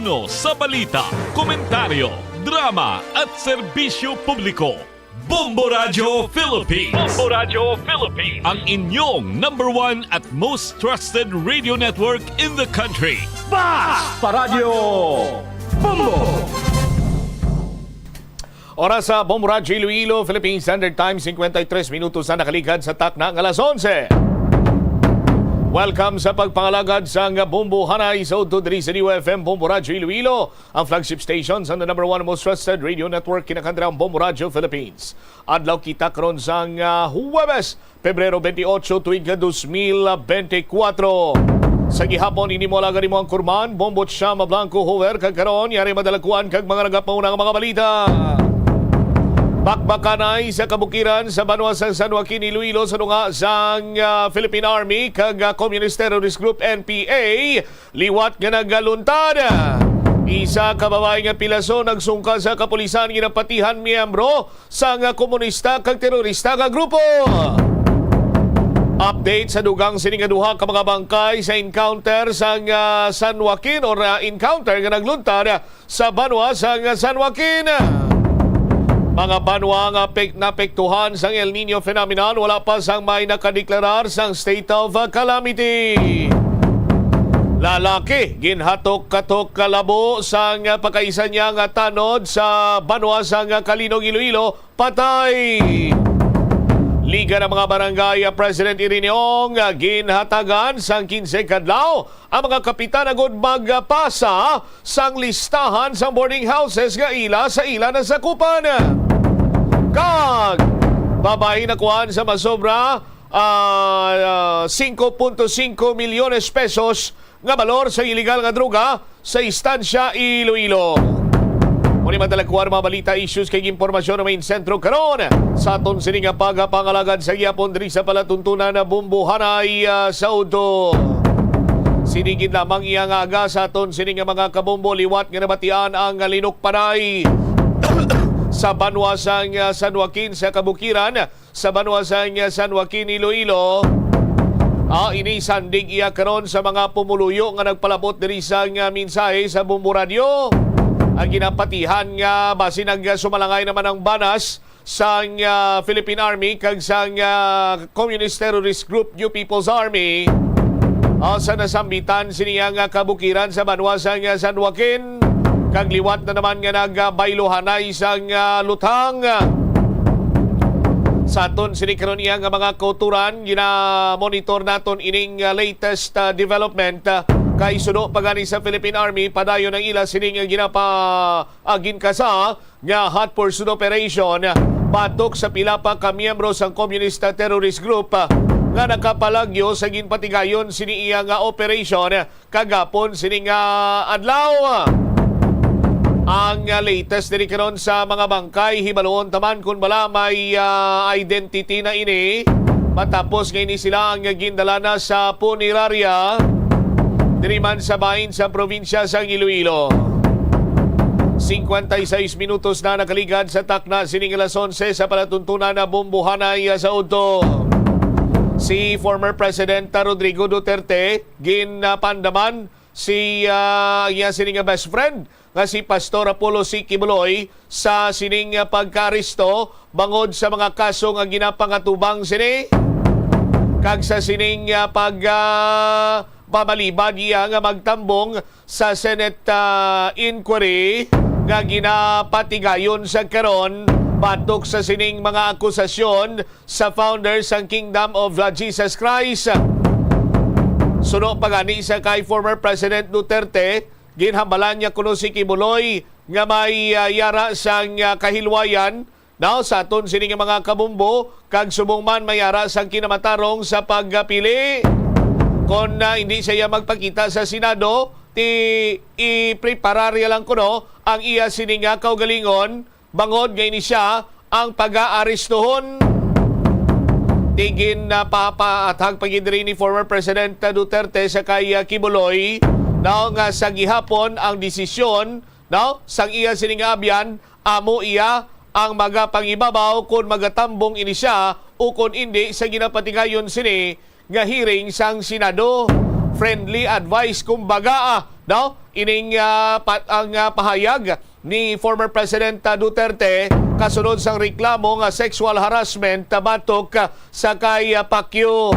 1 sa balita, komentaryo, drama at serbisyo publiko. Bombo Radio Philippines. Bombo Radio Philippines. Ang inyong #1 at most trusted radio network in the country. Paradyo Bombo! Oras sa Bombo Radio Iloilo, Philippine Standard Time, 53 minutos na nakaligad sa takna ng alas 11. Welcome sa pagpangalagad sa Bombo Hanay sa Udodri sa New FM Bombo Radio Iloilo, ang flagship station sa #1 most trusted radio network kinakandrang Bombo Radio Philippines. Adlaw kita karon sa Huwebes, Pebrero 28 tuig 2024. Sa gihapon ini mo lagari mo ang kurman, Bombo Chama Blanco Hover kag karon yari madalakuan kag mga nagapauna nga mga balita. Bakbakanay sa kabukiran sa Banwa sa San Joaquin, Iloilo sa dunga sang Philippine Army kag Communist Terrorist Group NPA liwat nga nagaluntad. Isa ka babae nga pilaso nagsungka sa kapulisan ginapatihan miyembro sa komunista kag terorista nga grupo. Update sa dugang siningaduha ka mga bangkay sa encounter sa San Joaquin or encounter nga nagluntad sa Banwa sa San Joaquin. Mga banwa nga napektuhan sa El Nino phenomenon, wala pa sang may nakadeklarar sang state of calamity. Lalaki ginhatok-katok kalabo sang pagkaisa niya nga tanod sa banwa sang Kalinog, Iloilo, patay. Liga ng mga barangay President Ireneong ginhatagan sang 15 kadlaw ang mga kapitan agud magpasa sang listahan sang boarding houses nga ila sa ila na sakupan. Kag babae na kuhan sa masobra 5.5 milyones pesos nga balor sa iligal nga droga sa istansya Iloilo. Muni madalakuan mga balita issues kay impormasyon na main sentro karon sa aton sini nga pagapangalagad sa gihapon diri sa palatuntunan na Bombo Hanay sa Udo. Sinigid lamang iya nga aga sa aton sini nga mga kabombo liwat nga nabatian ang linok panay sa Banwa sang San Joaquin sa kabukiran sa Banwa sang San Joaquin, Iloilo. Ini sandig iya karon sa mga pumuluyo nga nagpalabot diri sang mensahe sa Bombo Radio. Ang ginapatihan nga base nag sumalangay naman ang banas sang Philippine Army kag sang Communist Terrorist Group New People's Army. Sa nasambitan siniya nga kabukiran sa Banwa sang San Joaquin kag liwat na naman nga nagbaylohanay sang lutang. Sa aton sinikaron iya nga mga kauturan gina-monitor naton ining latest development kay suno pagani sa Philippine Army padayon ang ila sining ginapagin kasa nga hot pursuit operation patok sa pila pa ka miyembro sang Communist Terrorist Group nga nakapalagyo sa ginpatigayon sini iya nga operation kagapon sining adlaw. Ang latest diri karon sa mga bangkay hibaloon taman kun bala may identity na ini matapos ngayon sila ang gindala na sa punerarya diri man sa bahin sa probinsya sa Iloilo. 56 minutos na nakaligad sa takna sining alas 11 sa palatuntunan na Bombo Hanay sa Udo. Si former President Rodrigo Duterte ginpandaman si sining best friend nga si Pastor Apollo C. Kibuloy sa sining pagkaristo bangod sa mga kaso nga ginapangatubang sini kag sa sining pamalibad iya nga magtambong sa Senate inquiry nga ginapatigayon sa karon patok sa sining mga akusasyon sa founders ng Kingdom of Jesus Christ. Suno pagani sa kay former President Duterte, ginhambalan niya kuno si Kibuloy nga may yara sang kahilwayan sa aton sini nga mga kabumbo kag subong man mayara sang kinamatarong sa pagpili. Kung hindi siya magpakita sa Senado, i-prepararya lang kuno ang iya sini nga kaugalingon bangod ngayon siya ang pag-aaristohon. Tigin na papaatag pagidiri ni former President Duterte sa kay Kibuloy nga sa gihapon ang desisyon sang iya siningabyan amo iya ang magapangibabaw kung magatambong ini siya o kung hindi sa ginapatigayon sini nga hearing sang Senado. friendly advice kumbaga no ining pahayag ni former President Duterte kasunod sang reklamo nga sexual harassment batok sa kay Pacquiao.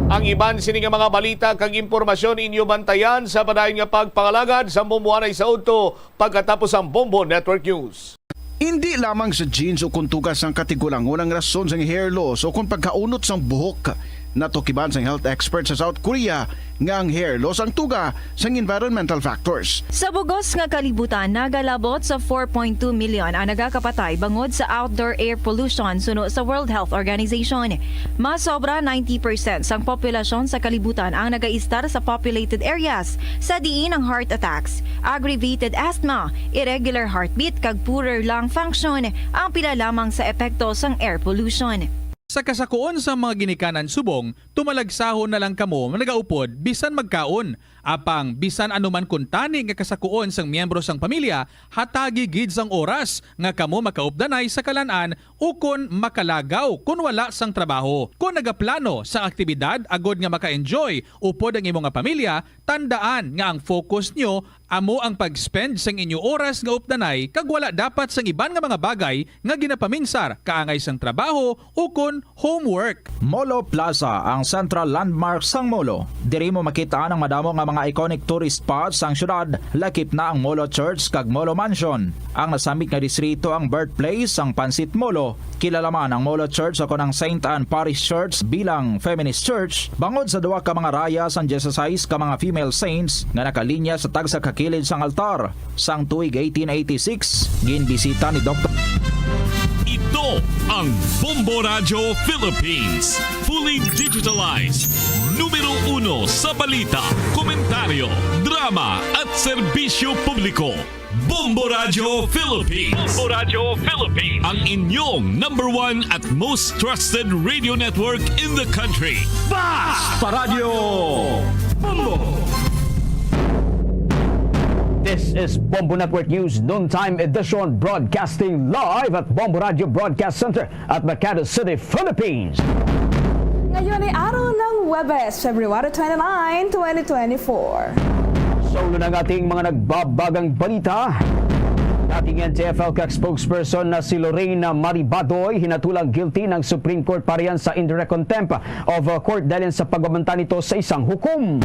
Ang iban sini nga mga balita kag impormasyon inyo bantayan sa padayon nga pagpangalagad sa bumbuanay sa auto pagkatapos ang Bombo Network News. Hindi lamang sa jeans o kung tugas ang katigulangon ang rason sa hair loss o kung pagkaunot sang buhok. Natukiban sang health expert sa South Korea nga ang hair loss ang tuga sang environmental factors. Sa bugos nga kalibutan, nagalabot sa 4.2 million ang nagakapatay bangod sa outdoor air pollution suno sa World Health Organization. Mas sobra 90% sang populasyon sa kalibutan ang nagaistar sa populated areas sa diin ang heart attacks, aggravated asthma, irregular heartbeat kag poorer lung function ang pila lamang sa epekto sang air pollution. Sa kasakuon sa mga ginikanan subong, tumalagsahon na lang kamo nagaupod bisan magkaon. Apang bisan anuman kuntani nga kasakuon sang miyembro sang pamilya, hatagi gid sang oras nga kamo makaupdanay sa kalan-an o kon makalagaw kun wala sang trabaho. Kung nagaplano sa aktibidad agod nga maka-enjoy upod ang imong nga pamilya, tandaan nga ang focus nyo amo ang pag-spend sang inyo oras nga updanay kag wala dapat sang iban nga mga bagay nga ginapaminsar kaangay sang trabaho o kon homework. Molo Plaza ang central landmark sang Molo. Diri mo makita ang madamo nga mga iconic tourist spots sang syudad, lakip na ang Molo Church kag Molo Mansion. Ang nasamit nga distrito ang birthplace sang Pansit Molo. Kilala man ang Molo Church ako ng St. Anne Parish Church bilang feminist church bangod sa duwa ka mga raya sang 16 ka mga female saints nga nakalinya sa tagsa kakilid sang altar. Sang tuig 1886, ginbisita ni Dr. Ito ang Bombo Radio Philippines. Fully digitalized. Numero 1 sa balita, komentaryo, drama at serbisyo publiko. Bombo Radio Philippines. Bombo Radio Philippines. Ang inyong number 1 at most trusted radio network in the country. Basta Radio Bombo! This is Bombo Network News Noontime Edition, broadcasting live at Bombo Radio Broadcast Center at Makati City, Philippines. Ngayon ay araw ng Huwebes, February 29, 2024. Solo ng ating mga nagbabagang balita. Dating NTF-ELCAC spokesperson na si Lorraine Maribadoy hinatulang guilty ng Supreme Court pariyan sa indirect contempt of court dahil sa pagbabanta nito sa isang hukom.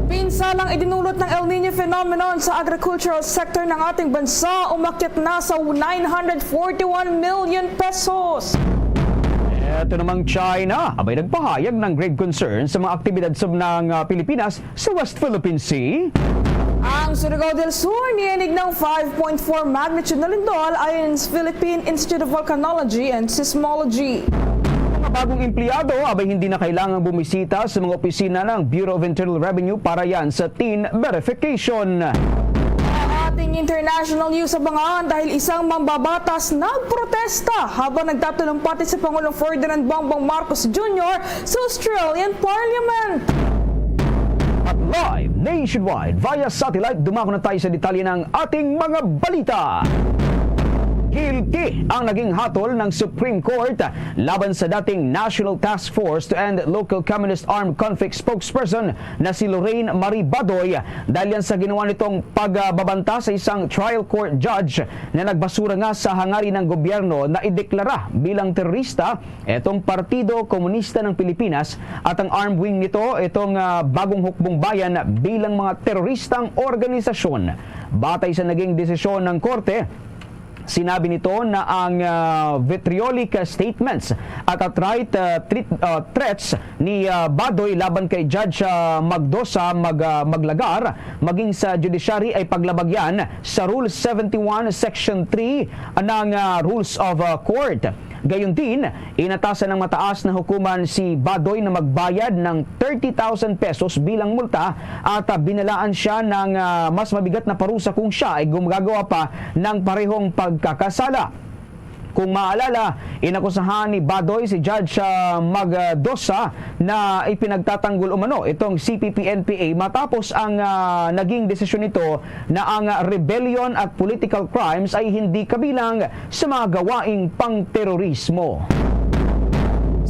Pinsalang idinulot ng El Nino phenomenon sa agricultural sector ng ating bansa, umakyat na sa 941 million pesos. Ito namang China, abay nagpahayag ng grave concern sa mga aktibidad ng Pilipinas sa West Philippine Sea. Ang Surigao del Sur niyanig ng 5.4 magnitude na lindol ayon sa Philippine Institute of Volcanology and Seismology. Mga bagong empleyado, abay hindi na kailangang bumisita sa mga opisina ng Bureau of Internal Revenue para yan sa TIN verification. Ating international news abangan dahil isang mambabatas nagprotesta habang nagtatalumpati si Pangulong Ferdinand Bongbong Marcos Jr. sa Australian Parliament. At live nationwide via satellite, dumako na tayo sa detalye ng ating mga balita. Guilty ang naging hatol ng Supreme Court laban sa dating National Task Force to End Local Communist Armed Conflict spokesperson na si Lorraine Maribadoy dahil yan sa ginawa nitong pagbabanta sa isang trial court judge na nagbasura nga sa hangarin ng gobyerno na ideklara bilang terorista itong Partido Komunista ng Pilipinas at ang armed wing nito itong Bagong Hukbong Bayan bilang mga teroristang organisasyon. Batay sa naging desisyon ng korte, sinabi nito na ang vitriolic statements at outright threats ni Badoy laban kay Judge Magdosa Maglagar maging sa judiciary ay paglabagyan sa Rule 71 Section 3 ng Rules of Court. Gayon din, inatasan ng mataas na hukuman si Badoy na magbayad ng 30,000 pesos bilang multa at binalaan siya ng mas mabigat na parusa kung siya ay gumagawa pa ng parehong pagkakasala. Kung maalala, inakusahan ni Badoy si Judge Magdosa na ipinagtatanggol umano itong CPP-NPA matapos ang naging desisyon nito na ang rebellion at political crimes ay hindi kabilang sa mga gawaing pang-terorismo.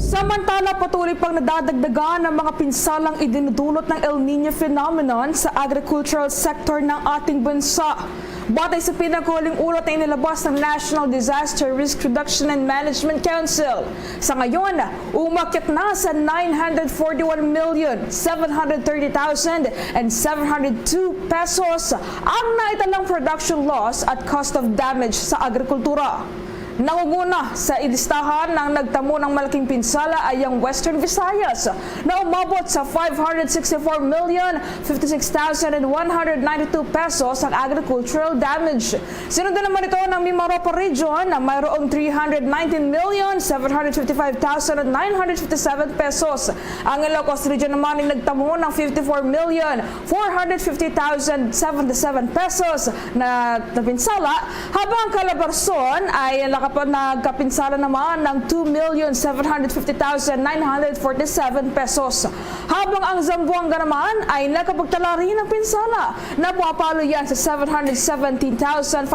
Samantala, patuloy pang nadadagdagan ng mga pinsalang idinudulot ng El Nino phenomenon sa agricultural sector ng ating bansa. Batay sa pinakahuling ulat na inilabas ng National Disaster Risk Reduction and Management Council, sa ngayon, umakyat na sa 941,730,702 pesos ang naitalang production loss at cost of damage sa agrikultura. Nangunguna sa ilistahan ng nagtamo ng malaking pinsala ay ang Western Visayas na umabot sa 564,056,192 pesos ang agricultural damage. Sinundan naman ito ng Mimaropa Region na mayroong 319,755,957 pesos. Ang Ilocos Region naman ay nagtamo ng 54,450,077 pesos na pinsala, habang ang Calabarzon ay nagkapinsala naman ng 2,750,947 pesos. Habang ang Zamboanga naman ay nakapagtala rin ng pinsala na pumapalo yan sa 717,527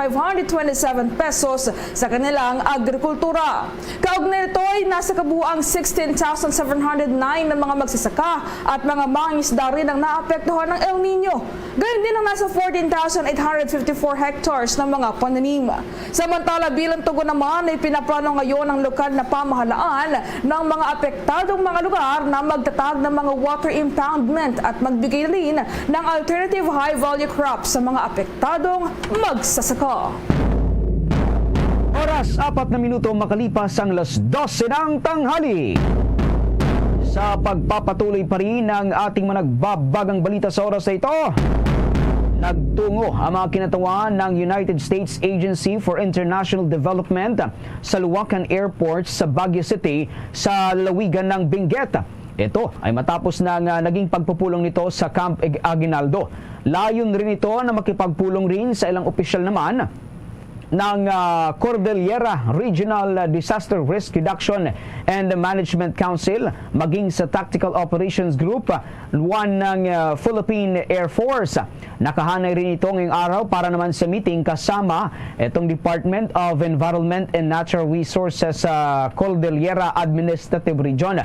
pesos sa kanilang agrikultura. Kaugnay nito ay nasa kabuang 16,709 na mga magsasaka at mga mangingisda rin ang naapektuhan ng El Nino. Gayun din ang nasa 14,854 hectares ng mga pananim. Samantala, bilang tugon naman ay pinaplano ngayon ng lokal na pamahalaan ng mga apektadong mga lugar na magtatag ng mga water impoundment at magbigay rin ng alternative high-value crops sa mga apektadong magsasaka. Oras 4 na minuto makalipas ang 12 ng tanghali. Sa pagpapatuloy pa rin ng ating mga nagbabagang balita sa oras na ito, nagtungo ang mga kinatawan ng United States Agency for International Development sa Luwakan Airport sa Baguio City sa lalawigan ng Benguet. Ito ay matapos na naging pagpupulong nito sa Camp Aguinaldo. Layon rin ito na makipagpulong rin sa ilang opisyal naman ng Cordillera Regional Disaster Risk Reduction and Management Council, maging sa Tactical Operations Group 1 ng Philippine Air Force. Nakahanay rin ito ngayong araw para naman sa meeting kasama itong Department of Environment and Natural Resources sa Cordillera Administrative Region.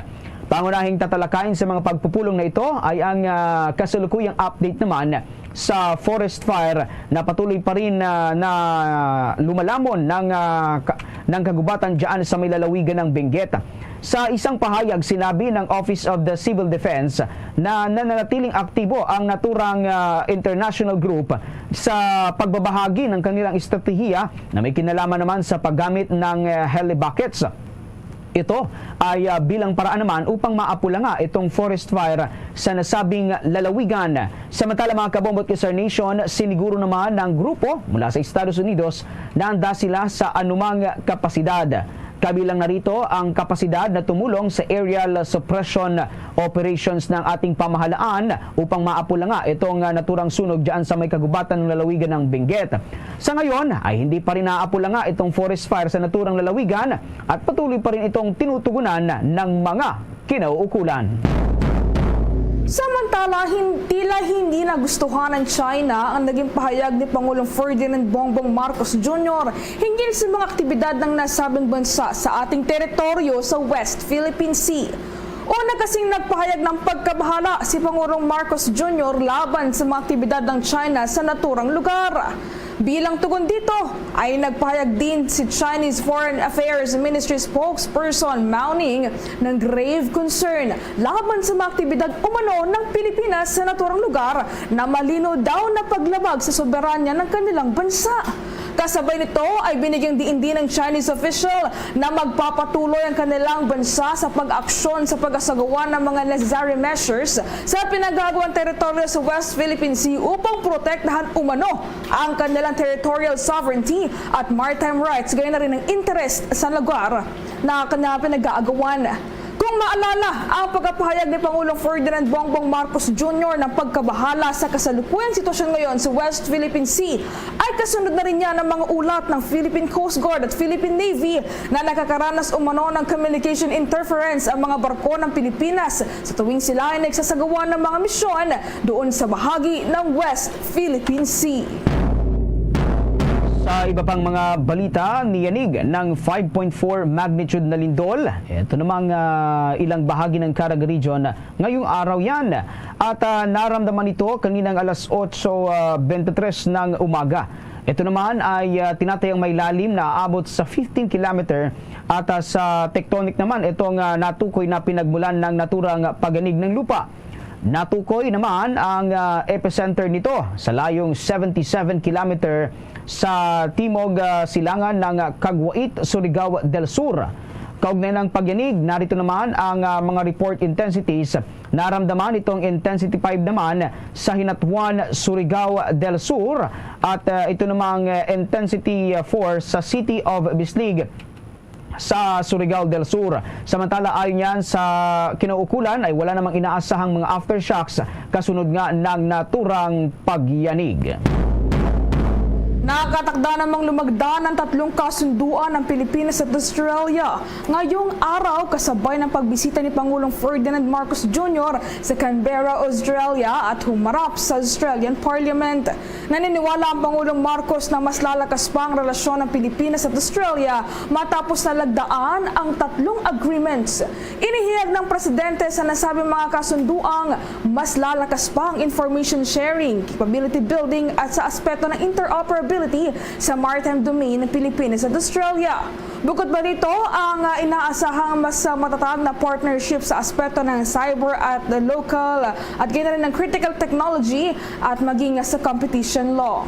Pangunahing tatalakayin sa mga pagpupulong na ito ay ang kasalukuyang update naman sa forest fire na patuloy pa rin na lumalamon ng kagubatan dyan sa may lalawigan ng Benguet. Sa isang pahayag, sinabi ng Office of the Civil Defense na nananatiling aktibo ang naturang international group sa pagbabahagi ng kanilang estratehiya na may kinalaman naman sa paggamit ng helibuckets. Ito ay bilang paraan naman upang maapula nga itong forest fire sa nasabing lalawigan. Samantala mga kabombot Kisar Nation, siniguro naman ng grupo mula sa Estados Unidos na handa sila sa anumang kapasidad. Kabilang narito ang kapasidad na tumulong sa aerial suppression operations ng ating pamahalaan upang maapula nga itong naturang sunog dyan sa may kagubatan ng lalawigan ng Benguet. Sa ngayon ay hindi pa rin naapula nga itong forest fire sa naturang lalawigan at patuloy pa rin itong tinutugunan ng mga kinauukulan. Samantala, hindi nagustuhan ng China ang naging pahayag ni Pangulong Ferdinand Bongbong Marcos Jr. hinggil sa mga aktibidad ng nasabing bansa sa ating teritoryo sa West Philippine Sea. Una kasing nagpahayag ng pagkabahala si Pangulong Marcos Jr. laban sa mga aktibidad ng China sa naturang lugar. Bilang tugon dito ay nagpahayag din si Chinese Foreign Affairs Ministry spokesperson Mao Ning ng grave concern laban sa mga aktibidad umano ng Pilipinas sa naturang lugar na malinaw daw na paglabag sa soberanya ng kanilang bansa. Kasabay nito ay binigyang diin din ng Chinese official na magpapatuloy ang kanilang bansa sa pag-aksyon sa pag-asagawa ng mga necessary measures sa pinagagawang teritoryo sa West Philippine Sea upang protektahan umano ang kanilang territorial sovereignty at maritime rights, gayon na rin ang interest sa lugar na pinag-aagawan. Kung maalala, ang pagpapahayag ni Pangulong Ferdinand Bongbong Marcos Jr. ng pagkabahala sa kasalukuyang sitwasyon ngayon sa West Philippine Sea ay kasunod na rin niya ng mga ulat ng Philippine Coast Guard at Philippine Navy na nakakaranas umano ng communication interference ang mga barko ng Pilipinas sa tuwing sila ay nagsasagawa ng mga misyon doon sa bahagi ng West Philippine Sea. Sa Sa iba pang mga balita, niyanig ng 5.4 magnitude na lindol. Ito namang ilang bahagi ng Caraga Region ngayong araw yan. At naramdaman ito kaninang alas 8:23 ng umaga. Ito naman ay tinatayang may lalim na aabot sa 15 kilometer at sa tectonic naman itong natukoy na pinagmulan ng naturang paganig ng lupa. Natukoy naman ang epicenter nito sa layong 77 kilometer sa timog silangan ng Caguait, Surigao del Sur. Kaugnay ng pagyanig, narito naman ang mga report intensities. Naramdaman itong intensity 5 naman sa Hinatuan, Surigao del Sur at ito namang intensity 4 sa City of Bislig sa Surigao del Sur. Samantala ayon yan sa kinaukulan ay wala namang inaasahang mga aftershocks kasunod nga ng naturang pagyanig. Nakatakda namang lumagda ng 3 kasunduan ng Pilipinas at Australia ngayong araw kasabay ng pagbisita ni Pangulong Ferdinand Marcos Jr. sa Canberra, Australia at humarap sa Australian Parliament. Naniniwala ang Pangulong Marcos na mas lalakas pa ang relasyon ng Pilipinas at Australia matapos na lagdaan ang 3 agreements. Inihiyag ng Presidente sa nasabing mga kasunduang mas lalakas pa ang information sharing, capability building at sa aspeto ng interoperability sa maritime domain ng Pilipinas at Australia. Bukod pa dito, ang inaasahang mas matatag na partnership sa aspeto ng cyber at local at ganoon rin ng critical technology at maging sa competition law.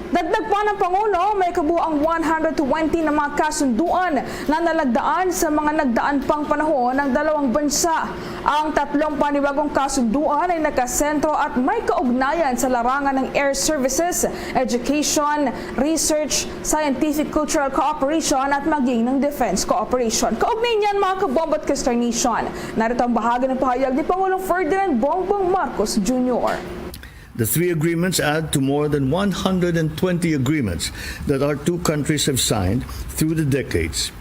Dagdag pa ng Pangulo, may kabuang 120 na mga kasunduan na nalagdaan sa mga nagdaan pang panahon ng dalawang bansa. Ang 3 panibagong kasunduan ay nakasentro at may kaugnayan sa larangan ng air services, education, research, scientific cultural cooperation at maging ng defense cooperation. Kaugnay niyan mga kabombo at consternation. Narito ang bahagi ng pahayag ni Pangulong Ferdinand Bongbong Marcos Jr. The 3 agreements add to more than 120 agreements that our 2 countries have signed through the decades.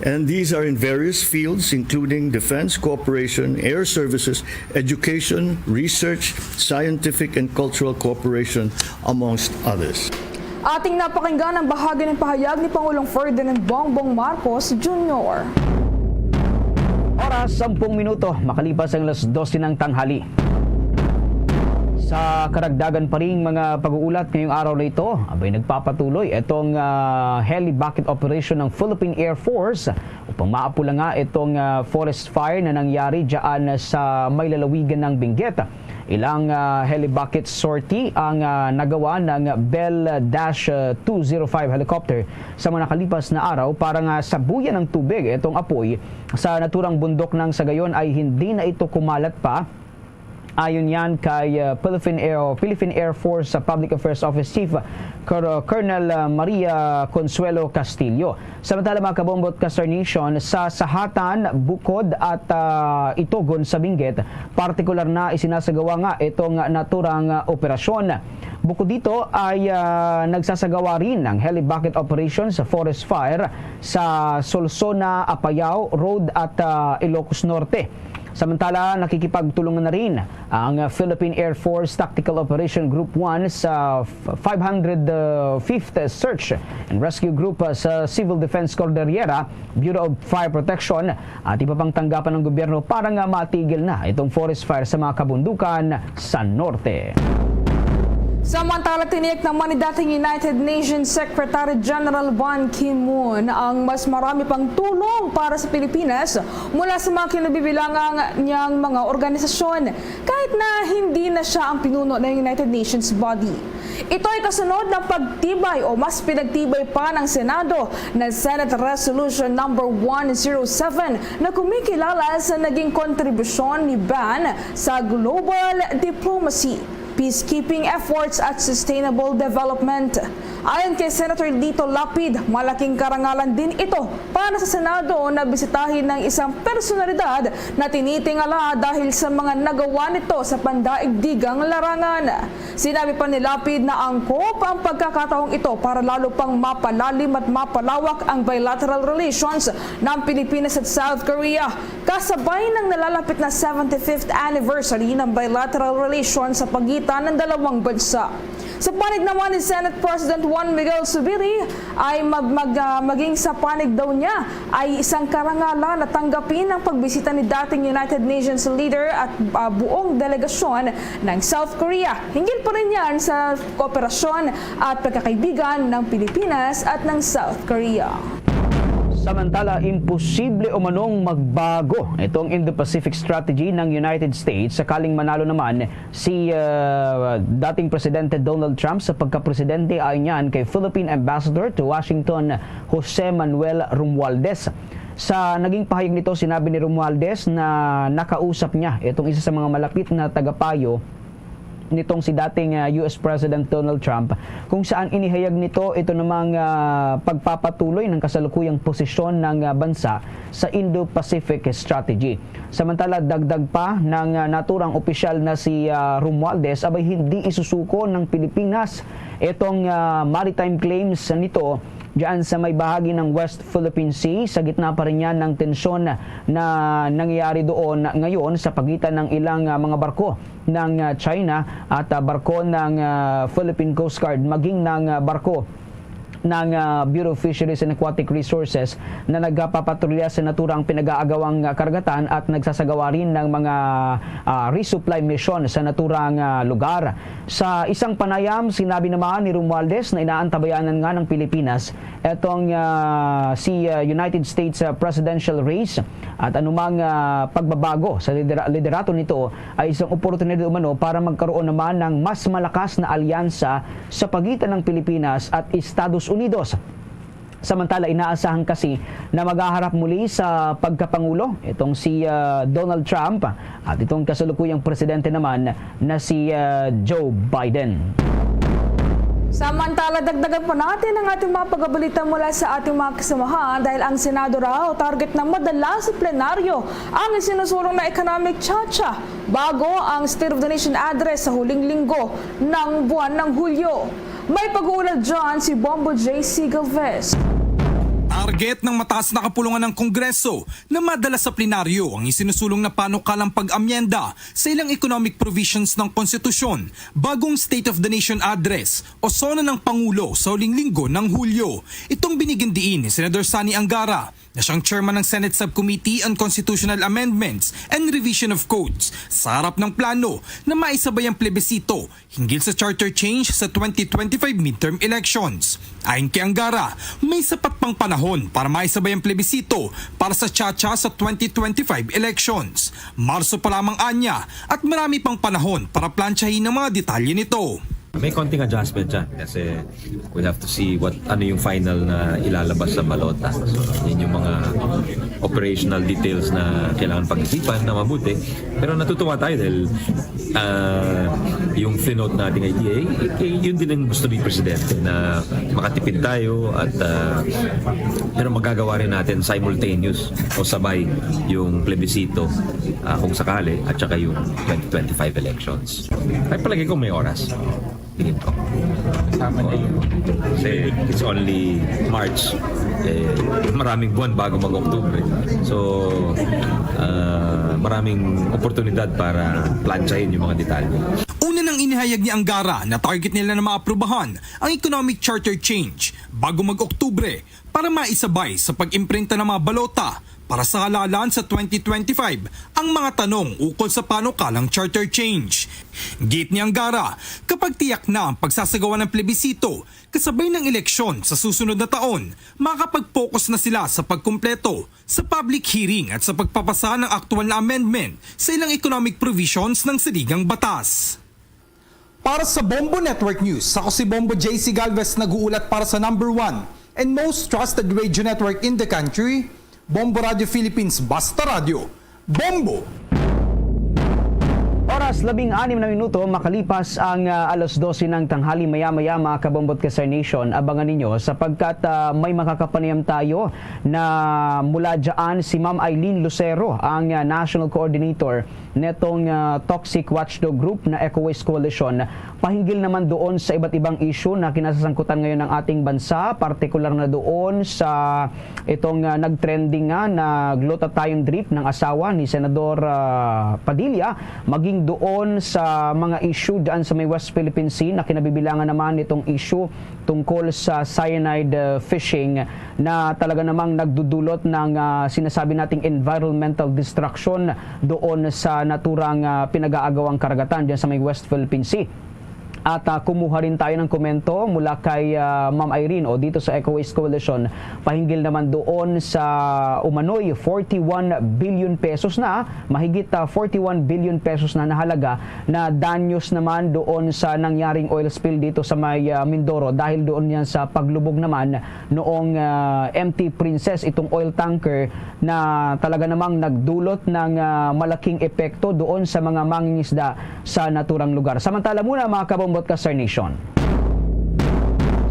And these are in various fields, including defense cooperation, air services, education, research, scientific and cultural cooperation, amongst others. Ating napakinggan ang bahagi ng pahayag ni Pangulong Ferdinand Bongbong Marcos Jr. Oras 10 minuto makalipas ang alas 12 ng tanghali. Sa karagdagan pa rin mga pag-uulat ngayong araw na ito, abay nagpapatuloy itong heli bucket operation ng Philippine Air Force upang maapula nga itong forest fire na nangyari dyan sa may lalawigan ng Benguet. Ilang heli bucket sortie ang nagawa ng Bell-205 helicopter sa mga nakalipas na araw para nga sabuyan ng tubig itong apoy sa naturang bundok ng Sagayon ay hindi na ito kumalat pa. Ayon yan kay Philippine Air Force Public Affairs Office Chief Colonel Maria Consuelo Castillo. Samantala mga kabombot consternation sa Sahatan, Bukod at Itogon sa Benguet, partikular na isinasagawa nga itong naturang operasyon. Bukod dito ay nagsasagawa rin ng heli bucket operation sa forest fire sa Solsona, Apayao Road at Ilocos Norte. Samantala, nakikipagtulungan na rin ang Philippine Air Force Tactical Operation Group 1 sa 505th Search and Rescue Group sa Civil Defense Cordillera, Bureau of Fire Protection at iba pang tanggapan ng gobyerno para nga matigil na itong forest fire sa mga kabundukan sa norte. Samantala, tiniyak naman ni dating United Nations Secretary General Ban Ki-moon ang mas marami pang tulong para sa Pilipinas mula sa mga kinabibilangan niyang mga organisasyon kahit na hindi na siya ang pinuno ng United Nations body. Ito ay kasunod ng pagtibay o mas pinagtibay pa ng Senado na Senate Resolution number 107 na kumikilala sa naging kontribusyon ni Ban sa global diplomacy, peacekeeping efforts at sustainable development. Ayon kay Senator Lito Lapid, malaking karangalan din ito para sa Senado na bisitahin ng isang personalidad na tinitingala dahil sa mga nagawa nito sa pandaigdigang larangan. Sinabi pa ni Lapid na angkop ang pagkakataong ito para lalo pang mapalalim at mapalawak ang bilateral relations ng Pilipinas at South Korea, kasabay ng nalalapit na 75th anniversary ng bilateral relations sa pagitan ng dalawang bansa. Sa panig naman ni Senate President Juan Miguel Zubiri ay maging sa panig daw niya ay isang karangalan na tanggapin ang pagbisita ni dating United Nations leader at buong delegasyon ng South Korea. Hinggil pa rin yan sa kooperasyon at pagkakaibigan ng Pilipinas at ng South Korea. Samantala, imposible o manong magbago itong Indo-Pacific strategy ng United States sakaling manalo naman si dating Presidente Donald Trump sa pagkapresidente ayon niyan kay Philippine Ambassador to Washington, Jose Manuel Romualdez. Sa naging pahayag nito, sinabi ni Romualdez na nakausap niya itong isa sa mga malapit na tagapayo nitong si dating US President Donald Trump, kung saan inihayag nito ito namang pagpapatuloy ng kasalukuyang posisyon ng bansa sa Indo-Pacific Strategy. Samantala, dagdag pa ng naturang opisyal na si Romualdez, abay hindi isusuko ng Pilipinas itong maritime claims nito diyan sa may bahagi ng West Philippine Sea, sa gitna pa rin yan ng tensyon na nangyayari doon ngayon sa pagitan ng ilang mga barko ng China at barko ng Philippine Coast Guard, maging ng barko ng Bureau of Fisheries and Aquatic Resources na nagpapatrolya sa naturang pinag-aagawang karagatan at nagsasagawa rin ng mga resupply mission sa naturang lugar. Sa isang panayam, sinabi naman ni Romualdez na inaantabayanan nga ng Pilipinas itong si United States presidential race at anumang pagbabago sa liderato nito ay isang oportunidad umano para magkaroon naman ng mas malakas na alyansa sa pagitan ng Pilipinas at Estados Unidos. Samantala, inaasahan kasi na maghaharap muli sa pagkapangulo itong si Donald Trump at itong kasalukuyang presidente naman na si Joe Biden. Samantala, dagdagan pa natin ang ating mga pagbabalita mula sa ating mga kasamahan dahil ang Senado raw target na madala sa plenaryo ang isinusulong na economic chacha bago ang State of the Nation address sa huling linggo ng buwan ng Hulyo. May pag-uulat dyan si Bombo J.C. Galvez. Target ng mataas na kapulungan ng Kongreso na madala sa plenaryo ang isinusulong na panukalang pag-amyenda sa ilang economic provisions ng konstitusyon bagong State of the Nation address o SONA ng Pangulo sa huling linggo ng Hulyo. Itong binigyan diin ni Senador Sani Angara na siyang chairman ng Senate Subcommittee on Constitutional Amendments and Revision of Codes sa harap ng plano na maisabay ang plebisito hinggil sa charter change sa 2025 midterm elections. Ayon kay Angara, may sapat pang panahon para maisabay ang plebisito para sa chacha sa 2025 elections. Marso pa lamang anya at marami pang panahon para plansyahin ang mga detalye nito. May konting adjustment dyan kasi we'll have to see ano yung final na ilalabas sa balota. So, yun yung mga operational details na kailangan pag-isipan na mabuti. Pero natutuwa tayo dahil yung flinote nating idea, yun din ang gusto ni Presidente na makatipid tayo at pero magagawa rin natin simultaneous o sabay yung plebisito kung sakali at saka yung 2025 elections. Ay palagi ko may oras. Dito. Kasi it's only March. Maraming buwan bago mag-Oktubre. So, maraming oportunidad para plansyahin yung mga detalye. Una nang inihayag ni Angara na target nila na maaprubahan ang economic charter change bago mag-Oktubre para maisabay sa pag-imprinta ng mga balota para sa halalan sa 2025 ang mga tanong ukol sa panukalang charter change. Git ni Angara, kapag tiyak na ang pagsasagawa ng plebisito kasabay ng eleksyon sa susunod na taon, makakapag-focus na sila sa pagkumpleto sa public hearing at sa pagpapasa ng aktual na amendment sa ilang economic provisions ng saligang batas. Para sa Bombo Network News, ako si Bombo J.C. Galvez nag-uulat para sa number 1 and most trusted radio network in the country, Bombo Radio Philippines Basta Radio. Bombo! Oras 16 na minuto makalipas ang alas 12 ng tanghali. Maya-maya mga kabombot ka sa Nation, abangan ninyo sapagkat may makakapanayam tayo na mula dyan si Ma'am Eileen Lucero, ang National Coordinator netong Toxic Watchdog Group na EcoWaste Coalition. Pahinggil naman doon sa iba't ibang issue na kinasasangkutan ngayon ng ating bansa, partikular na doon sa itong nagtrending nga na glutathione drip ng asawa ni Senador Padilla, maging doon doon sa mga issue dyan sa may West Philippine Sea na kinabibilangan naman itong issue tungkol sa cyanide fishing na talaga namang nagdudulot ng sinasabi nating environmental destruction doon sa naturang pinag-aagawang karagatan dyan sa may West Philippine Sea. At kumuha rin tayo ng komento mula kay Ma'am Irene o dito sa Eco Waste Coalition pahinggil naman doon sa umano'y 41 billion pesos na, mahigit 41 billion pesos na halaga na danyos naman doon sa nangyaring oil spill dito sa may Mindoro dahil doon yan sa paglubog naman noong MT Princess, itong oil tanker na talaga namang nagdulot ng malaking epekto doon sa mga mangingisda sa naturang lugar. Samantala muna mga kabombo ka Sir Nation.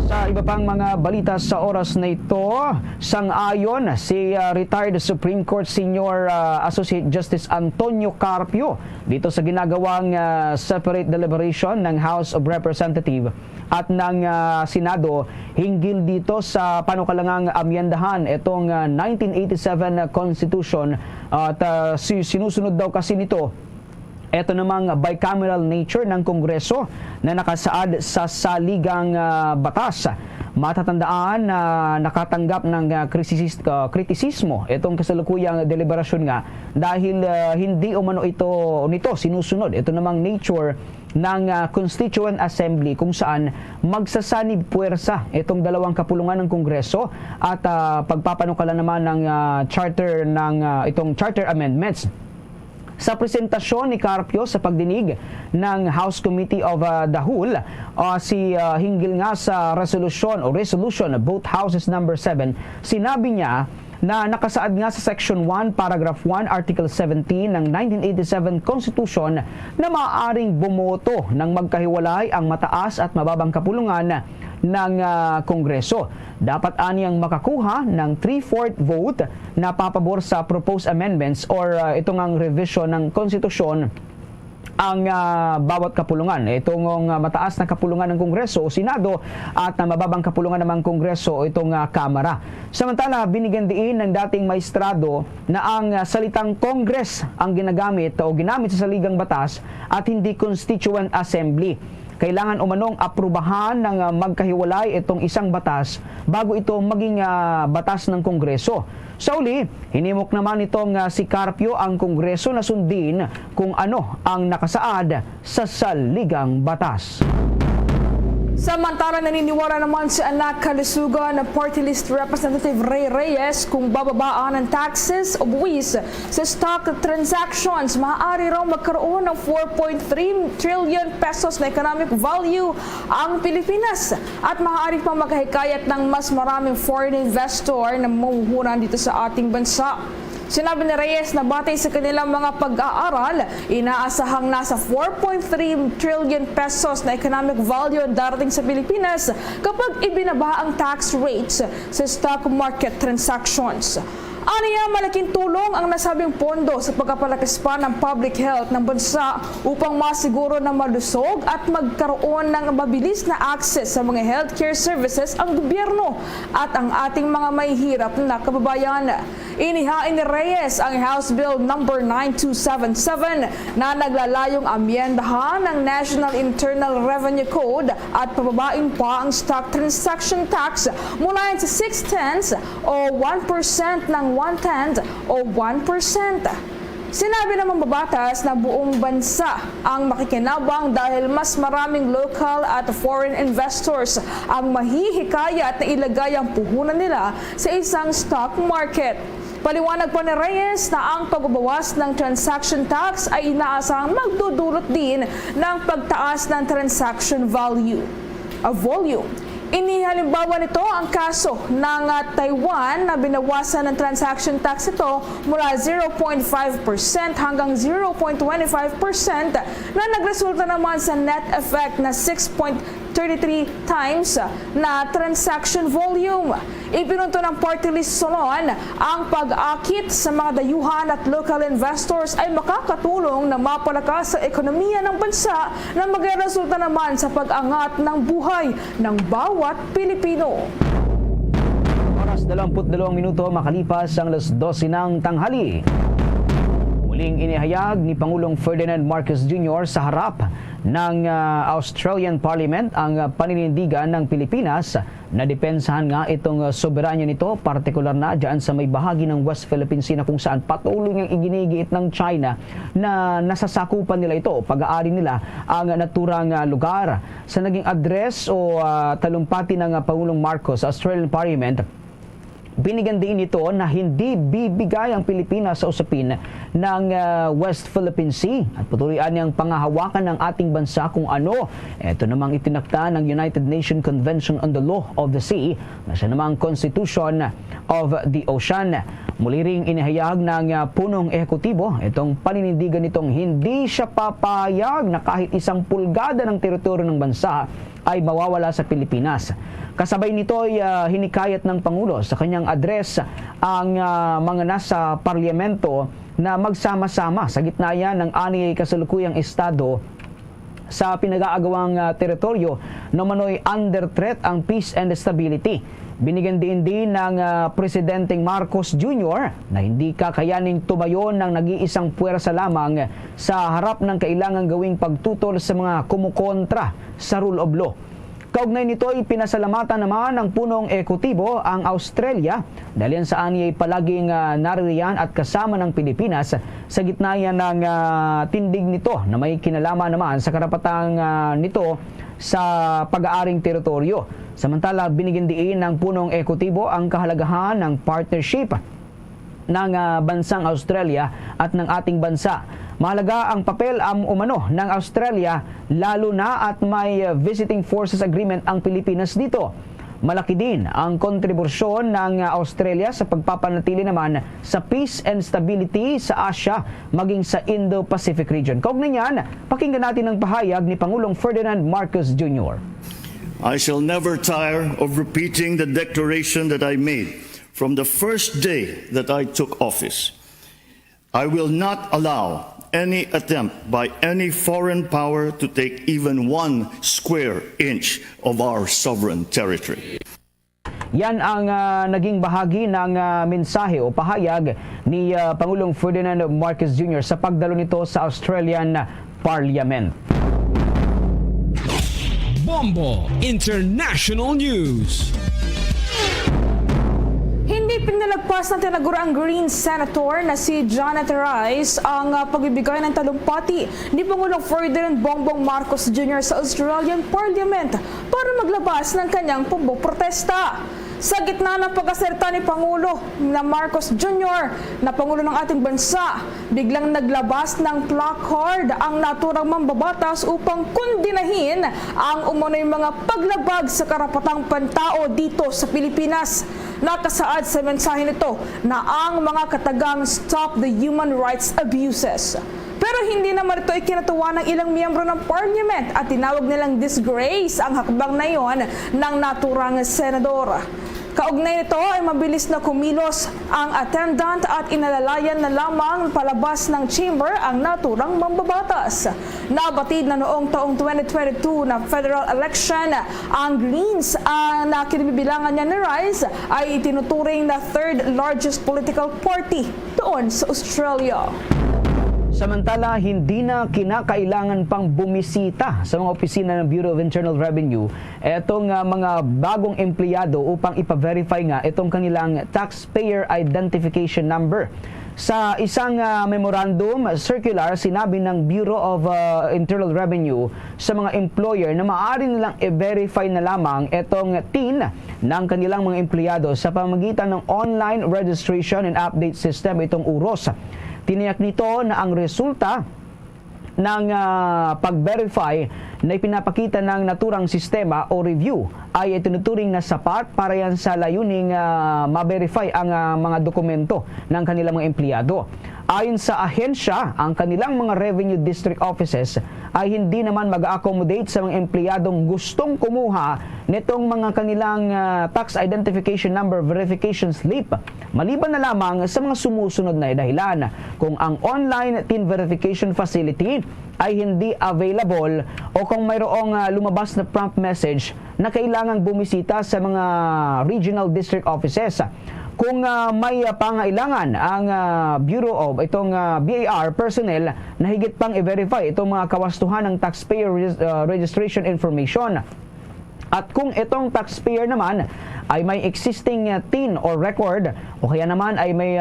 Sa iba pang mga balita sa oras na ito, sang-ayon si retired Supreme Court Senior Associate Justice Antonio Carpio dito sa ginagawang separate deliberation ng House of Representatives at ng Senado hinggil dito sa panukalangang amyendahan itong 1987 Constitution at sinusunod daw kasi nito ito namang bicameral nature ng Kongreso na nakasaad sa saligang batas. Matatandaan na nakatanggap ng kritisismo itong kasalukuyang deliberasyon nga dahil hindi umano nito sinusunod. Ito namang nature ng Constituent Assembly kung saan magsasanib puwersa itong dalawang kapulungan ng Kongreso at pagpapanukala naman ng itong charter amendments. Sa presentasyon ni Carpio sa pagdinig ng House Committee of the Whole, hinggil nga sa resolution both houses number 7, sinabi niya na nakasaad nga sa Section 1, Paragraph 1, Article 17 ng 1987 Constitution na maaaring bumoto ng magkahiwalay ang mataas at mababang kapulungan ng Kongreso. Dapat aniyang makakuha ng 3/4 vote na papabor sa proposed amendments or ito ngang revision ng konstitusyon ang bawat kapulungan. Itong mataas na kapulungan ng Kongreso o Senado at mababang kapulungan ng Kongreso o itong Kamara. Samantala, binigyan diin ng dating maestrado na ang salitang Congress ang ginamit sa saligang batas at hindi Constituent Assembly. Kailangan umanong aprubahan ng magkahiwalay itong isang batas bago ito maging batas ng Kongreso. Sa uli, hinimok naman itong si Carpio ang Kongreso na sundin kung ano ang nakasaad sa saligang batas. Samantala, naniniwala naman si Anak Kalusugan na Party List Representative Ray Reyes kung bababaan ng taxes o buwis sa stock transactions. Maaari raw magkaroon ng 4.3 trillion pesos na economic value ang Pilipinas at maaari pang maghikayat ng mas maraming foreign investor na mamuhunan dito sa ating bansa. Sinabi ni Reyes na batay sa kanilang mga pag-aaral, inaasahang nasa 4.3 trillion pesos na economic value ang darating sa Pilipinas kapag ibinaba ang tax rates sa stock market transactions. Aniya, malaking tulong ang nasabing pondo sa pagpapalakas pa ng public health ng bansa upang masiguro na malusog at magkaroon ng mabilis na access sa mga healthcare services ang gobyerno at ang ating mga mahihirap na kababayan. Inihain ni Reyes ang House Bill No. 9277 na naglalayong amyendahan ng National Internal Revenue Code at pababain pa ang stock transaction tax mula sa 6/10 o 1% ng 1/10 o 1%. Sinabi ng mambabatas na buong bansa ang makikinabang dahil mas maraming local at foreign investors ang mahihikayat na ilagay ang puhunan nila sa isang stock market. Paliwanag po ni Reyes na ang pagbabawas ng transaction tax ay inaasahang magdudulot din ng pagtaas ng transaction volume. Inihalimbawa nito ang kaso ng Taiwan na binawasan ng transaction tax ito mula 0.5% hanggang 0.25% na nagresulta naman sa net effect na 6.33 times na transaction volume. Ipinunto ng Party List Solon ang pag-akit sa mga dayuhan at local investors ay makakatulong na mapalakas sa ekonomiya ng bansa na magresulta naman sa pag-angat ng buhay ng bawat Pilipino. Oras 22 minuto makalipas ang 12 ng tanghali. Muli Muling inihayag ni Pangulong Ferdinand Marcos Jr. sa harap ng Australian Parliament ang paninindigan ng Pilipinas na depensahan nga itong soberanya nito, partikular na dyan sa may bahagi ng West Philippine Sea na kung saan patuloy ngang iginigiit ng China na nasasakupan nila ito, pag-aari nila ang naturang lugar. Sa naging address o talumpati ng Pangulong Marcos sa Australian Parliament, binigyan din ito na hindi bibigay ang Pilipinas sa usapin ng West Philippine Sea at patuloyan niyang pangahawakan ng ating bansa kung ano. Ito namang itinakda ng United Nations Convention on the Law of the Sea na siya namang Constitution of the Ocean. Muli ring inihayag ng punong ehekutibo itong paninindigan nitong hindi siya papayag na kahit 1 pulgada ng teritoryo ng bansa ay mawawala sa Pilipinas. Kasabay nito ay hinikayat ng Pangulo sa kanyang address ang mga nasa parlamento na magsama-sama sa gitna yan ng aniyay kasalukuyang estado sa pinag-aagawang teritoryo na manoy under threat ang peace and stability. Binigyan din ng Presidenteng Marcos Jr. na hindi kakayaning tumayo ng nag-iisang puwersa lamang sa harap ng kailangang gawing pagtutol sa mga kumukontra sa rule of law. Kaugnay nito ay pinasalamatan naman ng punong ekutibo ang Australia dahil yan sa ani ay palaging naririyan at kasama ng Pilipinas sa gitna yan ng tindig nito na may kinalaman naman sa karapatang nito sa pag-aaring teritoryo. Samantala, binigyan din ng punong ekutibo ang kahalagahan ng partnership ng bansang Australia at ng ating bansa. Mahalaga ang papel umano ng Australia lalo na at may visiting forces agreement ang Pilipinas dito. Malaki din ang kontribusyon ng Australia sa pagpapanatili naman sa peace and stability sa Asia maging sa Indo-Pacific region. Kaugnay niyan, pakinggan natin ang pahayag ni Pangulong Ferdinand Marcos Jr. I shall never tire of repeating the declaration that I made from the first day that I took office. I will not allow any attempt by any foreign power to take even 1 square inch of our sovereign territory. Yan ang naging bahagi ng mensahe o pahayag ni Pangulong Ferdinand Marcos Jr. sa pagdalo nito sa Australian Parliament. Bombo International News. Hindi pinalagpas ng tinaguraang Green Senator na si Janet Rice ang pagbibigay ng talumpati ni Pangulong Ferdinand Bongbong Marcos Jr. sa Australian Parliament para maglabas ng kanyang pagboprotesta. Sa gitna ng pag-aserta ni Pangulo na Marcos Jr. na Pangulo ng ating bansa, biglang naglabas ng placard ang naturang mambabatas upang kundinahin ang umano'y mga paglabag sa karapatang pantao dito sa Pilipinas. Nakasaad sa mensahe nito na ang mga katagang Stop the Human Rights Abuses. Pero hindi naman ito ikinatuwa ng ilang miyembro ng Parliament at tinawag nilang disgrace ang hakbang na iyon ng naturang senador. Kaugnay nito ay mabilis na kumilos ang attendant at inalalayan na lamang palabas ng chamber ang naturang mambabatas. Nabatid na noong taong 2022 na federal election, ang Greens na kinibibilangan niya ni Rice ay itinuturing na third largest political party doon sa Australia. Samantala, hindi na kinakailangan pang bumisita sa mga opisina ng Bureau of Internal Revenue itong mga bagong empleyado upang ipa-verify nga itong kanilang taxpayer identification number. Sa isang memorandum circular, sinabi ng Bureau of Internal Revenue sa mga employer na maaari nilang i-verify na lamang itong TIN ng kanilang mga empleyado sa pamamagitan ng online registration and update system, itong UROS. Tiniyak nito na ang resulta ng pag-verify na ipinapakita ng naturang sistema o review ay itinuturing na sapat para yan sa layuning ma-verify ang mga dokumento ng kanilang mga empleyado. Ayon sa ahensya, ang kanilang mga revenue district offices ay hindi naman mag-accommodate sa mga empleyadong gustong kumuha nitong mga kanilang tax identification number verification slip. Maliban na lamang sa mga sumusunod na dahilan kung ang online TIN verification facility ay hindi available o kung mayroong lumabas na prompt message na kailangang bumisita sa mga regional district offices. kung may pangailangan ang Bureau of itong BAR personnel na higit pang i-verify itong mga kawastuhan ng taxpayer registration information. At kung itong taxpayer naman ay may existing TIN or record o kaya naman ay may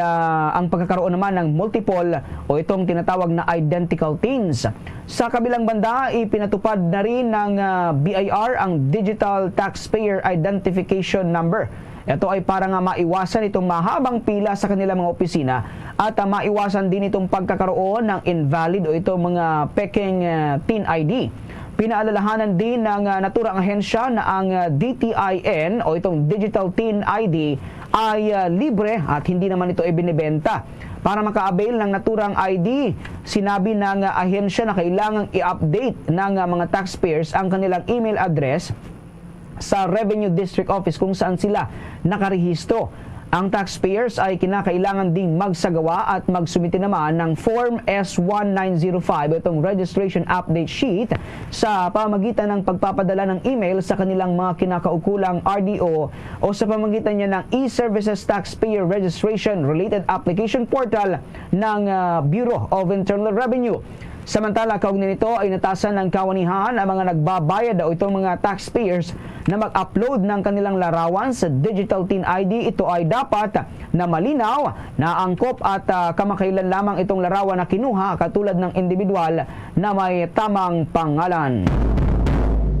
ang pagkakaroon naman ng multiple o itong tinatawag na identical TINs. Sa kabilang banda, ipinatupad na rin ng BIR ang Digital Taxpayer Identification Number. Ito ay para nga maiwasan itong mahabang pila sa kanilang mga opisina at maiwasan din itong pagkakaroon ng invalid o itong mga peking TIN ID. Pinaalalahanan din ng naturang ahensya na ang DTIN o itong Digital TIN ID ay libre at hindi naman ito ibinibenta. Para maka-avail ng naturang ID, sinabi ng ahensya na kailangang i-update ng mga taxpayers ang kanilang email address sa Revenue District Office kung saan sila nakarehistro. Ang taxpayers ay kinakailangan ding magsagawa at magsumite naman ng Form S1905, itong Registration Update Sheet, sa pamamagitan ng pagpapadala ng email sa kanilang mga kinakaukulang RDO o sa pamamagitan niya ng E-Services Taxpayer Registration Related Application Portal ng Bureau of Internal Revenue. Samantala, kaugnay nito ay natasan ng kawanihan ang mga nagbabayad o itong mga taxpayers na mag-upload ng kanilang larawan sa Digital TIN ID. Ito ay dapat na malinaw, na angkop at kamakailan lamang itong larawan na kinuha katulad ng individual na may tamang pangalan.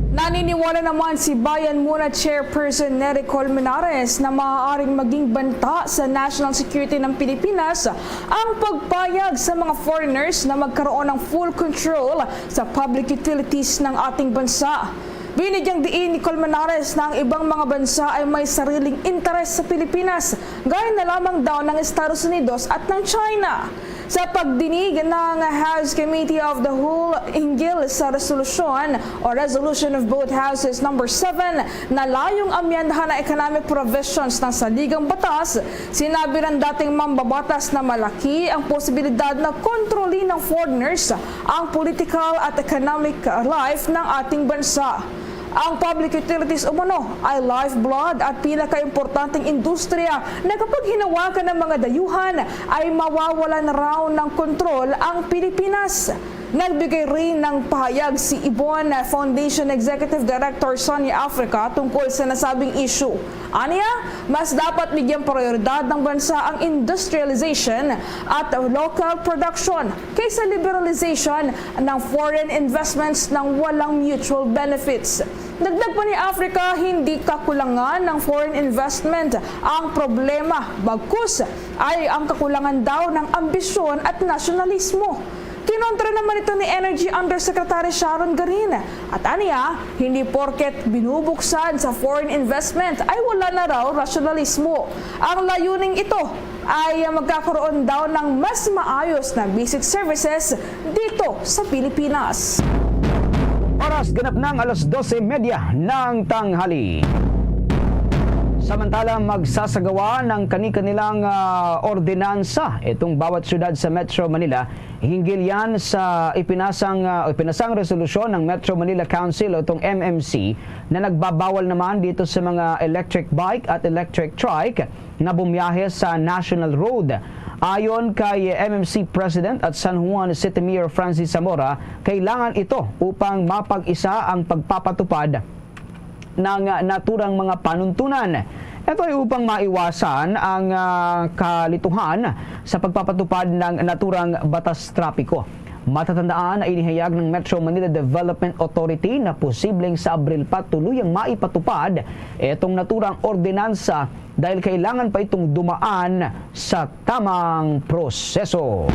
Naniniwala naman si Bayan Muna Chairperson Nery Colmenares na maaaring maging banta sa national security ng Pilipinas ang pagpayag sa mga foreigners na magkaroon ng full control sa public utilities ng ating bansa. Binigyang diin ni Colmenares na ang ibang mga bansa ay may sariling interes sa Pilipinas, gaya na lamang daw ng Estados Unidos at ng China. Sa pagdinig ng House Committee of the Whole hinggil sa resolusyon o Resolution of both Houses number 7 na layong amyendahan na economic provisions ng saligang batas, sinabi ng dating mambabatas na malaki ang posibilidad na kontrolin ng foreigners ang political at economic life ng ating bansa. Ang public utilities umano ay lifeblood at pinaka-importanting industriya na kapag hinawakan ng mga dayuhan ay mawawalan raw ng kontrol ang Pilipinas. Nagbigay rin ng pahayag si Ibon Foundation Executive Director Sonia Africa tungkol sa nasabing issue. Aniya, mas dapat bigyan prioridad ng bansa ang industrialization at local production kaysa liberalization ng foreign investments ng walang mutual benefits. Dagdag pa ni Africa, hindi kakulangan ng foreign investment ang problema, bagkus ay ang kakulangan daw ng ambisyon at nasyonalismo. Kinontra naman ito ni Energy Undersecretary Sharon Garin. At aniya, hindi porket binubuksan sa foreign investment ay wala na raw rasyonalismo. Ang layuning ito ay magkakaroon daw ng mas maayos na basic services dito sa Pilipinas. Oras ganap ng 12:30 ng tanghali. Samantala, magsasagawa ng kani-kanilang ordinansa itong bawat syudad sa Metro Manila. Hinggil yan sa ipinasang resolusyon ng Metro Manila Council o itong MMC na nagbabawal naman dito sa mga electric bike at electric trike na bumiyahe sa National Road. Ayon kay MMC President at San Juan City Mayor Francis Zamora, kailangan ito upang mapag-isa ang pagpapatupad ng naturang mga panuntunan. Ito ay upang maiwasan ang kalituhan sa pagpapatupad ng naturang batas trapiko. Matatandaan na inihayag ng Metro Manila Development Authority na posibleng sa Abril pa tuluyang maipatupad itong naturang ordinansa dahil kailangan pa itong dumaan sa tamang proseso.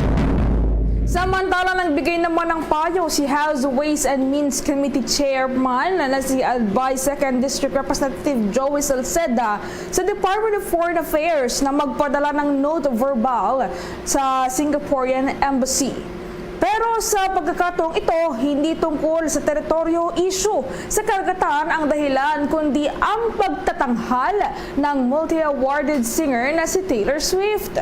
Samantala, nagbigay naman ng payo si House Ways and Means Committee Chairman na si Albay 2nd District Representative Joey Salceda sa Department of Foreign Affairs na magpadala ng note verbal sa Singaporean Embassy. Pero sa pagkakataong ito, hindi tungkol sa teritoryo issue sa karagatan ang dahilan kundi ang pagtatanghal ng multi-awarded singer na si Taylor Swift.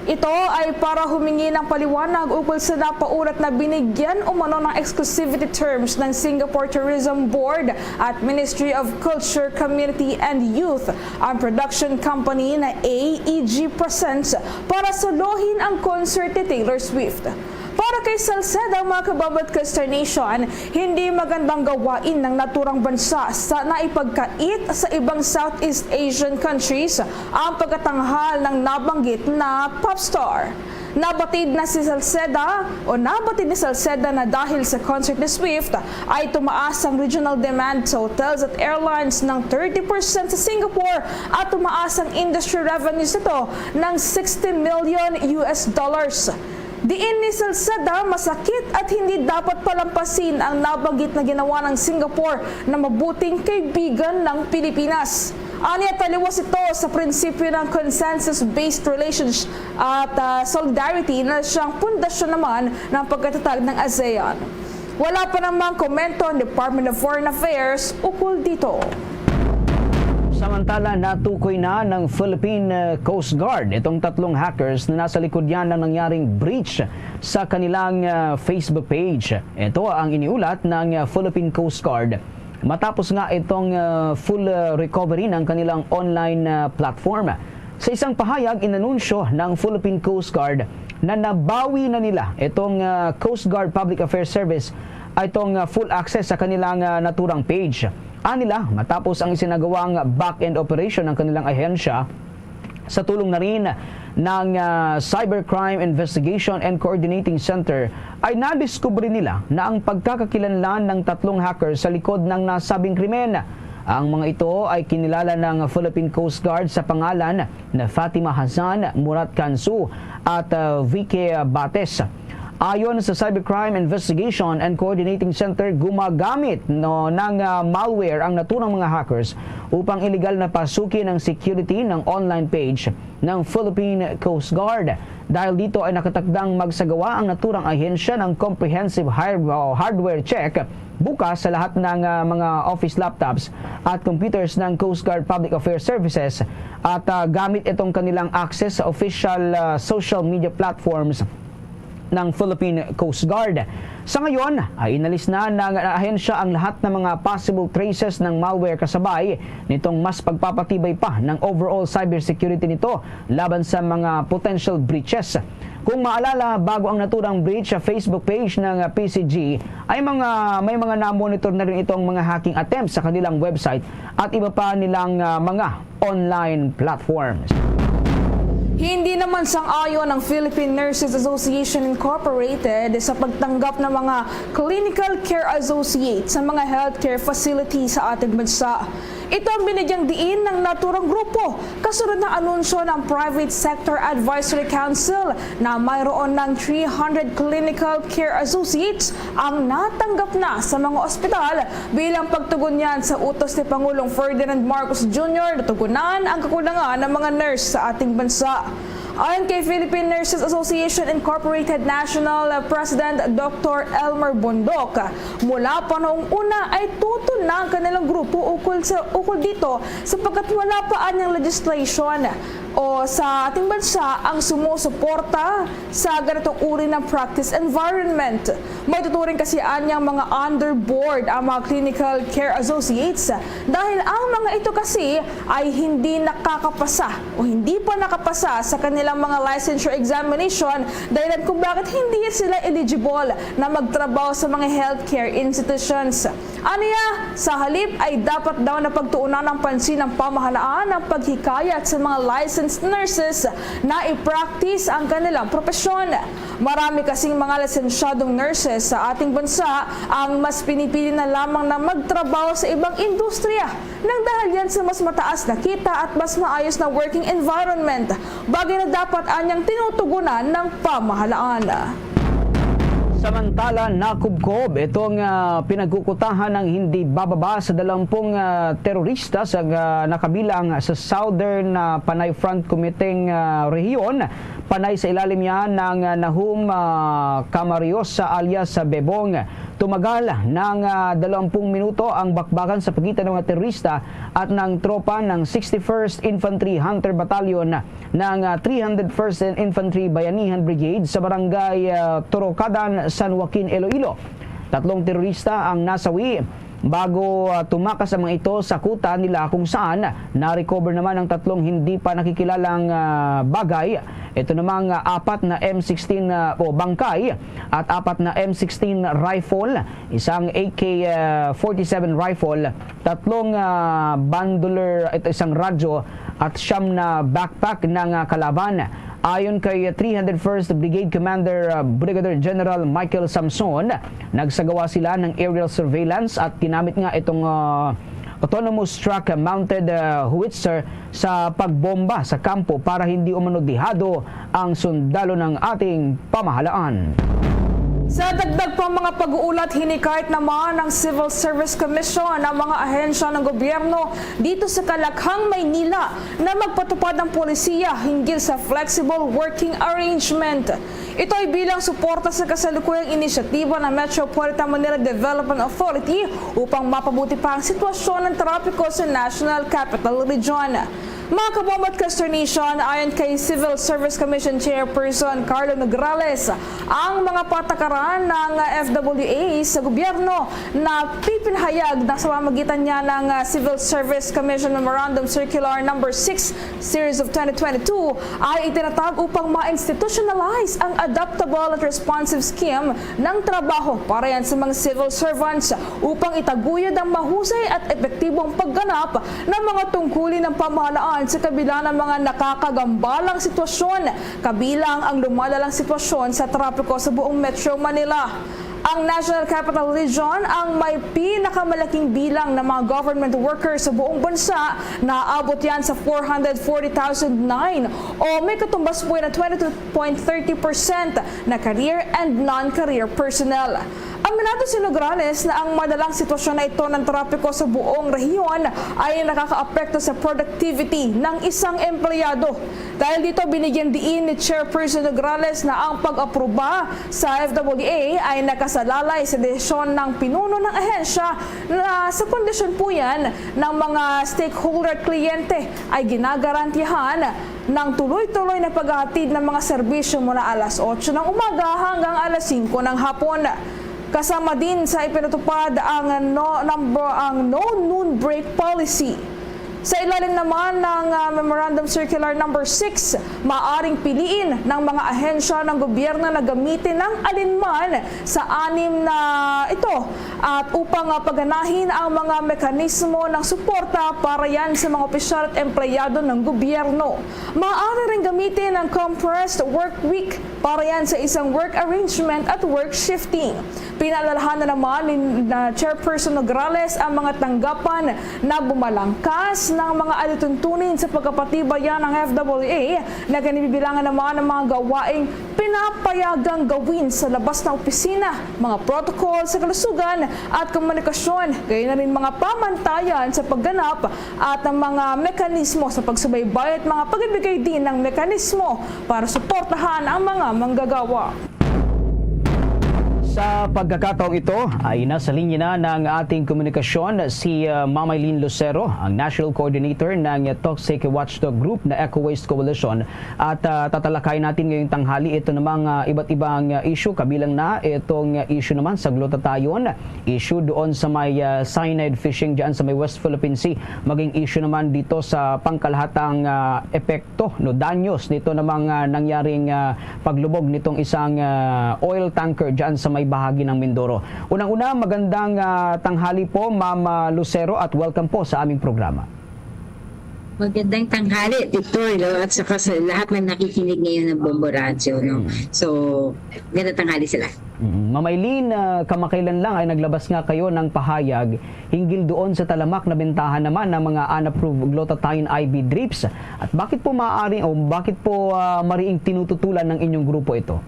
Ito ay para humingi ng paliwanag ukol sa napaulat na binigyan umano ng exclusivity terms ng Singapore Tourism Board at Ministry of Culture, Community and Youth ang production company na AEG Presents para suluhin ang concert ni Taylor Swift. Para kay Salceda, mga kababat Custer Nation, hindi magandang gawain ng naturang bansa sa naipagkait sa ibang Southeast Asian countries ang pagkatanghal ng nabanggit na popstar. Nabatid ni Salceda na dahil sa concert ni Swift ay tumaas ang regional demand sa hotels at airlines ng 30% sa Singapore at tumaas ang industry revenues nito ng $60 million. Diin ni Salceda, masakit at hindi dapat palampasin ang nabanggit na ginawa ng Singapore na mabuting kaibigan ng Pilipinas. Aniya, taliwas ito sa prinsipyo ng consensus-based relations at solidarity na siyang pundasyon naman ng pagkatatag ng ASEAN. Wala pa namang komento ang Department of Foreign Affairs ukol dito. Samantala, natukoy na ng Philippine Coast Guard itong tatlong hackers na nasa likod yan ng nangyaring breach sa kanilang Facebook page. Ito ang iniulat ng Philippine Coast Guard. Matapos nga itong full recovery ng kanilang online platform. Sa isang pahayag, inanunsyo ng Philippine Coast Guard na nabawi na nila itong Coast Guard Public Affairs Service ay itong full access sa kanilang naturang page. Anila, matapos ang isinagawang back-end operation ng kanilang ahensya sa tulong na rin ng Cybercrime Investigation and Coordinating Center, ay nadiskubre nila na ang pagkakakilanlan ng tatlong hackers sa likod ng nasabing krimen. Ang mga ito ay kinilala ng Philippine Coast Guard sa pangalan na Fatima Hassan, Murat Kansu at Vicky Bates. Ayon sa Cybercrime Investigation and Coordinating Center, gumagamit ng malware ang naturang mga hackers upang illegal na pasukin ang security ng online page ng Philippine Coast Guard. Dahil dito ay nakatakdang magsagawa ang naturang ahensya ng comprehensive hardware check bukas sa lahat ng mga office laptops at computers ng Coast Guard Public Affairs Services at gamit itong kanilang access sa official social media platforms ng Philippine Coast Guard. Sa ngayon, ay inalis na ng ahensya ang lahat ng mga possible traces ng malware kasabay nitong mas pagpapatibay pa ng overall cybersecurity nito laban sa mga potential breaches. Kung maalala, bago ang naturang breach sa Facebook page ng PCG, ay may mga na-monitor na rin itong mga hacking attempts sa kanilang website at iba pa nilang mga online platforms. Hindi naman sang-ayon ng Philippine Nurses Association Incorporated sa pagtanggap ng mga clinical care associates sa mga healthcare facilities sa ating bansa. Ito ang binigyang diin ng naturang grupo kasunod ng anunsyo ng Private Sector Advisory Council na mayroon ng 300 clinical care associates ang natanggap na sa mga ospital bilang pagtugon niyan sa utos ni Pangulong Ferdinand Marcos Jr. na tugunan ang kakulangan ng mga nurse sa ating bansa. Ayon kay Philippine Nurses Association Incorporated National President Dr. Elmer Bondok, mula pa noong una ay tutol na ang kanilang grupo ukol dito sapagkat wala pa anyang legislation o sa ating bansa ang sumusuporta sa ganitong uri ng practice environment. May tuturing kasi anyang mga underboard ang mga clinical care associates dahil ang mga ito kasi ay hindi nakakapasa o hindi pa nakapasa sa kanilang mga licensure examination dahilan kung bakit hindi sila eligible na magtrabaho sa mga healthcare institutions. Aniya, sa halip ay dapat daw na pagtuunan ng pansin ng pamahalaan ang paghikayat sa mga licensed nurses na i-practice ang kanilang propesyon. Marami kasing mga lisensyadong nurses sa ating bansa ang mas pinipili na lamang na magtrabaho sa ibang industriya nang dahil yan sa mas mataas na kita at mas maayos na working environment, bagay na dapat anyang tinutugunan ng pamahalaan. Samantala, nakubkob itong pinagkukutahan ng hindi bababa sa 20 terorista sa nakabilang sa Southern Panay Front Committing rehiyon. Panay sa ilalim yan ng Nahum Camariosa alias Bebong. Tumagal ng 20 minuto ang bakbakan sa pagitan ng mga terorista at ng tropa ng 61st Infantry Hunter Battalion ng 301st Infantry Bayanihan Brigade sa barangay Torocadan, San Joaquin, Iloilo. 3 terorista ang nasawi bago tumakas ang mga ito sa kuta nila kung saan na-recover naman ang 3 hindi pa nakikilalang bagay. Ito namang 4 na M16 o bangkay at 4 na M16 rifle, isang AK-47 rifle, 3 bandoler, isang radyo at 9 na backpack ng kalaban. Ayon kay 301st Brigade Commander Brigadier General Michael Samson, nagsagawa sila ng aerial surveillance at ginamit nga itong autonomous truck-mounted howitzer sa pagbomba sa kampo para hindi umano dihado ang sundalo ng ating pamahalaan. Sa dagdag pang mga pag-uulat, hinikayat naman ng Civil Service Commission ang mga ahensya ng gobyerno dito sa Kalakhang, Maynila na magpatupad ng polisiya hinggil sa flexible working arrangement. Ito ay bilang suporta sa kasalukuyang inisyatiba ng Metropolitan Manila Development Authority upang mapabuti pa ang sitwasyon ng trapiko sa National Capital Region. Mga kabomba at consternation, ayon kay Civil Service Commission Chairperson Carlo Nograles, ang mga patakaran ng FWA sa gobyerno na pipinahayag na sa pamamagitan niya ng Civil Service Commission Memorandum Circular No. 6 Series of 2022 ay itinatag upang ma-institutionalize ang adaptable at responsive scheme ng trabaho para yan sa mga civil servants upang itaguyod ang mahusay at epektibong pagganap ng mga tungkulin ng pamahalaan sa kabila ng mga nakakagambalang sitwasyon, kabilang ang lumalalang sitwasyon sa trapiko sa buong Metro Manila. Ang National Capital Region ang may pinakamalaking bilang ng mga government workers sa buong bansa, naaabot yan sa 440,009 o may katumbas po na 22.30% na career and non-career personnel. Aminado si Nograles na ang madalang sitwasyon na ito ng trapiko sa buong rehiyon ay nakakaapekto sa productivity ng isang empleyado. Dahil dito, binigyan diin ni Chairperson Nograles na ang pag-aproba sa FWA ay nakasalalay sa desisyon ng pinuno ng ahensya na sa kondisyon po yan ng mga stakeholder at kliyente ay ginagarantiyahan ng tuloy-tuloy na paghahatid ng mga serbisyo mula alas 8 ng umaga hanggang alas 5 ng hapon. Kasama din sa ipinatupad ang no noon break policy. Sa ilalim naman ng Memorandum Circular No. 6, maaring piliin ng mga ahensya ng gobyerno na gamitin ng alinman sa 6 na ito at upang pagganahin ang mga mekanismo ng suporta para yan sa mga opisyal at empleyado ng gobyerno. Maaari rin gamitin ang compressed work week para yan sa isang work arrangement at work shifting. Pinaalalahan na naman ni Chairperson Nograles ang mga tanggapan na bumalangkas ng mga alituntunin sa pagkapatibayan ng FWA na kanibibilangan naman ng mga gawaing pinapayagang gawin sa labas ng opisina, mga protocol sa kalusugan at komunikasyon, gaya na rin mga pamantayan sa pagganap at ang mga mekanismo sa pagsubaybay at mga pagbibigay din ng mekanismo para suportahan ang mga manggagawa. Sa pagkakataong ito ay nasa linya na ng ating komunikasyon si Ma'am Eileen Lucero, ang National Coordinator ng Toxic Watchdog Group na Eco Waste Coalition. At tatalakay natin ngayong tanghali ito namang iba't ibang issue, kabilang na itong issue naman sa glutathione, issue doon sa may cyanide fishing dyan sa may West Philippine Sea, maging issue naman dito sa pangkalahatang epekto, danyos nito namang nangyaring paglubog nitong isang oil tanker dyan sa may bahagi ng Mindoro. Unang-una, magandang tanghali po, Ma'am Lucero, at welcome po sa aming programa. Magandang tanghali, Victor, at saka sa lahat ng nakikinig ngayon ng Bombo Radio. No? So, magandang tanghali sila. Ma'am Eileen, kamakailan lang ay naglabas nga kayo ng pahayag hinggil doon sa talamak na bentahan naman ng mga unapproved glutathione IV drips. At bakit po mariing tinututulan ng inyong grupo ito?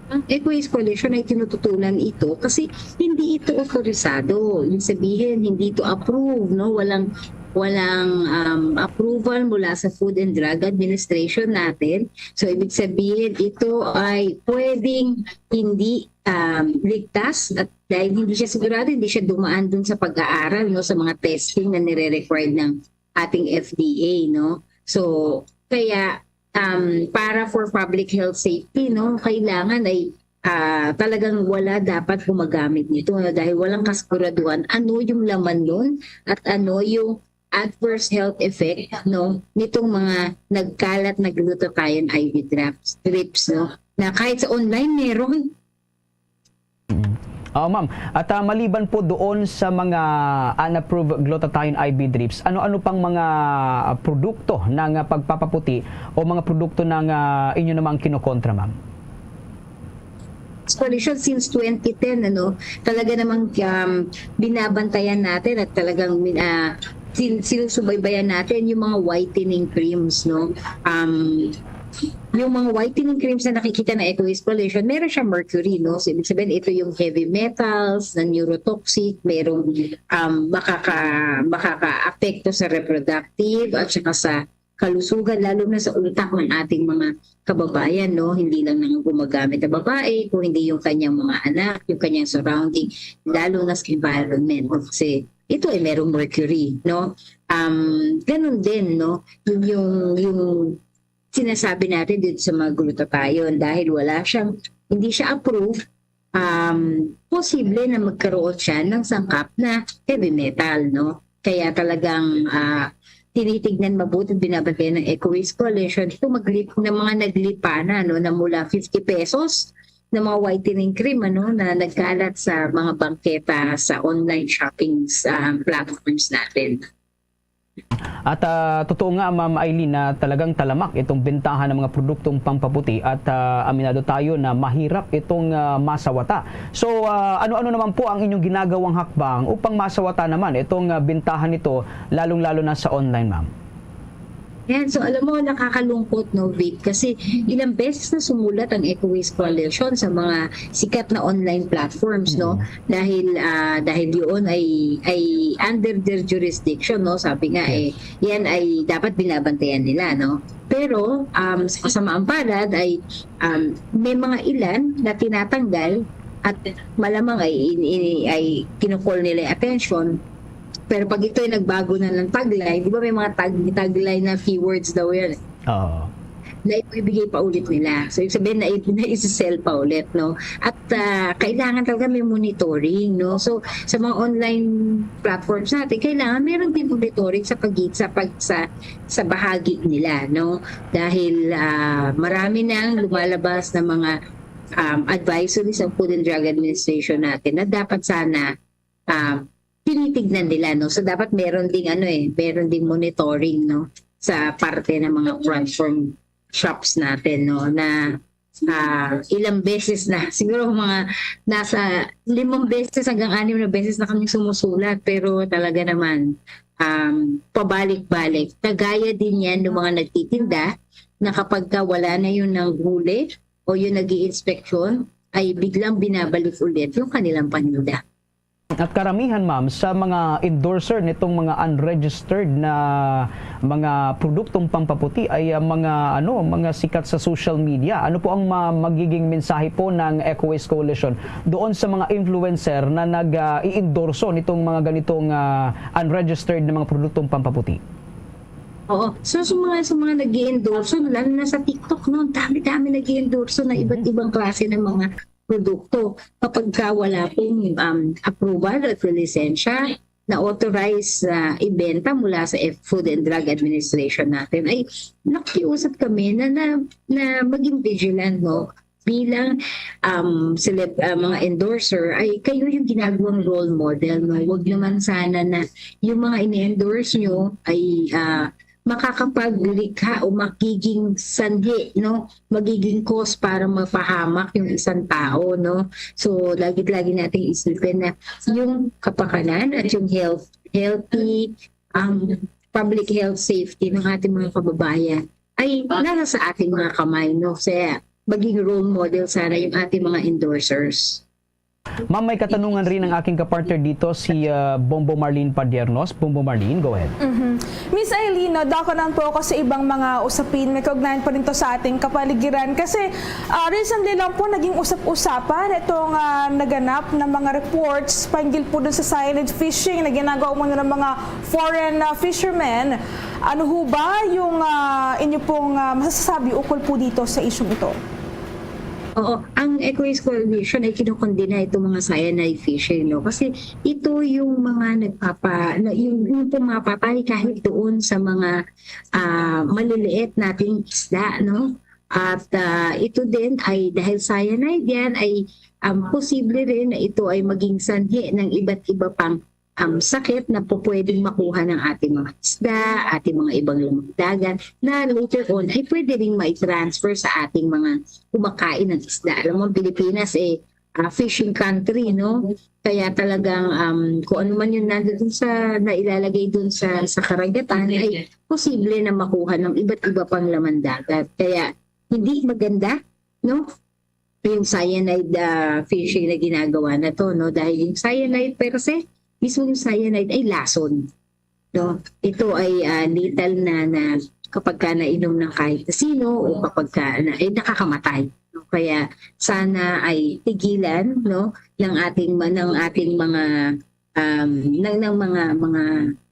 Ang Eco Waste Coalition ay tinututunan ito kasi hindi ito otorisado. Ibig sabihin, hindi ito approved, no? approval mula sa Food and Drug Administration natin. So ibig sabihin ito ay pwedeng hindi ligtas at dahil hindi siya sigurado, hindi siya dumaan dun sa pag-aaral, no, sa mga testing na nire-required ng ating FDA, no. So kaya para for public health safety, no, kailangan ay talagang wala dapat gumagamit nito, no, dahil walang kasiguraduhan ano yung laman nun at ano yung adverse health effect, no, nitong mga nagkalat na glutathione IV strips, no, na kahit sa online meron. Ma'am, at maliban po doon sa mga unapproved glutathione IV drips, ano-ano pang mga produkto ng pagpapaputi o mga produkto ng inyo namang kinokontra, ma'am? Coalition since 2010, talaga namang binabantayan natin at talagang sinusubaybayan natin yung mga whitening creams, no. Yung mga whitening creams na nakikita na Eco-Waste Coalition, meron siya mercury, no? So, ibig sabihin, ito yung heavy metals, na neurotoxic, merong makaka-apekto sa reproductive at saka sa kalusugan, lalo na sa utak ng ating mga kababayan, no? Hindi lang nang gumagamit na babae, kung hindi yung kanyang mga anak, yung kanyang surrounding, lalo na sa environment. Kasi ito ay merong mercury, no? Ganun din, no? Yung sinasabi natin dito sa mga glutathione, dahil hindi siya approved, posible na magkaroon siya ng sangkap na heavy metal, no? Kaya talagang tinitignan mabuti at binabantayan ng Eco-Waste Coalition ito ng mga naglipa na, no, na mula 50 pesos na mga whitening cream, na nagkalat sa mga bangketa sa online shopping platforms natin. At totoo nga, Ma'am Eileen, na talagang talamak itong bentahan ng mga produktong pampaputi at aminado tayo na mahirap itong masawata. So ano-ano naman po ang inyong ginagawang hakbang upang masawata naman itong bentahan nito, lalong-lalo na sa online, Ma'am? Yan, so alam mo, nakakalungkot, no, Vic, kasi ilang beses na sumulat ang Eco-Waste Coalition sa mga sikat na online platforms, no, dahil yun ay under their jurisdiction, no, sabi nga yan ay dapat binabantayan nila, no. Pero sa kasamaang palad ay may mga ilan na tinatanggal at malamang ay kinukol nila attention. Pero pag ito ay nagbago na ng tagline, di ba may mga tagline na keywords daw yan? Oo. Na ibigay pa ulit nila. So, ibig sabihin na isi-sell pa ulit, no? At kailangan talaga may monitoring, no? So, sa mga online platforms natin, kailangan meron din monitoring sa bahagi nila, no? Dahil marami nang lumalabas na mga advisories ng Food and Drug Administration natin na dapat sana tinitignan nila, no? So dapat meron ding meron ding monitoring, no, sa parte ng mga platform shops natin, no, na ilang beses na, siguro mga nasa 5 beses hanggang 6 na beses na kami sumusulat, pero talaga naman pabalik-balik. Kagaya din yan ng mga nagtitinda na kapag wala na yun ng huli o yung nag-i-inspection, ay biglang binabalik ulit yung kanilang paninda. At karamihan, ma'am, sa mga endorser nitong mga unregistered na mga produktong pampaputi ay mga sikat sa social media. Ano po ang magiging mensahe po ng Eco-Waste Coalition doon sa mga influencer na nag-i-endorso nitong mga ganitong unregistered na mga produktong pampaputi? Oo. So, sa mga nag-i-endorso, lalo na sa TikTok, no, dami-dami nag-i-endorso na iba't ibang klase ng mga produkto. Kapag wala pong approval at lisensya na authorized ibenta mula sa Food and Drug Administration natin, ay nakiusap kami na maging vigilant, no? Bilang mga endorser, ay kayo yung ginagawang role model, no? Huwag naman sana na yung mga ini-endorse nyo ay makakapaglikha o magiging sanhi, no, magiging cause para mapahamak yung isang tao, no. So lagi nating isipin na yung kapakanan at yung healthy public health safety ng ating mga kababayan ay nasa sa ating mga kamay, no. Kaya maging role model sana yung ating mga endorsers. Ma'am, may katanungan rin ang aking kapartner dito, si Bombo Marlene Padiernos. Bombo Marlene, go ahead. Miss Eileen, dakanan po ako sa ibang mga usapin. May kaugnayan pa rin to sa ating kapaligiran. Kasi recently lang po naging usap-usapan itong naganap na mga reports panggil po dun sa silent fishing na ginagawa mo ng mga foreign fishermen. Ano ho ba yung inyo pong masasabi ukol po dito sa isyong ito? Oo, ang Ecoways Coalition ay kinukondina itong mga cyanide fishing, no? Kasi ito yung mga yung pumapatay kahit doon sa mga maliliit nating isda, no? At ito din ay dahil cyanide yan ay posible rin na ito ay maging sanhi ng iba't iba pang sakit na po pwedeng makuha ng ating mga isda, ating mga ibang lamang dagat, na later on ay pwede rin mai-transfer sa ating mga kumakain ng isda. Alam mo, Pilipinas fishing country, no? Kaya talagang kung ano man yung nandun nailalagay dun sa karagatan ay posible na makuha ng iba't iba pang laman dagat. Kaya hindi maganda, no? Yung cyanide fishing na ginagawa na to, no? Dahil yung cyanide per se, mismo yung cyanide ay lason. No? Ito ay lethal na kapag ka nainom ng kahit sino o kapag ka ay nakakamatay. No? Kaya sana ay tigilan, no, ng ating mga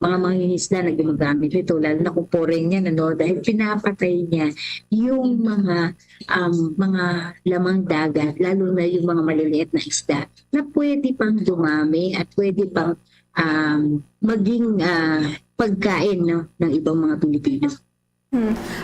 mangingisda na gumagamit ito, lalo na kung foreign yan, ano, dahil pinapatay niya yung mga lamang dagat, lalo na yung mga maliliit na isda na pwede pang dumami at pwede pang maging pagkain, no, ng ibang mga Pilipino.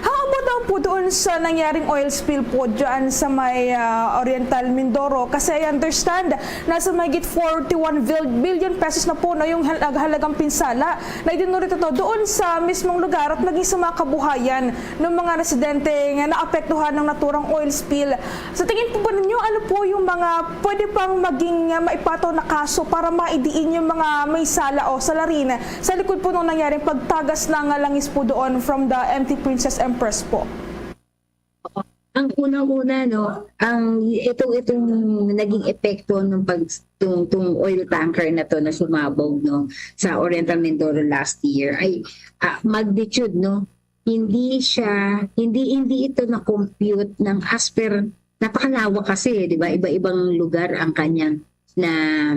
How about daw po doon sa nangyaring oil spill po dyan sa may Oriental Mindoro? Kasi I understand nasa mahigit 41 billion pesos na po na yung halagang pinsala na idinurito to doon sa mismong lugar at maging sa mga kabuhayan ng mga residente nga naapektuhan ng naturang oil spill. Sa tingin po ba ninyo, ano po yung mga pwede pang maging maipataw na kaso para maidiin yung mga may sala o salarin sa likod po nung nangyaring pagtagas ng langis po doon from the MT Princess Empress po? Ang unang-una, no, itong naging epekto ng tung oil tanker na to na sumabog, no, sa Oriental Mindoro last year ay magnitude, no. Hindi ito na compute ng as per, napakalawak kasi, di ba? Iba-ibang lugar ang kanyang na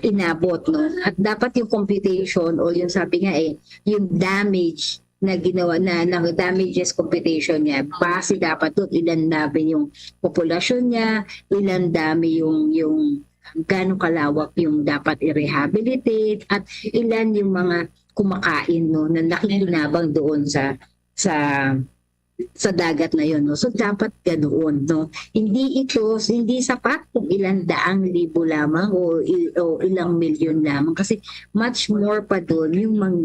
inabot, no. At dapat yung computation o yung sabi nga yung damage na ginawa na damages computation niya, base dapat doon ilan dami yung populasyon niya, ilan dami yung gaano kalawak yung dapat i-rehabilitate, at ilan yung mga kumakain, no, na nakikinabang doon sa dagat na yun, no. So dapat ganoon, no. Hindi sapat kung ilang daang libo lamang o ilang milyon lamang, kasi much more pa doon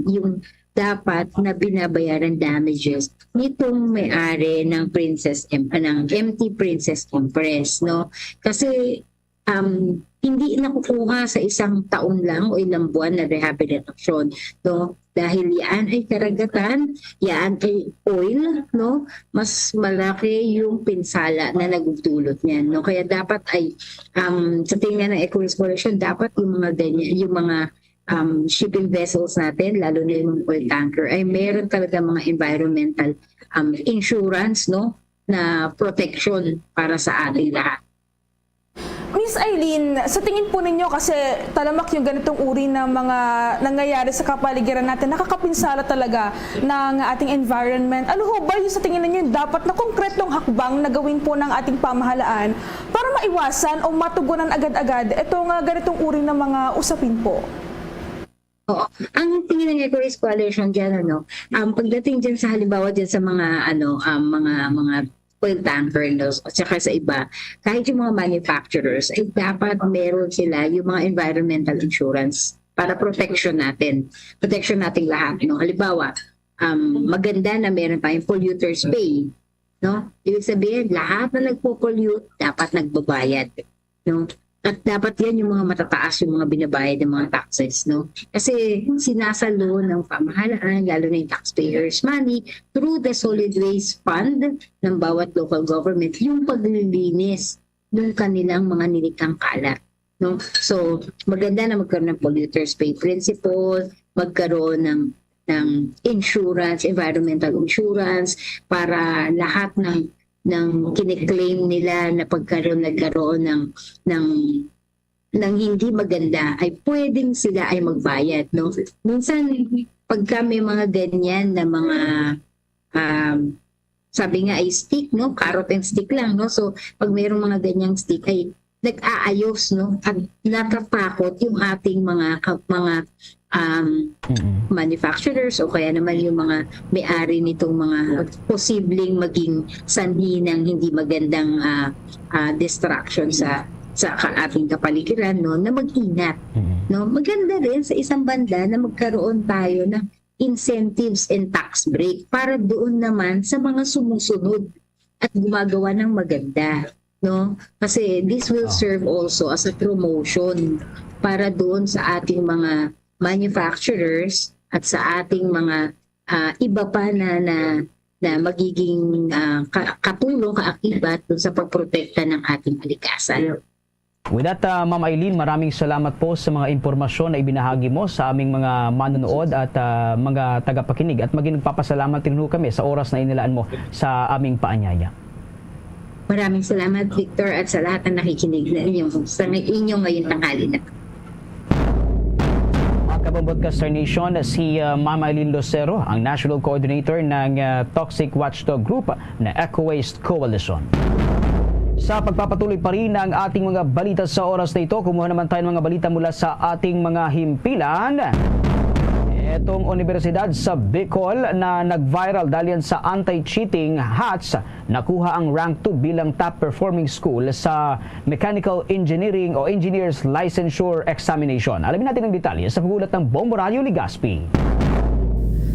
yung dapat na binabayaran damages nitong may-ari ng MT Princess Empress, no? Kasi hindi nakukuha sa isang taon lang o ilang buwan na rehabilitasyon, no? Dahil yan ay karagatan, yan ay oil, no? Mas malaki yung pinsala na nagdudulot niyan, no? Kaya dapat ay sa tingin ng Ecoways Coalition, dapat yung mga ganyan, yung mga shipping vessels natin, lalo na yung oil tanker, ay meron talaga mga environmental insurance, no, na protection para sa ating lahat. Miss Eileen, sa tingin po ninyo, kasi talamak yung ganitong uri ng mga nangyayari sa kapaligiran natin, nakakapinsala talaga ng ating environment. Ano ho ba yung sa tingin ninyo dapat na konkretong hakbang na gawin po ng ating pamahalaan para maiwasan o matugunan agad-agad itong ganitong uri ng mga usapin po? Oo. Ang tingin ng Ecoways Coalition dyan, pagdating dyan sa halimbawa dyan sa mga mga oil tanker, no, at saka sa iba, kahit yung mga manufacturers, ay dapat meron sila yung mga environmental insurance para protection natin lahat, no. Halimbawa, maganda na meron tayong polluters pay, no. Ibig sabihin, lahat na nagpo-pollute dapat nagbabayad, no. At dapat yan yung mga matataas yung mga binabayad ng mga taxes, no? Kasi sinasalo ng pamahalaan, lalo na yung taxpayers' money, through the solid waste fund ng bawat local government, yung paglilinis ng kanilang mga nilikang kalat. no? So maganda na magkaroon ng polluters pay principle, magkaroon ng insurance, environmental insurance para lahat ng kiniklaim nila na nagkaroon ng hindi maganda ay pwedeng sila ay magbayad, no? Minsan pagka may mga ganyan na mga sabi nga ay stick, no? Carrot and stick lang, no? So pag mayroong mga ganyang stick ay nag-aayos, no? At natatakot yung ating mga manufacturers o kaya naman yung mga may-ari nitong mga posibleng maging sanhi ng hindi magandang distraction sa ating kapaligiran, no, na mag-ingat, no. Maganda rin sa isang banda na magkaroon tayo ng incentives and tax break para doon naman sa mga sumusunod at gumagawa ng maganda, no, kasi this will serve also as a promotion para doon sa ating mga manufacturers at sa ating mga iba pa na magiging katulong, kaakibat doon sa pagprotekta ng ating kalikasan. With that, Ma'am Eileen, maraming salamat po sa mga impormasyon na ibinahagi mo sa aming mga manonood at mga tagapakinig. At maging nagpapasalamat rin kami sa oras na inilaan mo sa aming paanyaya. Maraming salamat, Victor, at sa lahat ng nakikinig na inyong ngayong tanghali na. Kababotcaster Nation, si Ma'am Eileen Lucero, ang National Coordinator ng Toxic Watchdog Group na Eco Waste Coalition. Sa pagpapatuloy pa rin ng ating mga balita sa oras na ito, kumuha naman tayo ng mga balita mula sa ating mga himpilan. Itong universidad sa Bicol na nag-viral dahil sa anti-cheating hats, nakuha ang rank 2 bilang top performing school sa Mechanical Engineering o Engineers Licensure Examination. Alamin natin ang detalye sa pagulat ng Bombo Radio Legazpi.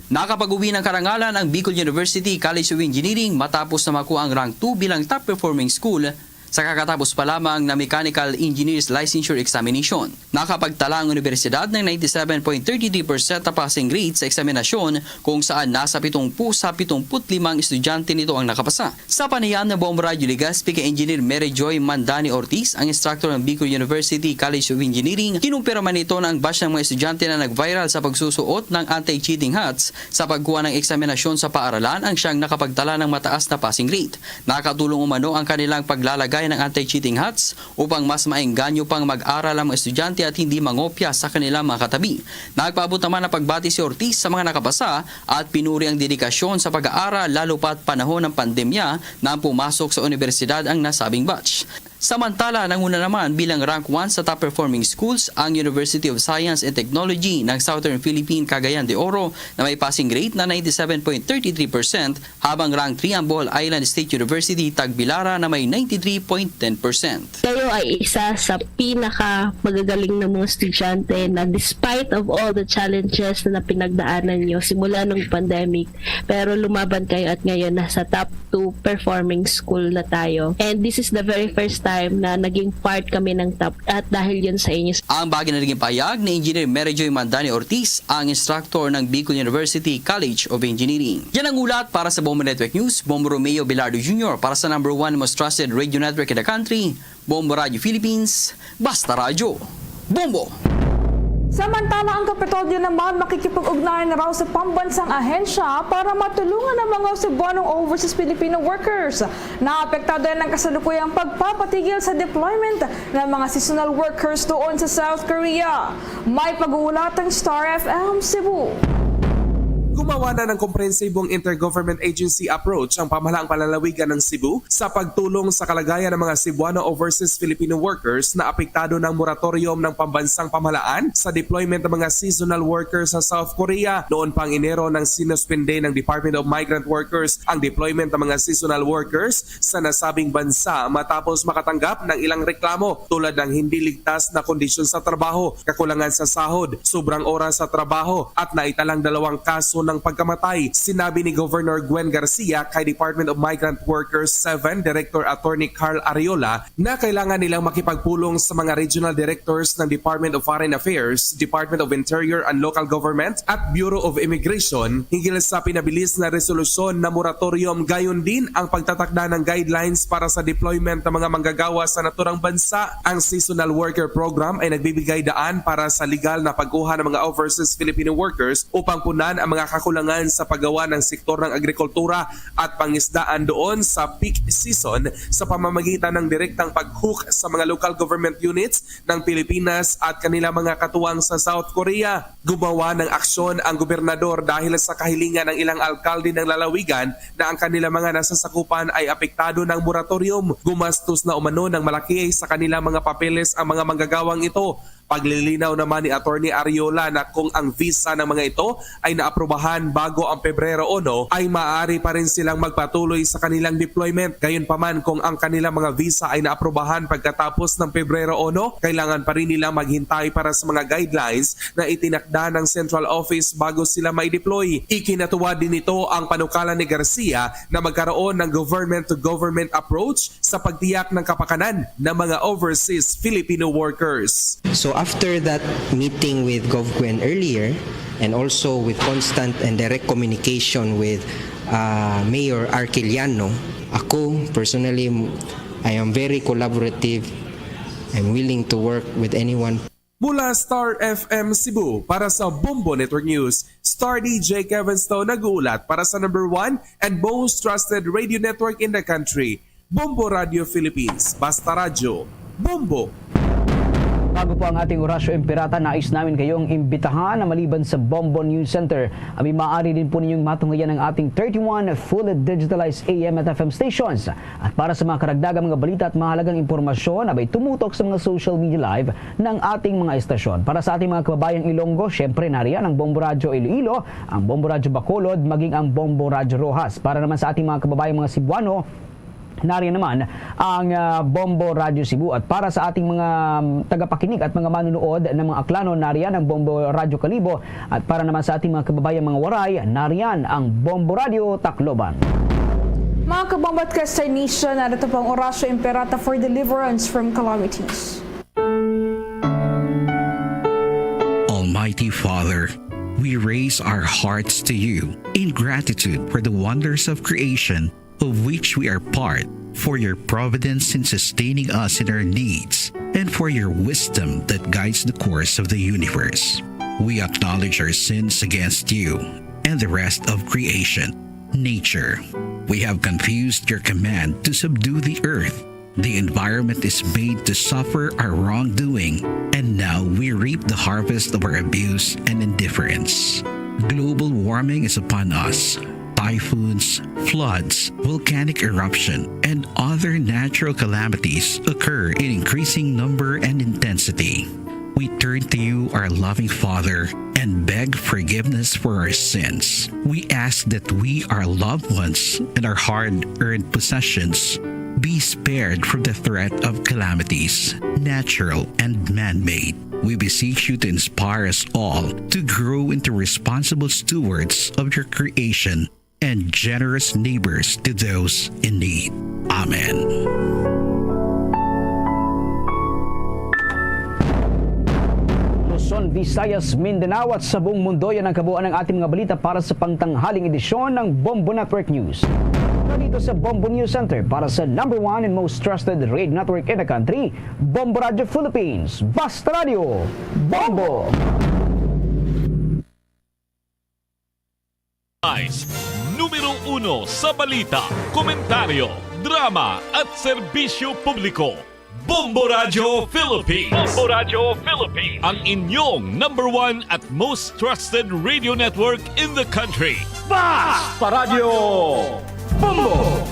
Nakapag-uwi ng karangalan ang Bicol University College of Engineering matapos na makuha ang rank 2 bilang top performing school sa kakatapos pa lamang na Mechanical Engineers Licensure Examination. Nakapagtala ang universidad ng 97.33% na passing rate sa eksaminasyon kung saan nasa 70 sa 75 estudyante nito ang nakapasa. Sa panayam na Bombo Radio Legazpi kay Engineer Mary Joy Mandani Ortiz, ang instructor ng Bicol University College of Engineering, kinumpirma nito na ang batch ng mga estudyante na nag-viral sa pagsusuot ng anti-cheating hats sa pagkuha ng eksaminasyon sa paaralan ang siyang nakapagtala ng mataas na passing rate. Nakatulong umano ang kanilang paglalagay ng anti-cheating hats upang mas maengganyo pang mag-aral ang mga estudyante at hindi mangopya sa kanilang mga katabi. Nagpaabot naman na pagbati si Ortiz sa mga nakapasa at pinuri ang dedikasyon sa pag-aaral lalo pat panahon ng pandemya na pumasok sa universidad ang nasabing batch. Samantala, nanguna naman bilang rank 1 sa top performing schools ang University of Science and Technology ng Southern Philippine Cagayan de Oro na may passing rate na 97.33% habang rank 3 ang Bohol Island State University Tagbilara na may 93.10%. Kayo ay isa sa pinaka magagaling na mga estudyante na despite of all the challenges na pinagdaanan nyo simula nung pandemic, pero lumaban kayo at ngayon nasa top 2 performing school na tayo. And this is the very first time na naging part kami ng top at dahil yun sa inyo. Ang bagay na naging payag ni Engineer Mary Joy Mandani Ortiz, ang instructor ng Bicol University College of Engineering. Yan ang ulat para sa Bombo Network News. Bombo Romeo Bilardo Jr. para sa number 1 most trusted radio network in the country, Bombo Radio Philippines, Basta Radio. Bombo! Samantala, ang Kapitolyo naman makikipag-ugnayan na raw sa pambansang ahensya para matulungan ang mga Cebuanong overseas Filipino workers. Naapektado yan ng kasalukuyang pagpapatigil sa deployment ng mga seasonal workers doon sa South Korea. May pag-uulatang Star FM Cebu. Gumawa na ng komprehensibong intergovernment agency approach ang pamahalaang palalawigan ng Cebu sa pagtulong sa kalagayan ng mga Cebuano overseas Filipino workers na apektado ng moratorium ng pambansang pamahalaan sa deployment ng mga seasonal workers sa South Korea. Noon pang Enero nang sinuspende ng Department of Migrant Workers ang deployment ng mga seasonal workers sa nasabing bansa matapos makatanggap ng ilang reklamo tulad ng hindi ligtas na kondisyon sa trabaho, kakulangan sa sahod, sobrang oras sa trabaho at naitalang 2 kaso ng pagkamatay. Sinabi ni Governor Gwen Garcia kay Department of Migrant Workers 7 Director Attorney Carl Ariola na kailangan nilang makipagpulong sa mga regional directors ng Department of Foreign Affairs, Department of Interior and Local Government at Bureau of Immigration hinggil sa pinabilis na resolusyon na moratorium, gayon din ang pagtatakda ng guidelines para sa deployment ng mga manggagawa sa naturang bansa. Ang Seasonal Worker Program ay nagbibigay daan para sa legal na pagkuha ng mga overseas Filipino workers upang punan ang mga kakulangan sa paggawa ng sektor ng agrikultura at pangisdaan doon sa peak season sa pamamagitan ng direktang pag-hook sa mga local government units ng Pilipinas at kanilang mga katuwang sa South Korea. Gumawa ng aksyon ang gobernador dahil sa kahilingan ng ilang alkalde ng lalawigan na ang kanilang mga nasasakupan ay apektado ng moratorium. Gumastos na umano ng malaki sa kanilang mga papeles ang mga manggagawang ito. Paglilinaw naman ni Attorney Ariola na kung ang visa ng mga ito ay naaprubahan bago ang Pebrero 1, ay maaari pa rin silang magpatuloy sa kanilang deployment. Gayunpaman kung ang kanilang mga visa ay naaprubahan pagkatapos ng Pebrero 1, kailangan pa rin nilang maghintay para sa mga guidelines na itinakda ng Central Office bago sila mai-deploy. Ikinatuwa din ito ang panukala ni Garcia na magkaroon ng government-to-government approach sa pagtiyak ng kapakanan ng mga overseas Filipino workers. So after that meeting with Gov. Gwen earlier and also with constant and direct communication with Mayor Arquiliano, ako personally, I am very collaborative. I'm willing to work with anyone. Mula Star FM Cebu para sa Bombo Network News, Star DJ Kevin Stowe nag-uulat para sa number 1 and most trusted radio network in the country, Bombo Radio Philippines. Basta Radyo, Bombo. Bago po ang ating Orasyo Impirata, nais namin kayong imbitahan na maliban sa Bombo News Center, ay maaari din po ninyong matunghayan ang ating 31 fully digitalized AM at FM stations. At para sa mga karagdagang mga balita at mahalagang impormasyon, abay tumutok sa mga social media live ng ating mga estasyon. Para sa ating mga kababayang Ilonggo, syempre nariyan ang Bombo Radyo Iloilo, ang Bombo Radyo Bacolod, maging ang Bombo Radyo Rojas. Para naman sa ating mga kababayang mga Cebuano, nariyan naman ang Bombo Radio Cebu. At para sa ating mga tagapakinig at mga manunood ng mga aklano, nariyan ang Bombo Radio Kalibo. At para naman sa ating mga kababayang mga Waray, nariyan ang Bombo Radio Tacloban. Mga kabombo at Kester Nation, narito pang Orasyo Imperata for deliverance from calamities. Almighty Father, we raise our hearts to you in gratitude for the wonders of creation of which we are part, for your providence in sustaining us in our needs, and for your wisdom that guides the course of the universe. We acknowledge our sins against you and the rest of creation, nature. We have confused your command to subdue the earth. The environment is made to suffer our wrongdoing, and now we reap the harvest of our abuse and indifference. Global warming is upon us. Typhoons, floods, volcanic eruption, and other natural calamities occur in increasing number and intensity. We turn to you, our loving Father, and beg forgiveness for our sins. We ask that we, our loved ones, and our hard-earned possessions be spared from the threat of calamities, natural and man-made. We beseech you to inspire us all to grow into responsible stewards of your creation and generous neighbors to those in need. Amen. Luzon, Visayas, Mindanao at sa buong mundo, yan ang kabuuan ng ating mga balita para sa pangtanghaling edisyon ng Bombo Network News. Dito sa Bombo News Center para sa number 1 and most trusted radio network in the country, Bombo Radio Philippines. Basta Radio, Bombo! Numero 1 sa balita, komentaryo, drama at serbisyo publiko. Bombo Radio Philippines. Bombo Radio Philippines. Ang inyong number 1 at most trusted radio network in the country. Basta Radio Bombo!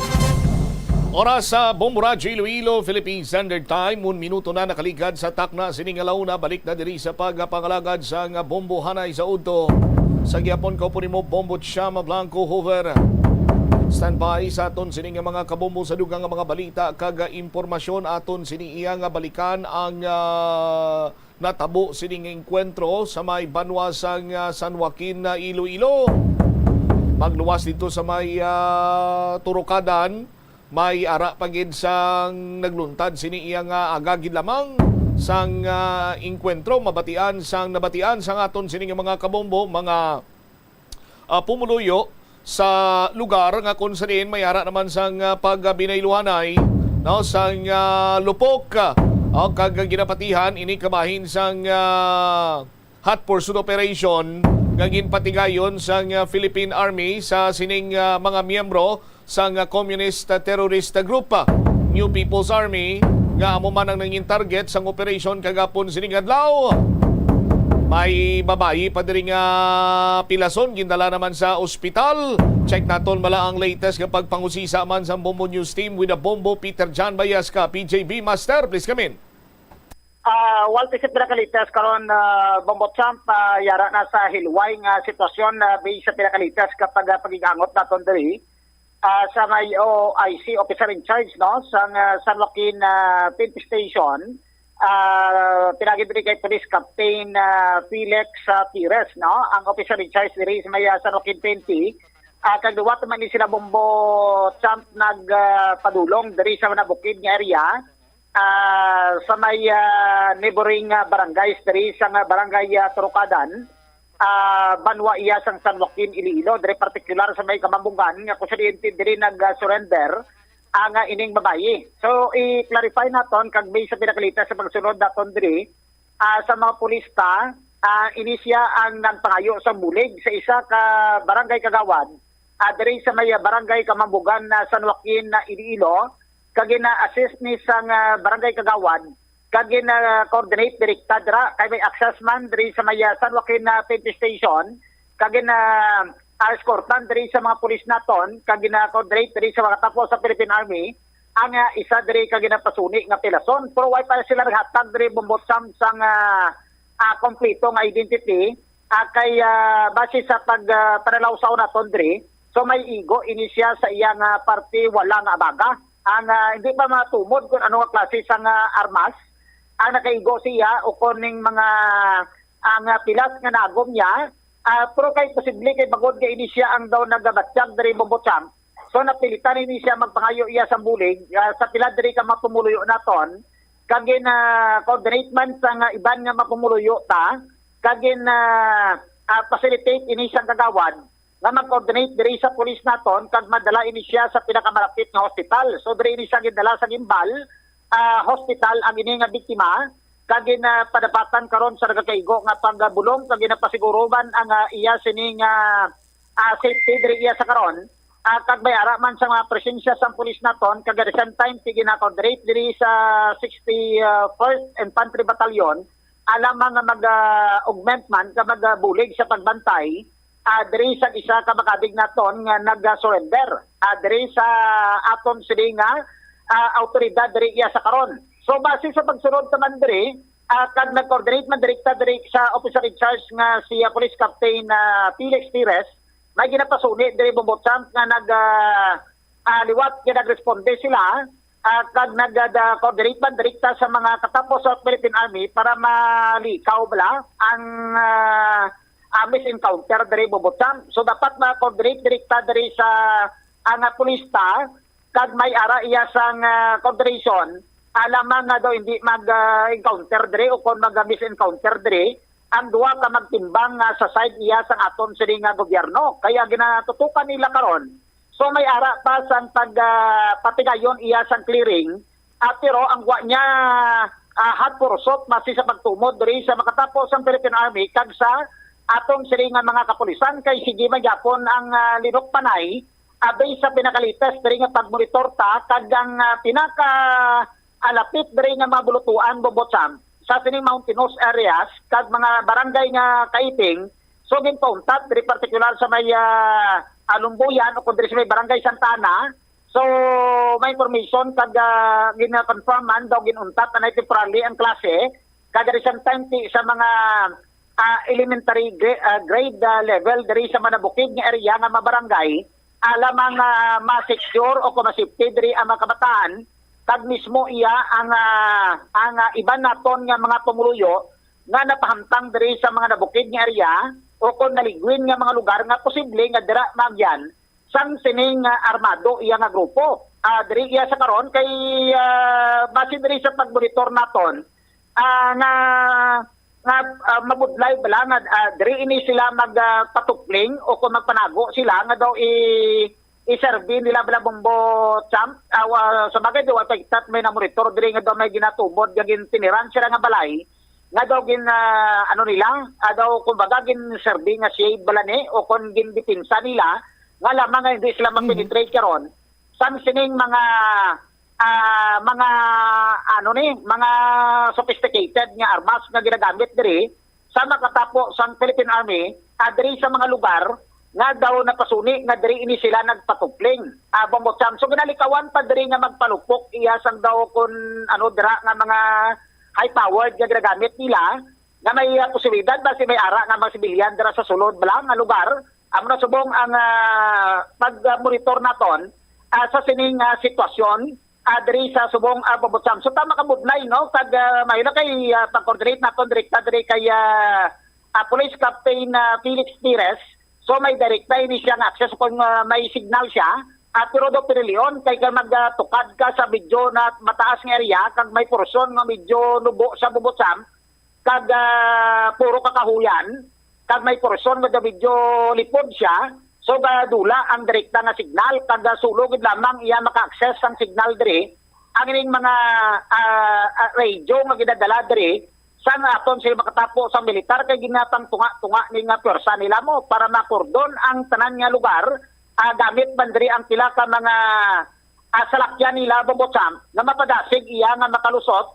Oras sa Bombo Radyo Iloilo, Philippine Standard Time. 1 minuto na nakaligad sa takna siningalaw na balik na diri sa pagpangalagad sa Bombo Hanay sa Udto. Sa gyapon ko po nimo Bombo Chama Blanco Hoover. Standby sa aton sining mga kabombo sa dugang mga balita kag impormasyon aton siniiya nga balikan ang natabo sining enkwentro sa may banwa sang San Joaquin na Iloilo. magluwas dito sa may Turukadan, may ara pagid sang nagluntad sini iyang agagid lamang sang inkwentro nabatian sang aton sini nga mga kabombo, mga pumuluyo sa lugar nga kung saan may ara naman sang pagbinayluhanay no sang lupok kag ginapatihan ini kabahin sang hot pursuit operation nga ginpatigayon sang Philippine Army sa sining mga miyembro sang communist terrorist group New People's Army nga amo man ang nanging target sang operation kagapon sining adlaw. May babayi pa diri nga pilason gindala naman sa ospital. Check naton mala ang latest kapag pangusisa man sa Bombo News Team with a Bombo Peter John Bayasca. PJB Master, please come in. Walter sa pinakalitas karon Bombo Champ, yara na sa hilway nga sitwasyon based sa pinakalitas kapag pagigangot naton diri sa may OIC officer in charge no sa San Joaquin PNP station. Pinagibili kay Police Captain Felix Pires no ang officer in charge diri sa may San Joaquin PNP. Kag duwa man ni sila Bombo Champ nagpadulong diri sa nabukid nga area sa may neighboring barangays diri sa barangay Turukadan. Banwa iya sang San Joaquin, Iloilo, diri partikular sa may Kamambungan nga kusyente diri nag-surrender ang ining babayi. So i-clarify naton kag may sa pinakalita sa pagsunod naton diri sa mga pulista, ini siya ang nagpangayo sa bulig sa isa ka barangay Kagawad diri sa may barangay Kamambungan na San Joaquin na Iloilo. Kag ina-assist ni sang barangay Kagawad kag ina-coordinate direkta dira kay may access man diri sa may San Joaquin na PNP station kag escortan diri sa mga pulis naton kag ina-coordinate diri sa mga tapo sa Philippine Army ang isa diri kag ginapasuni nga pilason pero why pa sila naghatag diri bombotsam sang kompleto nga identity kay base sa panalawsaw naton diri so may igo inisya sa iyang parte wala nga abaga ang hindi pa matumod kung ano nga klase sang armas ang nakaigo siya o kuning mga ang pilas nga nagom niya pero kay posible kay bagod kay ini siya ang daw nagabatsyag diri Bombotsam so napilitan ini siya magpangayo iya sa bulig sa pila diri ka mapumuluyo naton kag coordinate man sa iban nga mapumuluyo ta kag facilitate ini siyang kagawad nga mag-coordinate diri sa pulis naton kag madala ini siya sa pinakamalapit nga hospital. So diri ini siya gidala sa Gimbal hospital ang ini nga biktima kag padapatan karon sa nagakaigo nga panggabulong kag ginapasiguruban ang iya sining safety diri iya sa karon. Kag bayara man sa mga presensya sa pulis naton kag at the same time gina-coordinate diri sa 61st Infantry Battalion alam nga mag-augment man ka magbulig sa pagbantay diri sa isa ka makabig naton nga nag-surrender diri sa aton sili nga autoridad diri iya sa karon. So base sa pagsunod naman diri kag nag-coordinate man direkta diri sa officer in charge nga si Police Captain Felix Pires may ginapasuni diri Bombotsam nga liwat nga nagresponde sila kag nag-coordinate man direkta sa mga katapos sa Philippine Army para malikaw bala ang misencounter diri Bombotsam. So dapat ma-coordinate direkta diri sa ang pulista kag may ara iya sang coordination alamang nga daw hindi mag-encounter diri o kung mag-misencounter diri ang duwa ka magtimbang sa side iya sang aton sini nga gobyerno kaya ginatutukan nila karon. So may ara pa sang patigayon iya sang clearing pero ang wa niya hot pursuit masi sa pagtumod diri sa makatapos ang Philippine Army kag sa atong siri nga mga kapulisan kay sige magyapon ang linok panay abay sa pinakalites diri nga pagmonitor ta kag ang pinaka alapit diri nga mabulutuan Bombotsam sa sining mountainous areas kag mga barangay nga kaiting so ginpauntat diri partikular sa may Alumbuyan o kung diri sa may barangay Santana so may information kag gina-confirm man daw ginuntat na temporarily ang klase kag at the same time sa mga elementary grade level diri sa manabukid nga area nga mabarangay alamang ma-secure o ma-safety diri ang mga kabataan kag mismo iya ang iban naton nga mga pumuluyo nga napahamtang diri sa mga nabukid nga area o o kung naligwin nga mga lugar nga posible nga dira magyan sang sining armado iya nga grupo. Diri iya sa karon kay base diri sa pagmonitor naton nga mabudlay bala nga diri ini sila magpatukling o kung magpanago sila nga daw i-serve nila bala bombo champ sa bagay daw pagtat may namonitor diri nga daw may ginatubod gagin tiniran sila nga balay nga daw gin ano nila daw kumbaga gin serve nga shade bala ni o kung gin dipinsa nila nga lamang nga hindi sila mag-penetrate karon san sining mga mga sophisticated nga armas nga ginagamit diri sa makatapo sang Philippine Army diri sa mga lugar nga daw napasuni nga diri ini sila nagpatukling bombo champ. So ginalikawan pa diri nga magpalupok iya sang daw kun dira nga mga high powered nga ginagamit nila nga may posibilidad basi may ara nga mga sibilyan dira sa sulod bala nga lugar. Amo na subong ang pag-monitor naton sa sining sitwasyon diri sa subong Bobotsam. So tama ka budlay no kag mahila kay pag-coordinate naton direkta diri kay Police Captain Felix Pires. So may direkta ini siya nga access kung may signal siya. Pero do Leon kay ka magtukad ka sa medyo na mataas nga area kag may portion nga medyo nubo sa Bobotsam kag puro kakahuyan kag may portion nga medyo lipod siya. So dula ang direkta nga signal kag sulugid lamang iya maka-access ang signal diri ang ining mga radio nga gidadala diri sa aton sila makatapo sa militar kay ginatang tunga ni nga pwersa nila mo para makordon ang tanan nga lugar gamit man diri ang pila ka mga salakyan nila Bobotsam nga mapadasig iya nga makalusot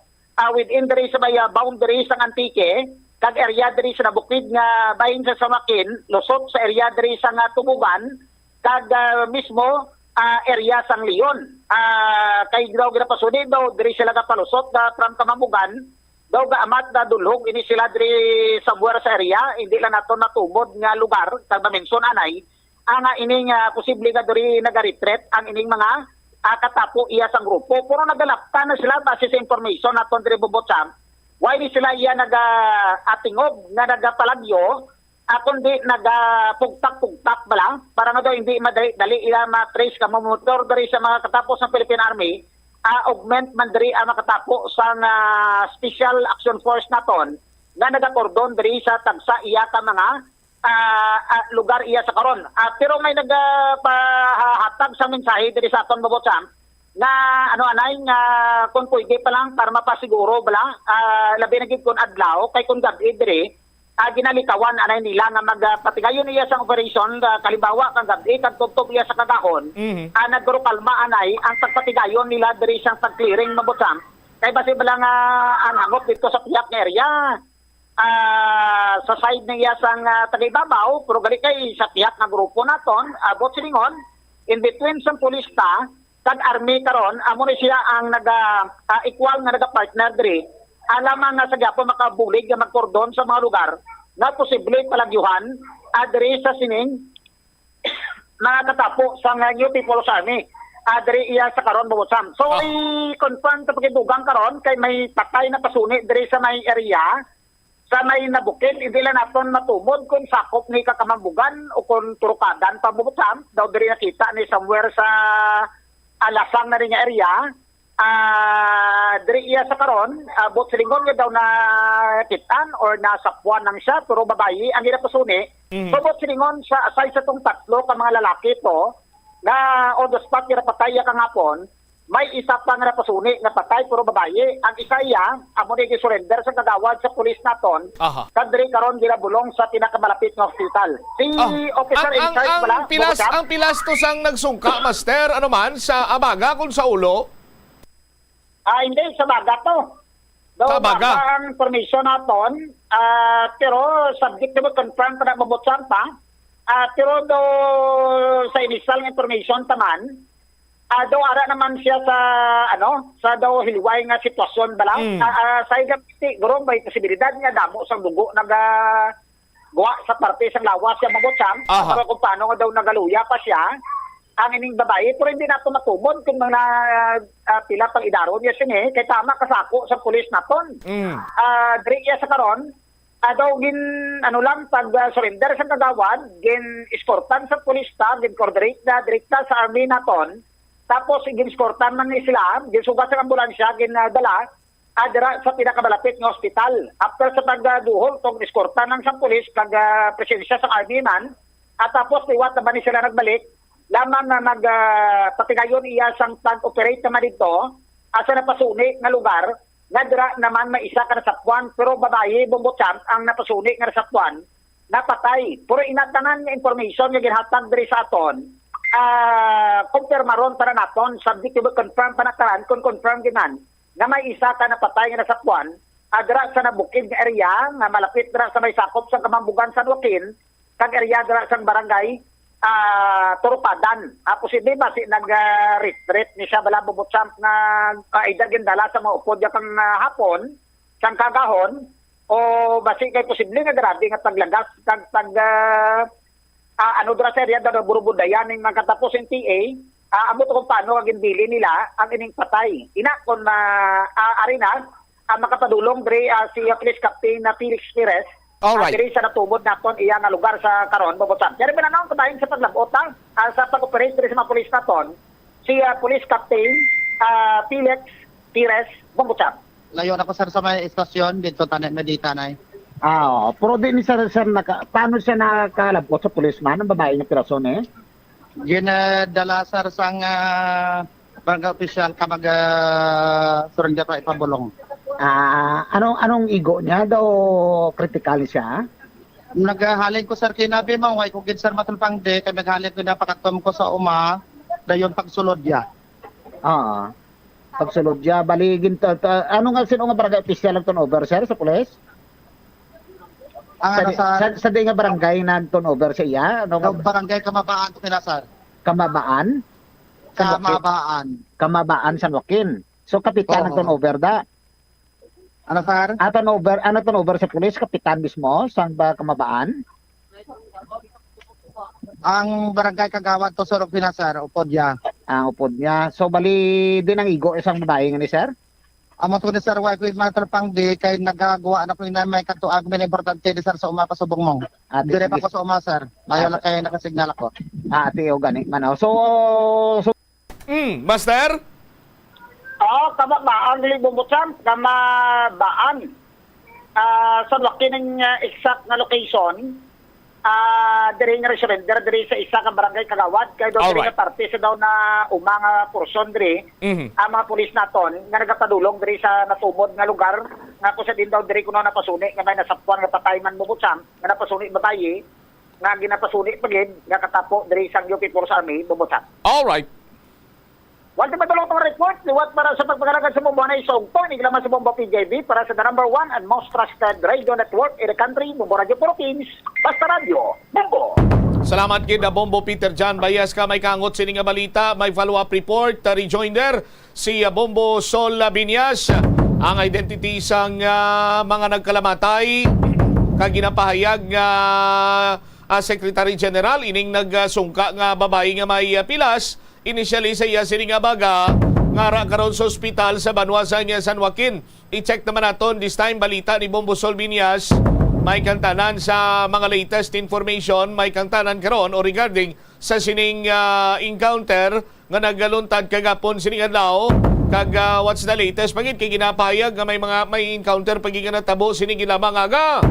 within diri sa may boundary sang Antique kag area diri sa nabukid nga bahin sa Samakin, lusot sa area diri sa nga Tububan, kag mismo area sang Leon. Kay daw ginapasuni daw diri sila kapalusot from Kamamugan, daw gaamat na dulhog ini sila diri sa buwar sa area, hindi lang nato natubod nga lugar, kag mamenson anay, ang ining posible nga diri nagaretreat ang ining mga katapo iya sang grupo. Puro nagalapta na sila base sa information naton diri Bobotsam. Why di sila iya nag-atingob, nga nagapalagyo, kundi nagpugtak-pugtak ba lang, para nga daw hindi madali ila matrace ka mamotor dari sa mga katapos ng Philippine Army, augment man dari ang makatapo sa Special Action Force naton, nga nagakordon dari sa tagsa iya ka mga lugar iya sa karon. Pero may nagpahatag sa mensahe dari sa aton Bobotsam, na anay nga kung pwede pa lang para mapasiguro bala labi na gid kun adlaw kay kun gabi diri ginalikawan anay nila nga magpatigayon iya sa operation kalimbawa kang gabi kag tugtog iya sa kagahon nagro kalma anay ang pagpatigayon nila diri sa pag-clearing Bobotsam kay basi bala nga anangot dito sa piyak nga area sa side niya sang Tagaybabaw pero gali kay sa piyak nga grupo naton abot silingon in between sa pulista kag army karon amo ni siya ang equal nga naga-partner diri alamang nga sa gyapo makabulig nga magkordon sa mga lugar na posible palagyuhan diri sa sining mga katapo sa New People's Army diri iya sa karon Bobotsam. So i-confirm ta pakidugang karon kay may patay na pasuni diri sa may area sa may nabukid hindi lang naton matumod kung sakop ni Kakamambugan o kung Turukadan pa Bobotsam daw diri nakita ni somewhere sa alasang na rin nga area, diri iya sa karon, bot silingon nga daw na kitan or nasapwan nang siya, pero babayi, ang ginapasuni. So bot silingon sa aside sa tong tatlo ka mga lalaki to, na on the spot ginapatay ka ngapon, may isa pa nga napasuni nga patay pero babayi. Ang isa iya, amo ni gisurrender sa kagawad sa pulis naton. Kag diri karon ginabulong sa pinakamalapit nga hospital. Si officer in charge bala. Ang pilas to sang nagsungka, master, ano man sa abaga kung sa ulo? Hindi sa baga to. Sa baga ang information naton, pero subject to confirm pa na Bobotsam pa. Pero do sa initial information taman, daw ara naman siya sa sa daw hilway nga sitwasyon bala sa igapti guro may posibilidad nga damo sa dugo guwa sa parte sa lawas siya Bobotsam pero kung paano nga daw nagaluya pa siya ang ining babae pero hindi nato matumod kung mga pila pang idaro niya siya kay tama kasako sa pulis naton diri sa karon daw gin ano lang pag surrender sa kagawad, gin escortan sa pulis ta, gin coordinate na direkta sa army naton. Tapos gin escortan man ni sila, gin sugat sa ambulansya, gin dala adra sa pinakamalapit nga ospital. After sa pagduhol tong escortan ng sa pulis kag presensya sa army man, at tapos liwat na ba ni sila nagbalik, laman na patigayon iya sang pag-operate naman dito, asa napasuni nga lugar, nadra naman maisa ka nasapwan, pero babae, Bombochamp, ang napasuni nga nasapwan, napatay. Puro inatanan nga information nga ginhatag diri sa aton, kumpirmaron para naton, subject to be confirmed panakaran, kung confirm ginan, na may isa ka napatay nga nasapwan, adra sa nabukid nga area, nga malapit dra sa may sakop sa Kamambugan, San Joaquin, kag area dra sa barangay, Turupadan. Posible ba si nag-retreat ni siya bala Bombochamp na idagin dala sa mga upod kang hapon, sang kagahon, o basi kay posible nga grabe nga paglagas kag ano dra sa area da burubudayan ning makatapos ng TA, amo to kung paano kag dili nila ang ining patay. Ina kon arena makapadulong dre si Police Captain na Felix Perez. Alright. Diri sa natubod naton iya nga lugar sa karon Bombochamp. Kaya rin nanawang patayin sa paglabot sa pag-operate diri sa mga pulis naton si Police Captain Felix Perez Bombochamp. Layon ako sir sa may estasyon dito tanan medita nay. Pero di ni sir paano siya nakalabot sa policeman ng babae nga pirason eh? Ginadala sir sang barangay official kamag surrender pa ipabulong. Anong igo niya daw kritikal siya? Naghalin ko sir kinabi mo way ko gid sir matulpang de kay naghalin ko na pakatom ko sa uma dayon pagsulod ya. Pagsulod ya baligin ano nga sino nga barangay official ang turnover sir sa pulis? Sa di nga barangay na turnover sa iya? Barangay Kamabaan to sir. Kamabaan? Kamabaan San Joaquin. So kapitan ang turnover da? Ano sir? Turnover sa pulis, kapitan mismo, saan ba Kamabaan? Ang barangay Kagawad to Sorok sir, upod ya. Upod niya. So bali din ang igo isang babae nga ni sir? Amo to ni sir, way ko matulpang di kay nagagawa na ko na may katuag may importante ni sir sa uma pasubong mo. Dire pa ko sa uma sir. Mayo lang kay nakasignal ako. Tiyo gani manaw. So Master? Kamabaan dili Bombochamp, Kamabaan. Sa laki ng exact na location, diri nga surrender diri sa isa ka barangay Kagawad kay do diri nga parte sa daw na umang portion diri ang mga pulis naton nga nagapadulong diri sa natubod nga lugar nga ko sa din daw diri kuno napasuni nga may nasapwan nga patay man Bombochamp nga napasuni babaye nga ginapasuni pagid nga katapo diri sa UP Force Army Bombochamp. All right. Wala ba dalawang mga report? Liwat para sa pagpagalagan sa Bombo na isogto, niglaman sa Bombo PJB para sa the number 1 and most trusted radio network in the country, Bombo Radio Philippines, Basta Radio, Bombo. Salamat kid Bombo Peter John Bayas ka may kangot sining nga balita, may follow-up report, rejoinder si Bombo Sol Binyas, ang identity sang mga nagkalamatay kag ginapahayag nga Secretary General ining nagsungka nga babae nga may pilas. Initially sa iya sining baga ngara karon sa ospital sa Banwasan niya San Joaquin. I-check naman naton this time balita ni Bombo Sol Binyas. May kantanan sa mga latest information, may kantanan karon o regarding sa sining encounter nga nagaluntad kagapon sining adlaw kag what's the latest pagit kay ginapahayag nga may encounter pagi nga natabo sining lamang aga.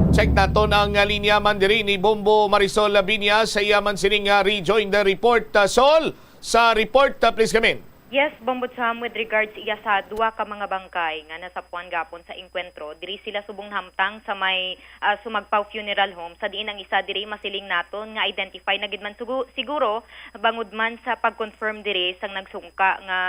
Check naton ang linya man diri ni Bombo Marisol Binyas sa iyaman sining rejoin the report. Sol, sa report please come in. Yes, Bombochamp, with regards iya sa duwa ka mga bangkay nga nasapuan gapon sa engkwentro, diri sila subong hamtang sa may Sumagpaw Funeral Home. Sa diin ang isa diri masiling naton nga identify na gid man siguro bangod man sa pag-confirm diri sang nagsungka nga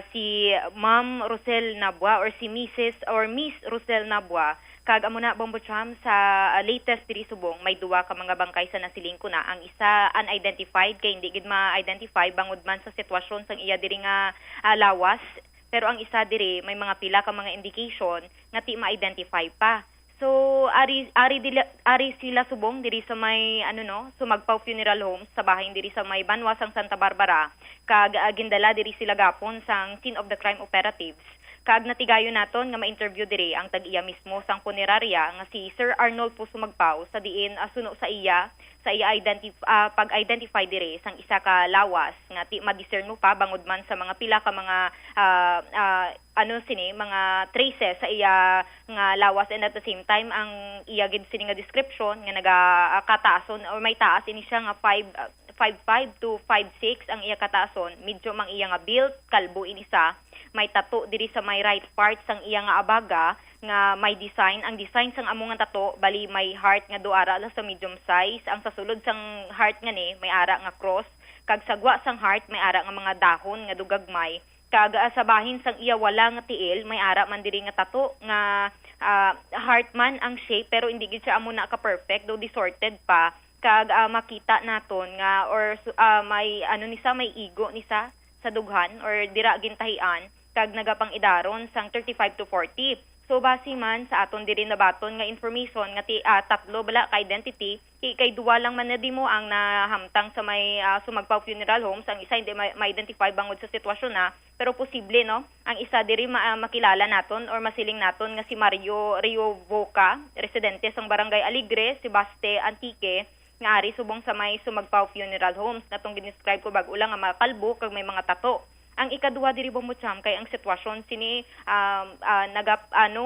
si Ma'am Rosel Nabwa or si Mrs. or Miss Rosel Nabwa. Kag amo na Bombochamp sa latest diri subong may duwa ka mga bangkay sa nasiling ko na. Ang isa unidentified kay hindi gid ma-identify bangod man sa sitwasyon sang iya diri nga lawas, pero ang isa diri may mga pila ka mga indication nga ti ma-identify pa. So ari sila subong diri sa may Sumagpaw Funeral Home sa bahay diri sa may Banwasang Santa Barbara kag gindala diri sila gapon sang scene of the crime operatives. Kag natigayon naton nga ma-interview diri ang tag-iya mismo sang punerarya nga si Sir Arnolfo Sumagpao sa diin suno sa iya pag-identify diri sang isa ka lawas nga ti ma-discern mo pa bangod man sa mga pila ka mga mga traces sa iya nga lawas, and at the same time ang iya gid sini nga description nga nagakataason or may taas ini siya nga 5'5" to 5'6" ang iya kataason, medyo mang iya nga build, kalbo ini sa may tato diri sa may right part sang iya nga abaga nga may design. Ang design sang among nga tato bali may heart nga duara la sa medium size. Ang sa sulod sang heart nga ni may ara nga cross, kag sagwa sang heart may ara nga mga dahon nga dugagmay. Kag sa bahin sang iya wala nga tiil may ara man diri nga tato nga heart man ang shape, pero hindi gid siya amo na ka perfect, do distorted pa. Kag makita naton nga or may may igo nisa sa dughan or dira gintahian, kag nagapang idaron sang 35 to 40. So base man sa aton diri nabaton nga information nga tatlo bala ka identity, kay duwa lang man na di mo ang nahamtang sa may Sumagpao Funeral Homes, ang isa hindi ma-identify bangod sa sitwasyon na, pero posible no ang isa diri makilala naton or masiling naton nga si Mario Rio Boca, residente sang Barangay Aligre, si Baste Antique, nga ari subong sa may Sumagpao Funeral Homes natong ginescribe ko bag-o lang nga mga kalbo kag may mga tato. Ang ikaduha diri Bombocham kay ang sitwasyon sini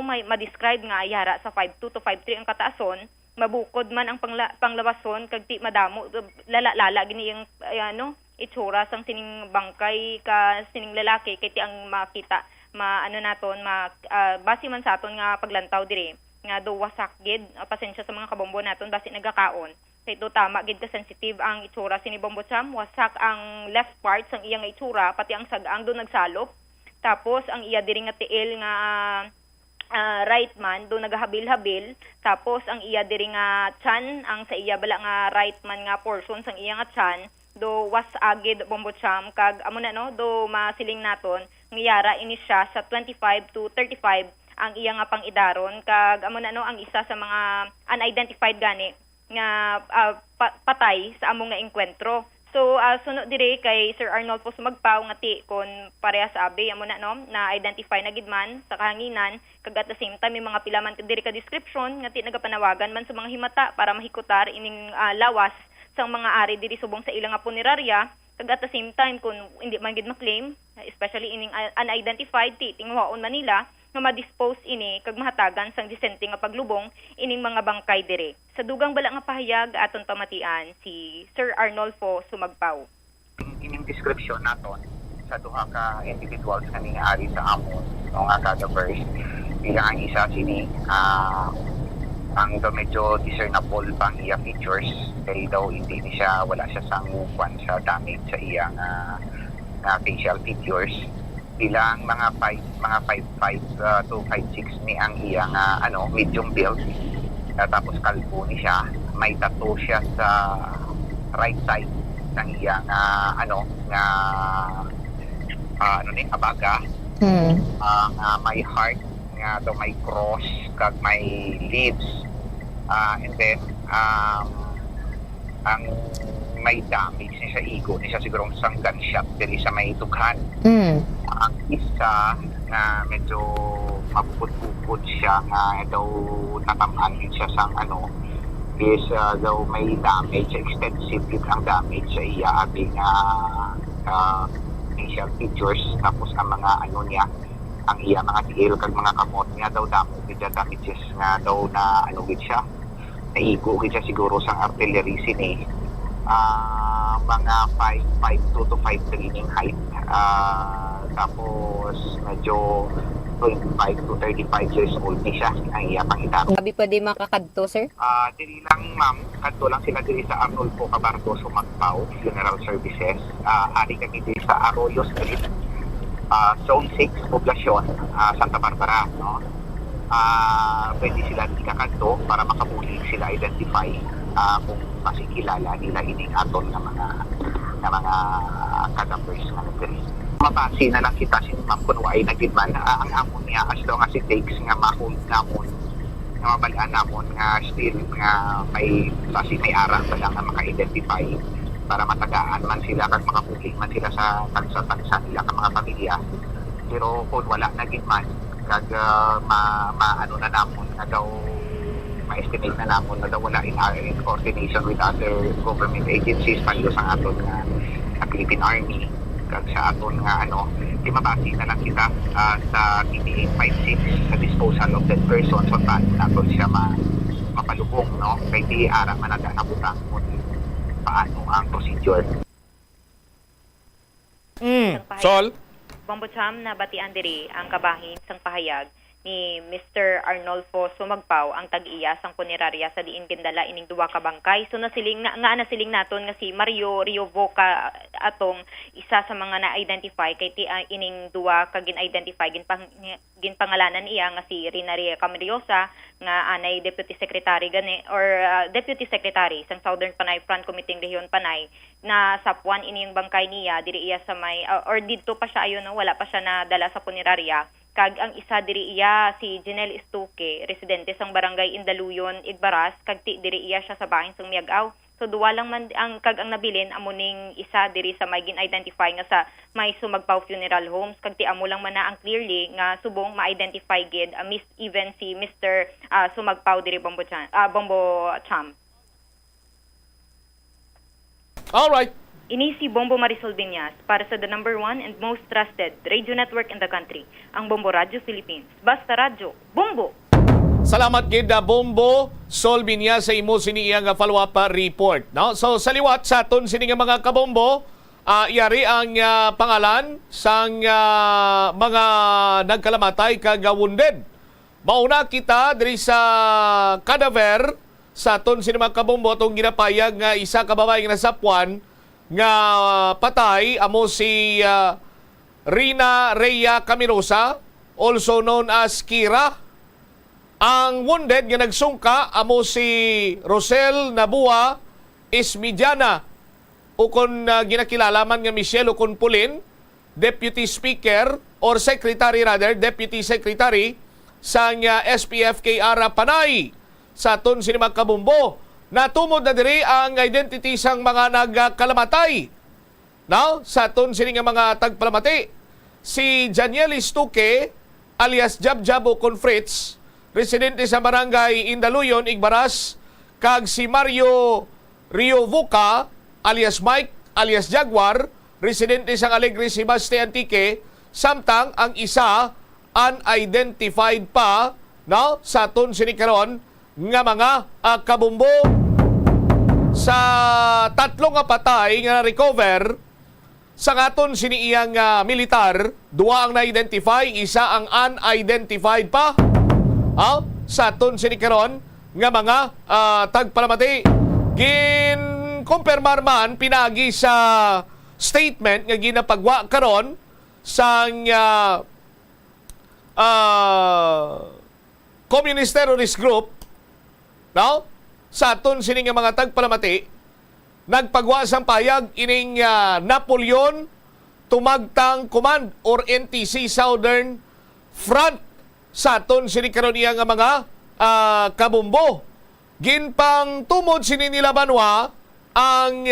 may ma-describe nga ayara sa 5'2" to 5'3" ang kataason, mabukod man ang panglawason kag ti madamo lala gini yung itsura sang sining bangkay ka sining lalaki kay ti ang makita base man sa aton nga paglantaw diri nga do wasak gid, pasensya sa mga kabombo naton base nagakaon. Kay do tama gid ka sensitive ang itsura sini Bombocham, wasak ang left part sang iyang itsura, pati ang sag-ang do nagsalop. Tapos ang iya diri nga tiil nga right man do nagahabil-habil, tapos ang iya diri nga tiyan, ang sa iya bala nga right man nga portion sang iya nga tiyan do wasagid Bombocham, kag amo na do masiling naton ngiyara ini siya sa 25 to 35 ang iya nga pang-idaron, kag amo na ang isa sa mga unidentified gani nga patay sa among nga engkwentro. So sunod diri kay Sir Arnolfo Sumagpao nga ti kon parehas abi amo na identify na gid man sa kahanginan, kag at the same time may mga pila man diri ka description nga ti nagapanawagan man sa mga himata para mahikutar ining lawas sang mga ari diri subong sa ilang nga punerarya, kag at the same time kun hindi man gid ma-claim, especially ining unidentified ti tingwaon man nila nga ma-dispose ini kag mahatagan sang disente nga paglubong ining mga bangkay diri. Sa dugang bala nga pahayag aton pamatian si Sir Arnolfo Sumagpao. Ining description naton sa duha ka individuals nga ari sa amon nga kada verse, bilang ang isa sini ang medyo discernible pang iya features, dahil daw hindi siya wala siya sang sa damage sa iya nga facial features. Bilang mga 5'5" to 5'6" ni ang iya nga medium build, tapos kalbo ni siya, may tattoo siya sa right side ng iya nga abaga, may heart nga do may cross kag may leaves, and then ang may damage niya sa igo niya siguro sang gunshot dili sa may dughan. Ang isa na medyo mapupod siya nga daw natamaan siya sang is daw may damage, extensive ang damage sa iya abi nga facial features, tapos ang mga niya ang iya mga tiil kag mga kamot niya daw damo gid damages nga daw na gid siya naigo gid siya siguro sang artillery sini. Mga 5'2" to 5'3" ning height, tapos medyo 25 to 35 years old ni siya ang iya pangitaro. Abi pa di makakadto, sir? Dili lang ma'am, kadto lang sila diri sa Arnolfo Cabardo Sumagpao Funeral Services. Ari kami diri sa Arroyo Street, Zone 6, Poblacion, Santa Barbara, no? Pwede sila ikakadto para makabulig sila identify kung masikilala nila ining aton na mga cadavers nga nagdiri. Mabasi na lang kita sin ma'am kung ay nagidman ang amon niya as long as it takes nga ma-hold namon nga mabalaan namon nga still nga may ara pa lang nga maka-identify para matagaan man sila kag makabulig man sila sa tansa nila ka mga pamilya. pero kung wala na gid man kag ano na namon na daw ma-estimate na namon na daw wala in coordination with other government agencies palo sa aton nga Philippine Army kag sa aton nga di mabasi na lang kita sa TPA 56 sa disposal of that person so paano naton siya mapalubong no kay di ara man nabutang kung paano ang procedure. Sol? Bombo Cham, nabatian diri ang kabahin sang pahayag ni Mr. Arnolfo Sumagpao ang tag-iya sang punerarya sa diin gindala ining duwa ka bangkay. So nasiling nasiling naton nga si Mario Riovoca atong isa sa mga na-identify kay ining duwa ka gin-identify ginpangalanan iya nga si Rinaria Camariosa nga anay Deputy Secretary Deputy Secretary sang Southern Panay Front Committee Region Panay na sapuan ining bangkay niya diri iya sa may or didto pa siya ayon wala pa siya nadala sa punerarya. Kag ang isa diri iya si Janelle Estuque, residente sang barangay Indaluyon, Igbaras, kag diri iya siya sa bahin sang Miagaw. So duwa lang man ang nabilin amuning isa diri sa may gin-identify nga sa may Sumagpao Funeral Homes kag amo lang man na ang clearly nga subong ma-identify gid even si Mr. Sumagpao diri Bombo Cham. All right. Ini si Bombo Marisol Binyas para sa the number 1 and most trusted radio network in the country, ang Bombo Radio Philippines. Basta radyo, Bombo! Salamat gid Bombo Sol Binyas sa imo siniya nga follow-up report. No? So sa liwat sa aton sini nga mga kabombo, yari ang pangalan sang mga nagkalamatay kag wounded. Mauna kita diri sa cadaver sa aton sini mga kabombo tong ginapayag nga isa ka babae nga nasapuan nga patay amo si Rina Rhea Camirosa, also known as Kira. Ang wounded nga nagsungka amo si Rosel Nabua Ismidiana ukon ginakilala man nga Michelle ukon Pulin, Deputy Speaker or Secretary rather, Deputy Secretary sang SPF-KR Panay sa aton sinimang kabumbo. Natumod na diri ang identity sang mga nagkalamatay. Now, sa aton sini nga mga tagpalamati, si Janelle Estuque alias Jab-Jab o Fritz, residente sa barangay Indaluyon, Igbaras, kag si Mario Riovoca alias Mike alias Jaguar, residente sa Alegre Sibaste Antique, samtang ang isa unidentified pa sa aton sini karon nga mga kabumbo. Sa tatlong patay nga recover sa aton siniiyang militar, duwa ang na-identify, isa ang unidentified pa. Sa aton sinikaron nga mga tagpalamati. Gin-kumpirmar man pinagi sa statement nga ginapagwa karon sang Communist Terrorist Group, sa aton sining mga tagpalamati, nagpagwa sang payag ining Napoleon Tumagtang Command or NTC Southern Front sa aton sining karon iya nga mga kabumbo. Ginpang tumod sini nila banwa ang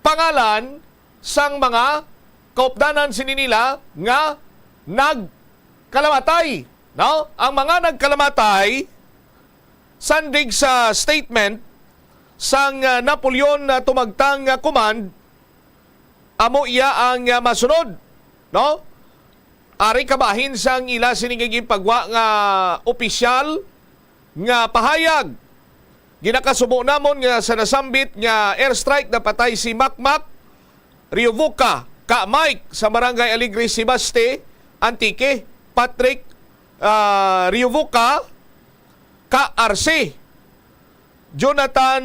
pangalan sang mga kaupdanan sini nila nga nagkalamatay. Ang mga nagkalamatay sandig sa statement sang Napoleon Tumagtang Command, amo iya ang masunod. Ari kabahin sang ila sinigiging pagwa nga opisyal nga pahayag. Ginakasubo namon nga sa nasambit nga airstrike na patay si Makmak Riovoca ka Mike sa barangay Alegre Sibaste Antique, Patrick Riovoca ka RC, Jonathan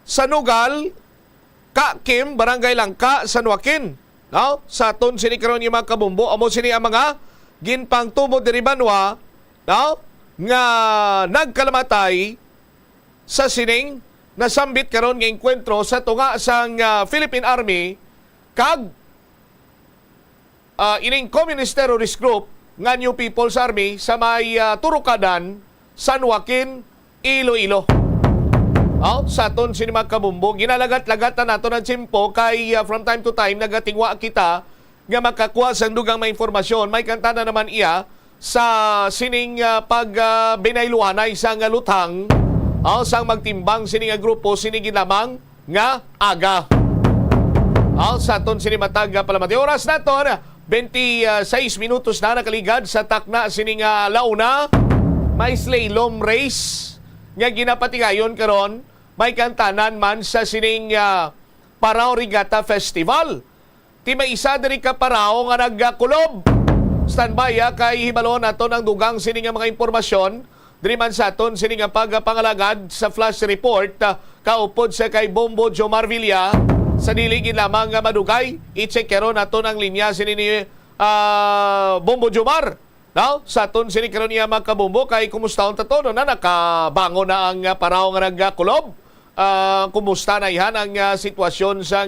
Sanugal ka Kim, barangay Langka, San Joaquin. Sa aton sini karon yung mga kabumbo, amo sini ang mga ginpang tumod diri banwa nga nagkalamatay sa sining nasambit karon nga enkwentro sa tunga sang Philippine Army kag ining Communist Terrorist Group nga New People's Army sa may Turukadan, San Joaquin, Iloilo. Sa aton sinima kabumbo, ginalagat-lagat na nato ng tsimpo kay from time to time nagatingwa kita nga makakuha sa dugang may informasyon. May kanta na naman iya sa sining binayluhanay sa nga lutang sang magtimbang sining nga grupo sinigin lamang nga aga. Sa aton sinimatag palamati oras naton 26 minutos na nakaligad sa takna sining launa. May slalom race nga ginapatigayon karon. May kantanan man sa sining Parao Regatta Festival. Ti may isa diri ka Parao nga nagkulob. Standby kay hibalo nato ng dugang sining mga impormasyon. Diri man sa aton sining pagpangalagad sa flash report kaupod sa kay Bombo Jomar Villa sa diligin lamang nga madugay. I-check karon nato ng linya sining ni Bombo Jomar. Now, sa aton sining karon niya magkabombo kay kumusta on tato na nakabango na ang Parao nga nagkulob. Kumusta na ihan ang sitwasyon sa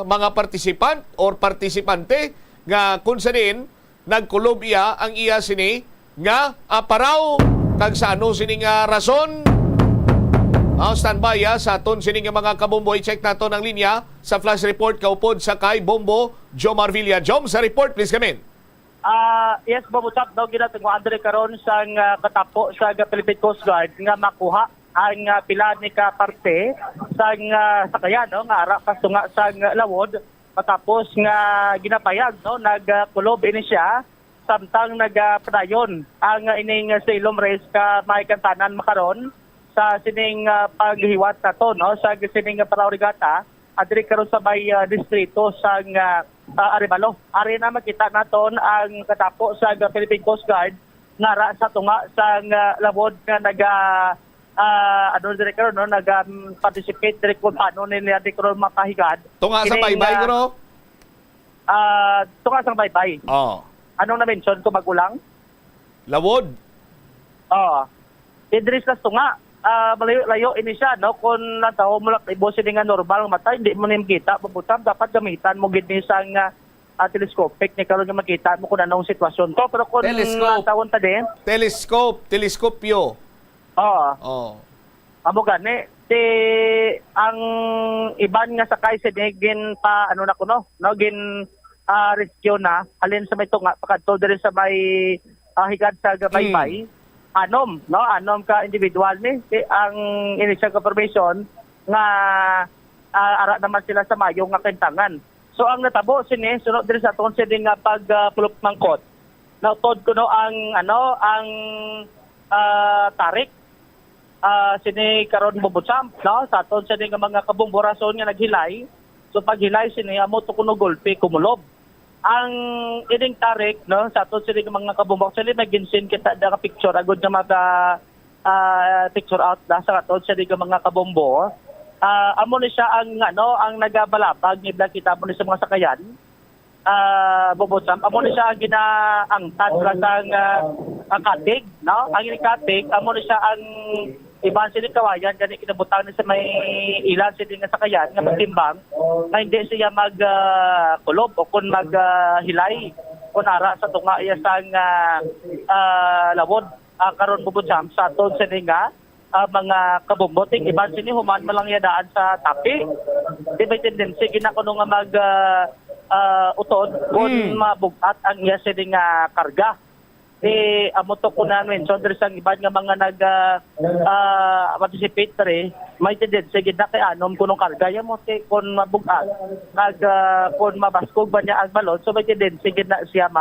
mga participant or partisipante nga kung sa din nagkulob iya ang iya sini nga Parao kag sa ano sini nga rason. Standby sa aton sini nga mga kabombo. I-check nato ng linya sa flash report kaupod sa kay Bombo Jomar Villa. Jom, sa report please come in. Yes, Babutap, daw ginatungwa Andre karon sa katapo sa Philippine Coast Guard nga makuha ang pila ni ka parte sa sakayan nga ara pasunga sa lawod matapos nga ginapayag nagkulob ini siya samtang nagpadayon ang ining slalom race ka may kantanan makaron sa sining paghiwat nato sa sining Parao Regatta adiri karon sa may distrito sa Arevalo. Ari na makita naton ang katapo sa Philippine Coast Guard nga ra sa tunga sa lawod nga nag-participate direct kung paano nila di ko makahigad. Tunga sa baybay ko tunga sa baybay. Anong na-mention ko magulang? Lawod. Idris na tunga. Malayo ini siya, kung nataho mo lang ibo sila nga normal mata, hindi mo nang kita, pabutam, dapat gamitan mo gini sa telescopic ni karon nga makita mo kung anong sitwasyon to. Pero kung natawon ta din, teleskopyo. Amo gani ang iban nga sakay sa gin pa gin rescue na alin sa may tunga pakadto diri sa may higad sa gabaybay. Anom ka individual ni ang initial confirmation nga ara naman sila sa mayo nga kentangan. So ang natabo sini sunod diri sa aton sini nga pagpulok mangkot. Nautod ko ang tarik sini karon Bobotsam sa aton sini nga mga kabomborason nga naghilay. So paghilay sini amo to kuno golpe kumulob. Ang ining tarik sa aton sini nga mga kabombok sini may ginsin kita da picture agud nga maka picture out sa aton sini nga mga kabombo. Amo ni siya ang nagabalabag ni kita mo ni sa mga sakayan. Bobotsam amo ni siya ang ginaangtad sa katig ang katig amo ni siya ang iban sini kawayan gani kinabutang ni sa may ilan sini nga sakayan nga magtimbang na hindi siya magkulob o kun maghilay kun ara sa tunga iya sang lawod karon Bobotsam sa aton sini nga mga kabomboting iban sini human malang yadaan sa tapi di may tendency ginakuno nga mag utod kung mabugat ang iya sini nga karga. Amo to kunan mention diri sang iban nga mga nag participate diri may tendency gid na kay anom kunong karga ya mo kun mabugat kun mabaskog ba niya ang balon so may tendency gid na siya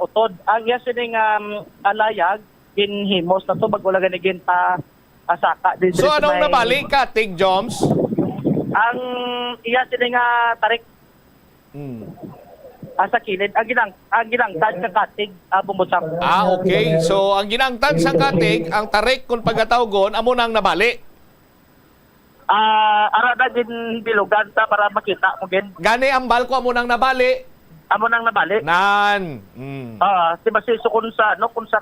utod ang iya sini nga alayag ginhimos na to bagula ganigin pa asaka din. So anong nabalik ka Tig Joms? Ang iya sini nga tarik sa kilid ang ginangtad sa katig Bobotsam. Okay. So ang ginangtad sa katig ang tarik kung pagkatawgon amo nang nabali. Ara na din bilugan ta para makita mo gin. Gani ang balko amo nang nabali. Amo nang nabali. Nan. Si basiso kun sa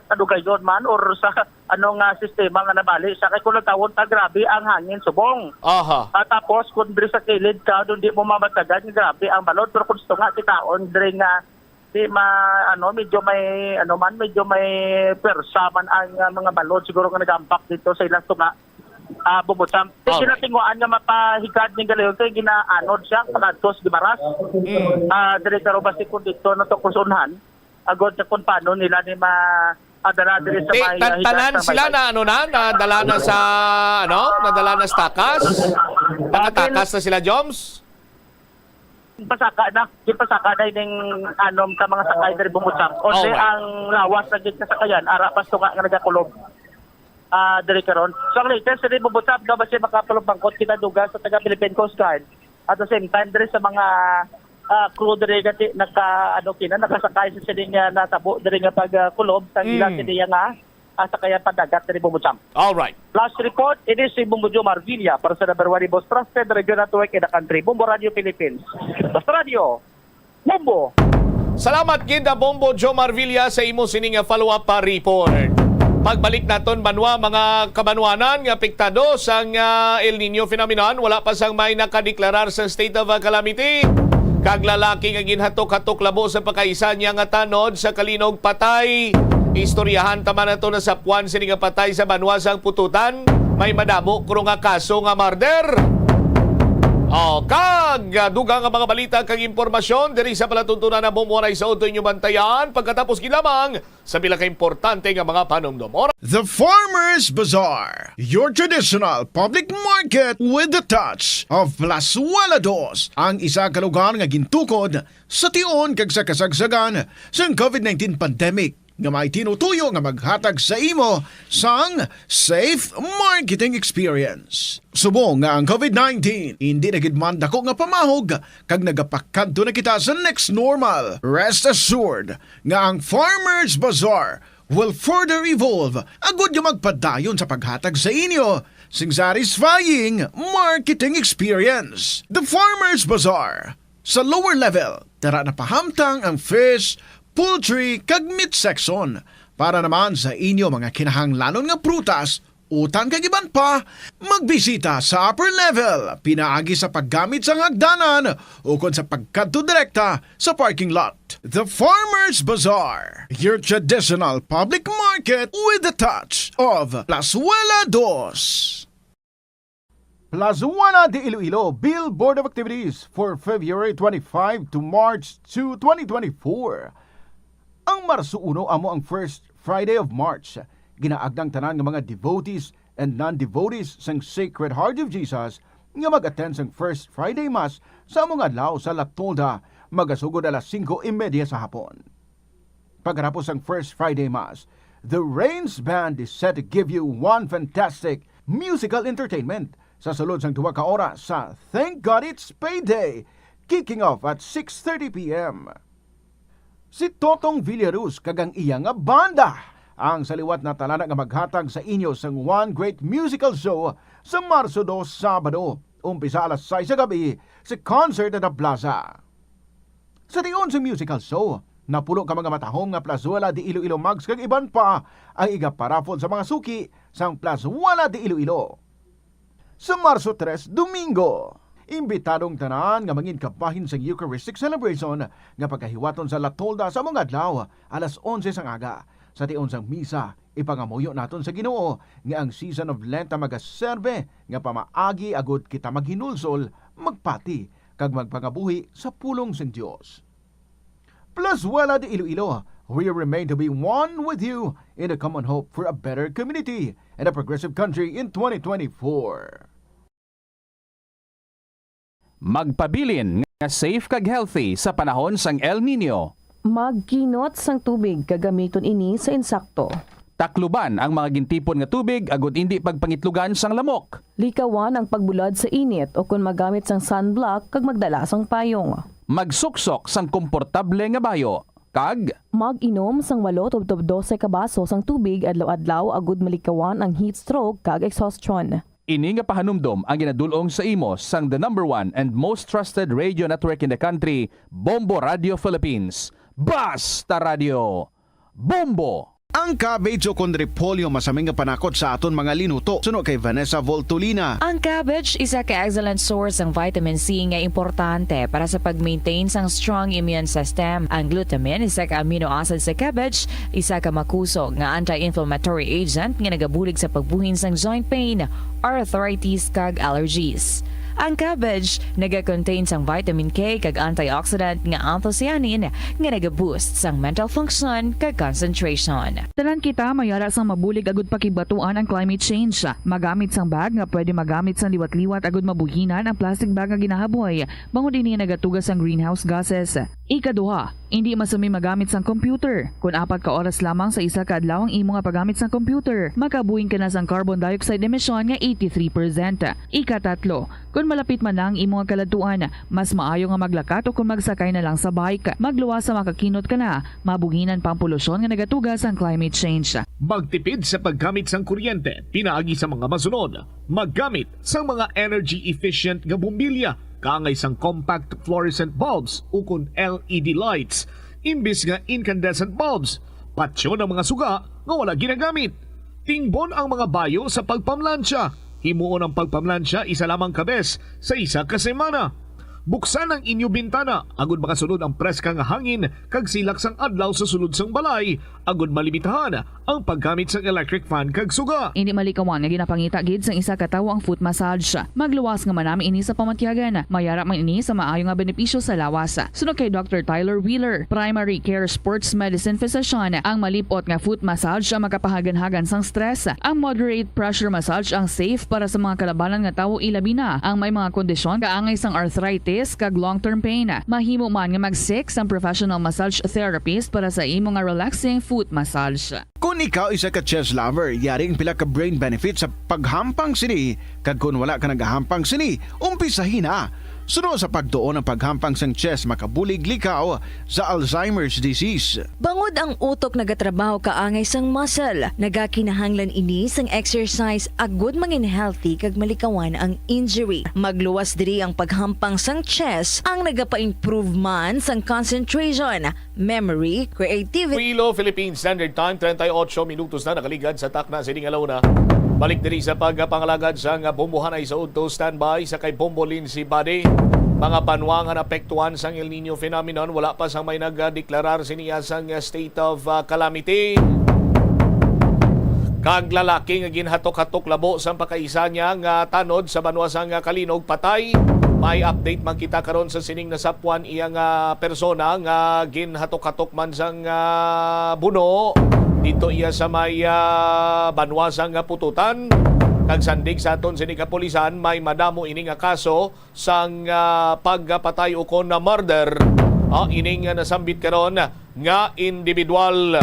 kadugayon man or sa sistema nga nabali sa kay kun tawon ta grabe ang hangin subong. Tapos kun diri sa kilid ka doon di mo mamatagan grabe ang balod pero kun nga kitaon diri nga medyo may persa man ang mga balod siguro nga nagampak dito sa ilang tunga Bumutsam. Kaya ginatinguan nga mapahigad ni Galeon kaya ginaanod siya pagkantos di Maras. Direktaro ba si Kundito na to kusunhan agod sa kung paano nila ni adala diri sa may Tanan sila na nadala na sa nadala na sa takas. Nakatakas na sila, Joms. Pasaka na ning sa mga sakay diri Bumutsam. Only ang lawas na gid kasakayan ara pasto nga nagakulob. Diri karon. So ang latest diri Bumutsam daw basi makapalubangkot kita duga sa taga Philippine Coast Guard. At the same time diri sa mga crew diri gati nakasakay sa sining natabo diri nga pagkulob sa ilang sining nga sakayan padagat diri Bumutsam. All right. Last report, it is si Bombo Jomar Villa para sa number 1 most trusted radio network in the country, Bombo Radio Philippines. Basta Radio, Bombo! Salamat ginda Bombo Jomar Villa sa imo sining follow-up report. Pagbalik naton banwa mga kabanwanan nga apektado sang El Nino phenomenon, wala pa sang may nakadeklarar sa state of calamity. Kag lalaki nga ginhatok-hatok labo sa pakaisa niya nga tanod sa kalinog patay. Istoryahan tama na to na sa puwan sini nga patay sa banwasang pututan. May madamo kuro nga kaso nga murder. Kag dugang nga mga balita kag impormasyon diri sa palatuntunan na bumuray sa auto inyo bantayan pagkatapos gilamang sa pila ka importante nga mga panumdum. The Farmers Bazaar, your traditional public market with the touch of Plazuela Dos, ang isa ka lugar nga gintukod sa tion kag sa kasagsagan sa COVID-19 pandemic nga may tinutuyo nga maghatag sa imo sang safe marketing experience. Subong nga ang COVID-19 hindi na gid man dako nga pamahog kag nagapakadto na kita sa next normal. Rest assured nga ang Farmers Bazaar will further evolve agud nga magpadayon sa paghatag sa inyo sing satisfying marketing experience. The Farmers Bazaar sa lower level tara na pahamtang ang fish, poultry kag meat section para naman sa inyo mga kinahanglanon nga prutas, utang kag iban pa, magbisita sa upper level pinaagi sa paggamit sa hagdanan ukon sa pagkadto direkta sa parking lot. The Farmers Bazaar, your traditional public market with the touch of Plazuela Dos. Plazuela de Iloilo Bill Board of Activities for February 25 to March 2, 2024. Ang Marso 1 amo ang first Friday of March. Ginaagdang tanan ng mga devotees and non-devotees sang Sacred Heart of Jesus nga mag-attend sang first Friday Mass sa among adlaw sa La Tolda magasugod alas 5:30 sa hapon. Pagkatapos ang first Friday Mass, the Rains Band is set to give you one fantastic musical entertainment sa sulod sang 2 ka oras sa Thank God It's Payday, kicking off at 6:30 p.m. Si Totong Villaruz kagang iya nga banda ang saliwat na talana nga maghatag sa inyo sang one great musical show sa Marso 2 Sabado, umpisa alas 6 sa gabi sa concert at the plaza. Sa tiyon sa musical show, napulo ka mga matahong nga Plazuela de Iloilo Mags kag iban pa ang iga-paraffol sa mga suki sang Plazuela de Iloilo. Sa Marso 3, Domingo, imbitadong tanan nga mangin kabahin sa Eucharistic celebration nga pagkahiwaton sa La Tolda sa mga adlaw alas 11 sang aga. Sa tion sang misa, ipangamuyo naton sa Ginoo nga ang season of Lent magaserbe nga pamaagi agud kita maghinulsol, magpati kag magpangabuhi sa pulong sang Dios. Plazuela de Iloilo, we remain to be one with you in a common hope for a better community and a progressive country in 2024. Magpabilin nga safe kag healthy sa panahon sang El Nino. Magkinot sang tubig kagamiton ini sa insakto. Takluban ang mga gintipon nga tubig agud hindi pagpangitlugan sang lamok. Likawan ang pagbulad sa init o kung magamit sang sunblock kag magdala sang payong. Magsuksok sang komportable nga bayo. Kag mag-inom sang 8-12 ka baso sang tubig adlaw-adlaw agud malikawan ang heat stroke kag exhaustion. Ini nga pahanumdom ang ginadulong sa imo sang the number 1 and most trusted radio network in the country, Bombo Radio Philippines. Basta Radio! Bombo! Ang cabbage o konrepolyo masaming nga panakot sa aton mga linuto. Suno kay Vanessa Voltolina. Ang cabbage isa ka excellent source ng vitamin C nga importante para sa pag-maintain sang strong immune system. Ang glutamine isa ka amino acid sa cabbage, isa ka makusog nga anti-inflammatory agent nga nagabulig sa pagbuhin sang joint pain, arthritis kag allergies. Ang cabbage naga-contain sang vitamin K kag antioxidant nga anthocyanin nga naga-boost sang mental function kag concentration. Tanan kita mayara sang mabulig agud pakibatuan ang climate change. Magamit sang bag nga pwede magamit sang liwat-liwat agud mabuhinan ang plastic bag nga ginahaboy. Bangod dinhi nagatugas sang greenhouse gases. Ikaduha, hindi masumi magamit sang computer. Kung 4 ka oras lamang sa isa ka adlaw ang imo nga paggamit sang computer, makabuhing ka na sang carbon dioxide emission nga 83%. Ikatatlo, kung malapit man lang imo nga kaladuan, mas maayo nga maglakat o kung magsakay na lang sa bike. Magluwas sa makakinot ka na, mabuhinan pang polusyon nga nagatugas ang climate change. Magtipid sa paggamit sang kuryente, pinaagi sa mga masunod. Maggamit sa mga energy efficient nga bumbilya, kaangay sang compact fluorescent bulbs ukon LED lights, imbis nga incandescent bulbs. Patsyo ng mga suga nga wala ginagamit. Tingbon ang mga bayo sa pagpamlansya. Himuon ang pagpamlansya isa lamang kabes sa isa ka semana. Buksan ang inyo bintana, agud makasulod ang preska nga hangin kag silak sang adlaw sa sulod sang balay, agud malimitahan ang paggamit sang electric fan kag suga. Hindi malikawan nga ginapangita gid sang isa ka tawo ang foot massage. Magluwas nga manami ini sa pamatyagan. Mayara man ini sa maayo nga benepisyo sa lawas. Sunod kay Dr. Tyler Wheeler, primary care sports medicine physician, ang malipot nga foot massage ang makapahagan-hagan sang stress. Ang moderate pressure massage ang safe para sa mga kalabanan nga tawo ilabi na ang may mga kondisyon kaangay sang arthritis kag long-term pain. Mahimo man nga mag-seek sang professional massage therapist para sa imo nga relaxing foot massage. Kung ikaw isa ka chess lover, yaring pila ka brain benefit sa paghampang sini. Kag kung wala ka nagahampang sini, umpisahin na. Suno sa pagtuon ng paghampang sang chess makabulig likaw sa Alzheimer's disease. Bangod ang utok nagatrabaho kaangay sang muscle, nagakinahanglan ini sang exercise agud mangin healthy kag malikawan ang injury. Magluwas diri ang paghampang sang chess ang nagapa-improve man sang concentration, memory, creativity. Wilo, Philippine Standard Time, 38 minutos na nakaligad sa takna sa Alauna. Balik diri sa pagpangalagad sa bombohanay sa Udto, standby sa kay Bombolin si Bade. Mga banwangan apektuhan sang El Nino phenomenon, wala pa sang may nagdeklarar siniya sang state of calamity. Kag lalaki nga ginhatok-hatok labo sang pakaisa niya nga tanod sa banwa sang Kalinog patay. May update man kita karon sa sining nasapuan iyang persona nga ginhatok-hatok man sang buno. Dito iya sa may banwa sang pututan. Kag sandig sa aton sining kapulisan, may madamo ining kaso sang pagpatay ukon na murder. Ining nasambit karon nga individual.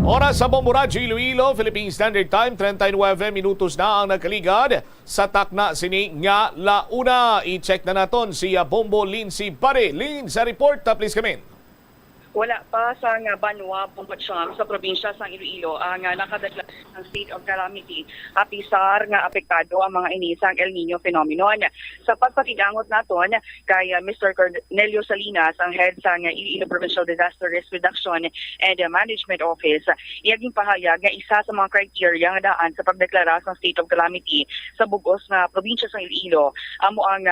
Oras sa Bombo Radio Iloilo, Philippine Standard Time, 39 minutos na ang nagkaligad sa takna sini nga launa. I-check na naton si Bombo Lindsay Pare. Lin, sa report, please come in. Wala pa sa Banwa, Pampacham sa probinsya sa Iloilo ang nakadeklara ng state of calamity. Apisar nga apektado ang mga inisang El Nino phenomenon. Sa pagpatidangot naton kay Mr. Cornelio Salinas, ang head sa Iloilo Provincial Disaster Risk Reduction and Management Office, iyaging pahayag nga isa sa mga criteria nga daan sa pagdeklara ng state of calamity sa bugos nga probinsya sa Iloilo amo ang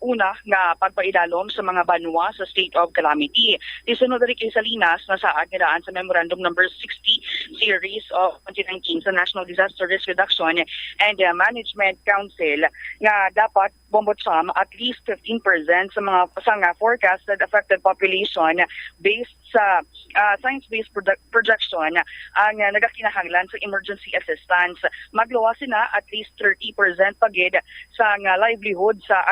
una nga pagpaidalom sa mga banwa sa state of calamity. Disunod rin kay Salinas na saad nga daan sa Memorandum Number 60 Series of 2019 sa National Disaster Risk Reduction and Management Council nga dapat bombotsam at least 15% sa mga forecasted affected population based sa science-based projection ang nagakinahanglan sa emergency assistance. Magluwas na at least 30% pagid sa livelihood sa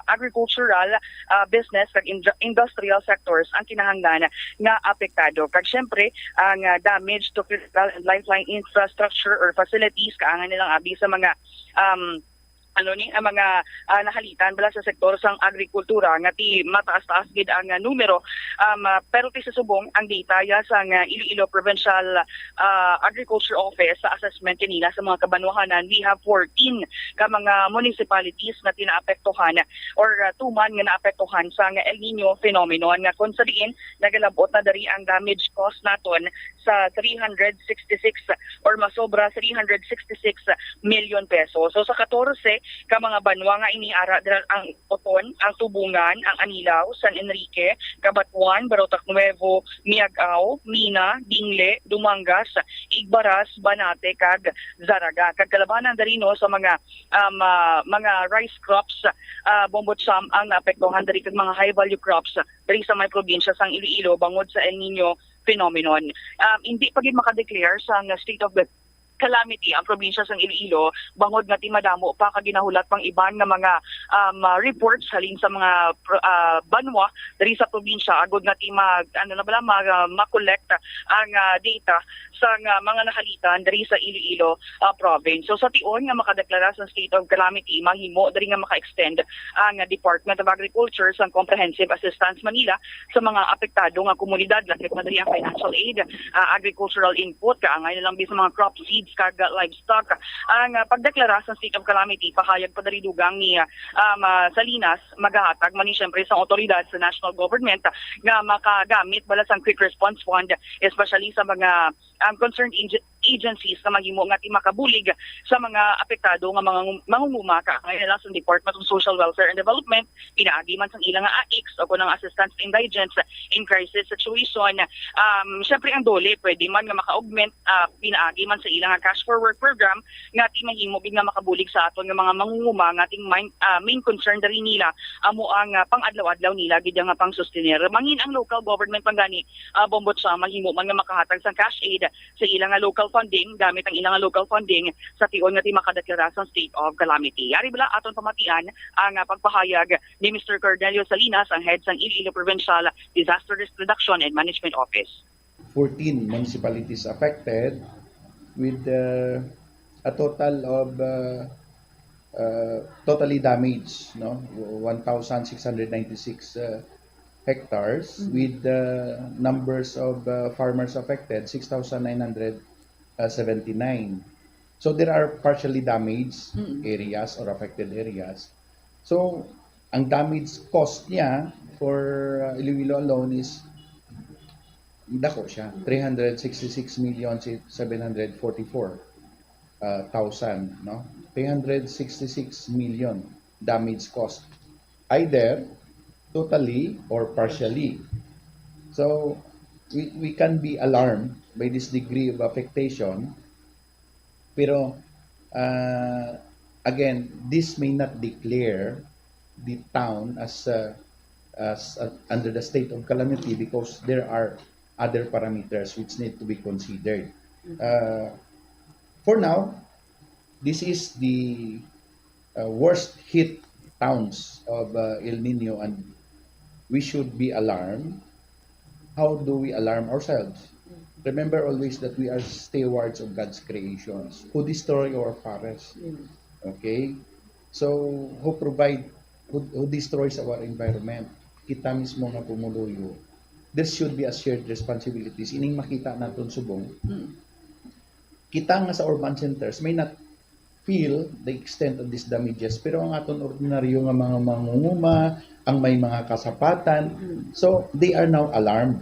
agricultural business at industrial sectors ang kinahanglan nga apektado. Kag syempre ang damage to critical and lifeline infrastructure or facilities kaangan nilang abi sa mga ang mga nahalitan bala sa sektor sang agrikultura nga ti mataas-taas gid ang numero pero ti sa subong ang data ya sang Iloilo Provincial Agriculture Office sa assessment nila sa mga kabanwahanan. We have 14 ka mga municipalities na tinaapektuhan or tuman nga naapektuhan sa El Nino phenomenon nga kung sa diin nagalabot na dari ang damage cost naton sa 366 or masobra 366 million pesos. So sa 14 ka mga banwa nga iniara ang Oton, ang Tubungan, ang Anilaw, San Enrique, Cabatuan, Barotac Nuevo, Miagao, Mina, Dingle, Dumangas, Igbaras, Banate kag Zaraga. Kag kalabanan dari no sa mga rice crops, Bombotsam ang naapektuhan dari kag mga high value crops dari sa may probinsya sang Iloilo bangod sa El Nino phenomenon. Hindi pa gid makadeclare sang state of calamity ang probinsya sang Iloilo bangod nga ti madamo pa kaginahulat pang iban nga mga reports halin sa mga banwa diri sa probinsya agud nga ti ma-collect ang data sa mga nahalitan diri sa Iloilo province. So sa tion nga makadeklara sa state of calamity mahimo diri nga maka-extend ang Department of Agriculture sang Comprehensive Assistance Manila sa mga apektado nga komunidad lakip na diri ang financial aid, agricultural input kaangay na lang sa mga crop seeds kag livestock. Ang pagdeklara sa state of calamity pahayag pa dari dugang ni Salinas magahatag man ni syempre sa otoridad sa national government nga makagamit bala sang quick response fund especially sa mga concerned agencies na maghimo nga ti makabulig sa mga apektado nga mga mangunguma kaangay na lang sa Department of Social Welfare and Development pinaagi man sang ilang AICS o kunang assistance to indigents in crisis situation. Syempre ang dole pwede man nga maka-augment pinaagi man sa ilang cash for work program nga ti mahimo gid nga makabulig sa aton nga mga mangunguma nga ting main concern diri nila amo ang pang-adlaw-adlaw nila gid nga pang sustainer. Mangin ang local government pangani Bombotsam mahimo man nga makahatag sang cash aid sa ilang local funding gamit ang ilang local funding sa tion nga ti makadeklara sa state of calamity. Ari bala aton pamatian ang pagpahayag ni Mr. Cornelio Salinas ang head sang Iloilo Provincial Disaster Risk Reduction and Management Office. 14 municipalities affected with a total of totally damaged 1,696 hectares with numbers of farmers affected 6,979. So there are partially damaged areas or affected areas. So ang damage cost niya for Iloilo alone is dako siya 366,744,000 no 366 million damage cost either totally or partially. So we can be alarmed by this degree of affectation, pero again, this may not declare the town as under the state of calamity because there are other parameters which need to be considered. For now, this is the worst hit towns of El Nino, and we should be alarmed. How do we alarm ourselves? Remember always that we are stewards of God's creations who destroy our forests. Okay? So, who destroys our environment? Kita mismo nga pumuluyo. There should be a shared responsibilities. Ining makita natin subong. Kita nga sa urban centers may not feel the extent of these damages, pero ang aton ordinaryo nga mga mangunguma, ang may mga kasapatan, so they are now alarmed.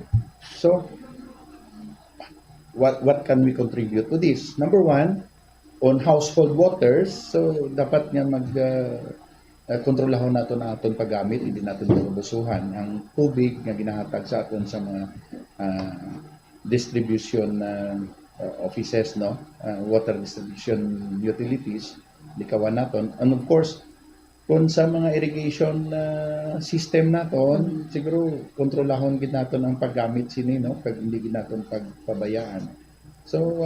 So what can we contribute to this? Number one, on household waters, so dapat nga kontrolahon nato na aton paggamit, hindi natin mabusuhan ang tubig nga ginahatag sa aton sa mga distribution offices, no, water distribution utilities, likawan naton. And of course, kung sa mga irrigation system naton, siguro kontrolahon gid naton ang paggamit sini, no, pag hindi gid naton pagpabayaan. So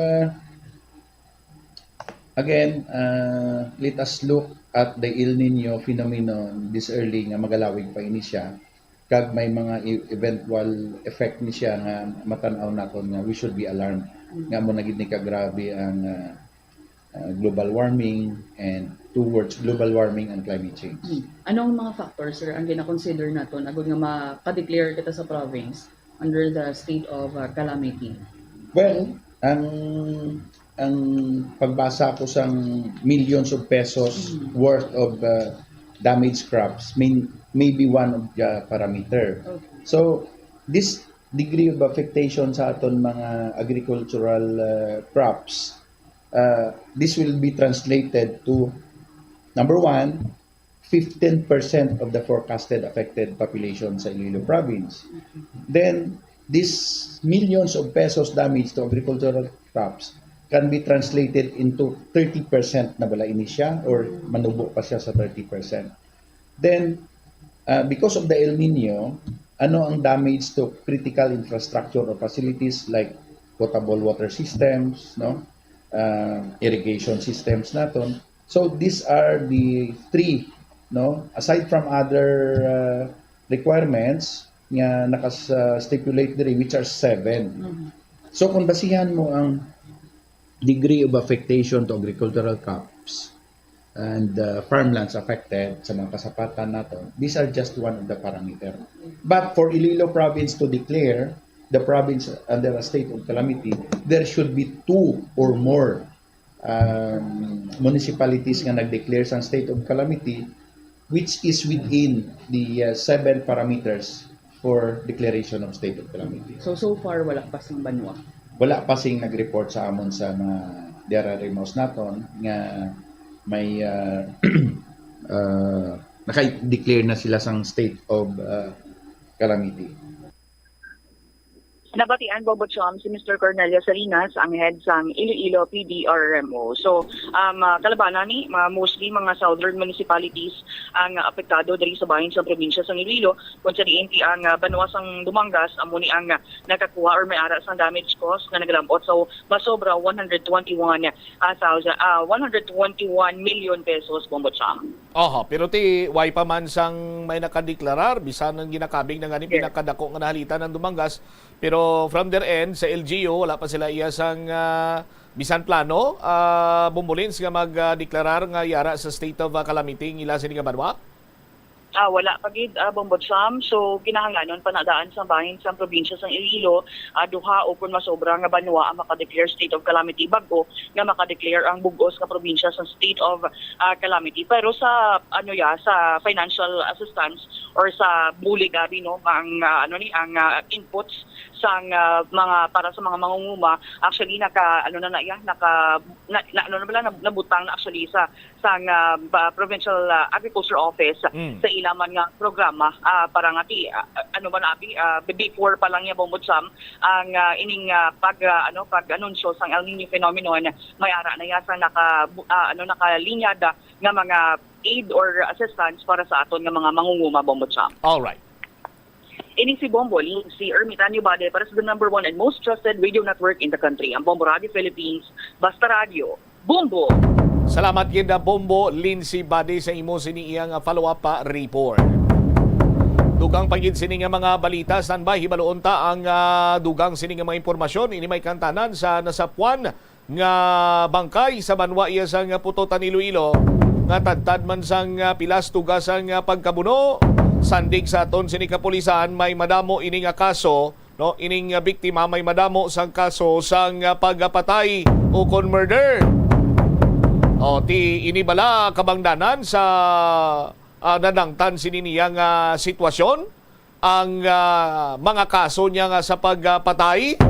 again, let us look at the El Nino phenomenon this early nga magalawig pa ini siya, kag may mga eventual effect ni siya nga matanaw naton nga we should be alarmed nga mo nagid ni kagrabe ang global warming and towards global warming and climate change. Anong mga factors, sir, ang gina-consider naton agud nga maka-declare kita sa province under the state of calamity? Well, ang pagbasa ko sa millions of pesos worth of damaged crops may be one of the parameter. So, this degree of affectation sa aton mga agricultural crops, this will be translated to, number one, 15% of the forecasted affected population sa Iloilo province. Then, these millions of pesos damage to agricultural crops can be translated into 30% na balain siya or manubo pa siya sa 30%. Then, because of the El Nino, ano ang damage to critical infrastructure or facilities like potable water systems, no? Irrigation systems naton. So these are the three, no? Aside from other requirements nga naka-stipulate diri, which are 7. So kung basihan mo ang degree of affectation to agricultural crops and farmlands affected sa mga kasapatan nato, these are just one of the parameter. But for Iloilo province to declare the province under a state of calamity, there should be 2 or more municipalities nga nag-declare sa state of calamity, which is within the 7 parameters for declaration of state of calamity. So far, wala pa sing banwa? Wala pa sing nag-report sa amon sa mga DRRMOs naton nga may naka-declare na sila sang state of calamity. Nabatian Bobochom si Mr. Cornelio Salinas, ang head sang Iloilo PDRMO. So, kalabanan ni mostly mga southern municipalities ang apektado diri sa bahin sa probinsya sang Iloilo. Kung sa diinti ang Banwa sang Dumangas, amo ni ang nakakuha or may ara sang damage cost na naglambot. So, masobra 121 million pesos, Bobochom. Pero way pa man sang may nakadeklarar, bisan ang ginakabing na ganing pinakadako nga nahalitan ng Dumangas. Pero from their end, sa LGU, wala pa sila iyasang bisan plano, Bumbulins nga magdeklarar nga yara sa state of calamity ila sini nga Banwa? Wala pagid Bombotcham. So kinahanglanon panadaan sa bahin sa probinsya sang Iloilo, duha o kun masobra nga Banwa ang makadeclare state of calamity, bago nga makadeclare ang bugos nga probinsya sa state of calamity. Pero sa sa financial assistance or sa bulig abi no ang inputs sang mga para sa mga mangunguma, actually nabutang na actually sa provincial agriculture office sa ilaman nga programa para nga before pa lang ya Bombotcham ang ining pag-anunsyo sang El Nino phenomenon, may ara na ya sa nakalinyada nga mga aid or assistance para sa aton nga mga mangunguma, Bombotcham. All right. Ining si Bombo, si Ermitanio Bade para sa the number 1 and most trusted radio network in the country, ang Bombo Radio Philippines, Basta Radio, Bombo! Salamat gid Bombo Lindsay Bade sa imo sini iyang follow-up report. Dugang pagid sini nga mga balita, standby hibaloon ta ang dugang sini nga mga impormasyon. Ini may kantanan sa nasapuan nga bangkay sa Banwa iya sang putotan Iloilo nga tadtad man sang pilas tugasang pagkabuno. Sandig sa aton sini kapulisan, may madamo ining kaso, no? Ining biktima may madamo sang kaso sang pagpatay o kon murder. Inibala kabangdanan sa nanangtan sini niyang sitwasyon ang mga kaso niya nga sa pagpatay.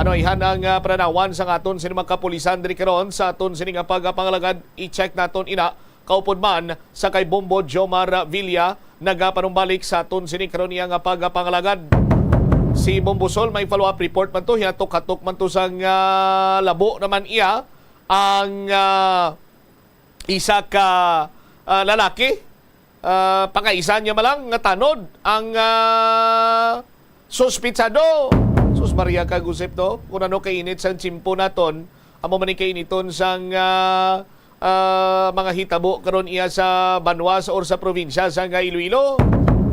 Ihan ang pranawan sa aton sini mga kapulisan diri karon sa aton sini nga pagpangalagad. I-check naton ina kaupod man sa kay Bombo Jomar Villa nagapanumbalik sa aton sini karon niya nga pagpangalagad. Si Bombosol may follow-up report man to, hinatok-hatok man to sang labo naman iya ang isa ka lalaki. Pakaisa niya malang nga tanod ang suspitsado. Sus Maria Kagusep to, kung ano kainit sang tsimpo naton, amo man kainiton sang mga hitabo karon iya sa Banwa or sa probinsya sa Iloilo.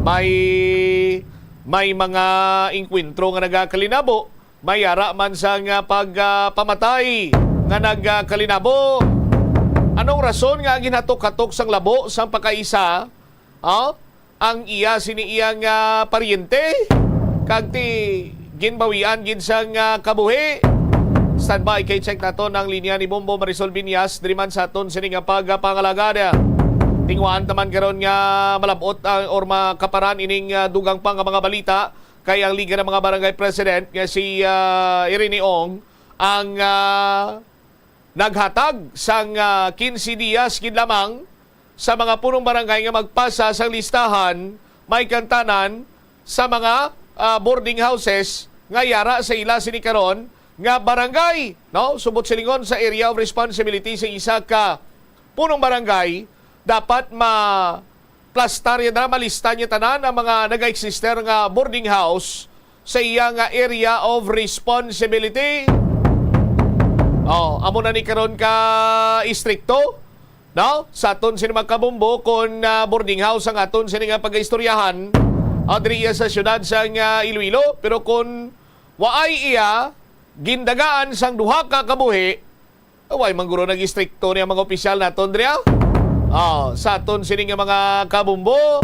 May mga inkwentro nga nagakalinabo, may ara man sang pagpamatay nga nagkalinabo. Anong rason nga ginatok-katok sang labo sang pagkaisa? Ang iya siniiyang paryente kag ti ginbawian gid sang kabuhi. Standby kay check naton ang linya ni Bombo Marisol Binyas driman sa aton sini nga pagpangalagada. Tingwaan naman karon nga malabot or makaparan ining dugang pang mga balita kay ang Liga ng mga Barangay President nga si Irene Ong ang naghatag sang 15 dias gid lamang sa mga punong barangay nga magpasa sang listahan may kantanan sa mga boarding houses nga yara sa ila sini karon nga barangay, no? Subot silingon sa area of responsibility sa isa ka punong barangay dapat ma-plastar yan na malista niya tanan ang mga nag-exister nga boarding house sa iya nga area of responsibility. Amo na ni karon ka istrikto, no? Sa aton sini magkabumbo kung boarding house ang aton sini nga pag-istoryahan adriya sa syudad sa Iloilo, pero kung waay iya gindagaan sang duha ka kabuhi, way mangguro nag-istrikto niya mga opisyal naton driya. Sa aton sini nga mga kabumbo,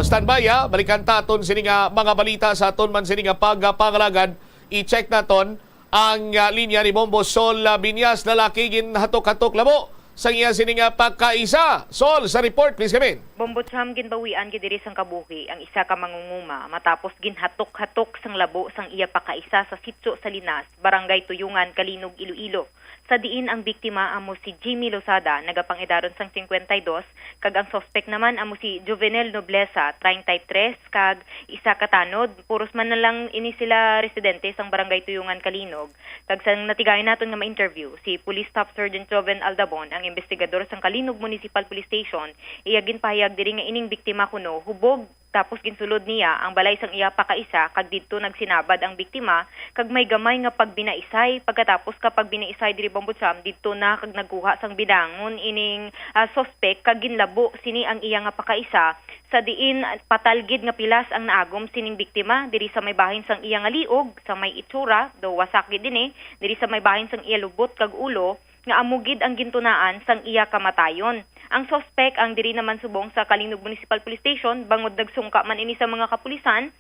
standby balikan ta aton sini nga mga balita sa aton man sini nga pagpangalagad. I-check naton ang linya ni Bombo Sol Binyas, lalaki ginhatok-hatok labo sa iya sini nga pagkaisa. Sol, sa report, please come in. Bombotsam ginbawian gidiri sang kabuhi ang isa ka mangunguma matapos ginhatok-hatok sang labo sang iya pakaisa sa Sitio Salinas, Barangay Tuyungan, Kalinog, Iloilo. Sa diin ang biktima amo si Jimmy Losada, nagapangidaron sang 52, kag ang suspect naman amo si Juvenel Nobleza, 33, kag isa katanod. Puros man na lang ini sila residente sang Barangay Tuyungan, Kalinog. Kag sang natigayon naton nga ma-interview, si Police Staff Sergeant Joven Aldabon, ang investigador sang Kalinog Municipal Police Station, iya ginpahayag diri nga ining biktima kuno hubog tapos ginsulod niya ang balay sang iya pakaisa kag didto nagsinabad ang biktima kag may gamay nga pagbinaisay. Pagkatapos kapag binaisay diri Bombotsam didto na kag nagkuha sang bidangon ining suspect kag ginlabo sini ang iya nga pakaisa. Sa diin patalgid nga pilas ang naagom sining biktima diri sa may bahin sang iya nga liog sa may itsura do wasak gid dinhi diri sa may bahin sang iya lubot kag ulo nga amugid ang gintunaan sang iya kamatayon. Ang suspect ang diri naman subong sa Kalinog Municipal Police Station bangod nagsungka man ini sa mga kapulisan.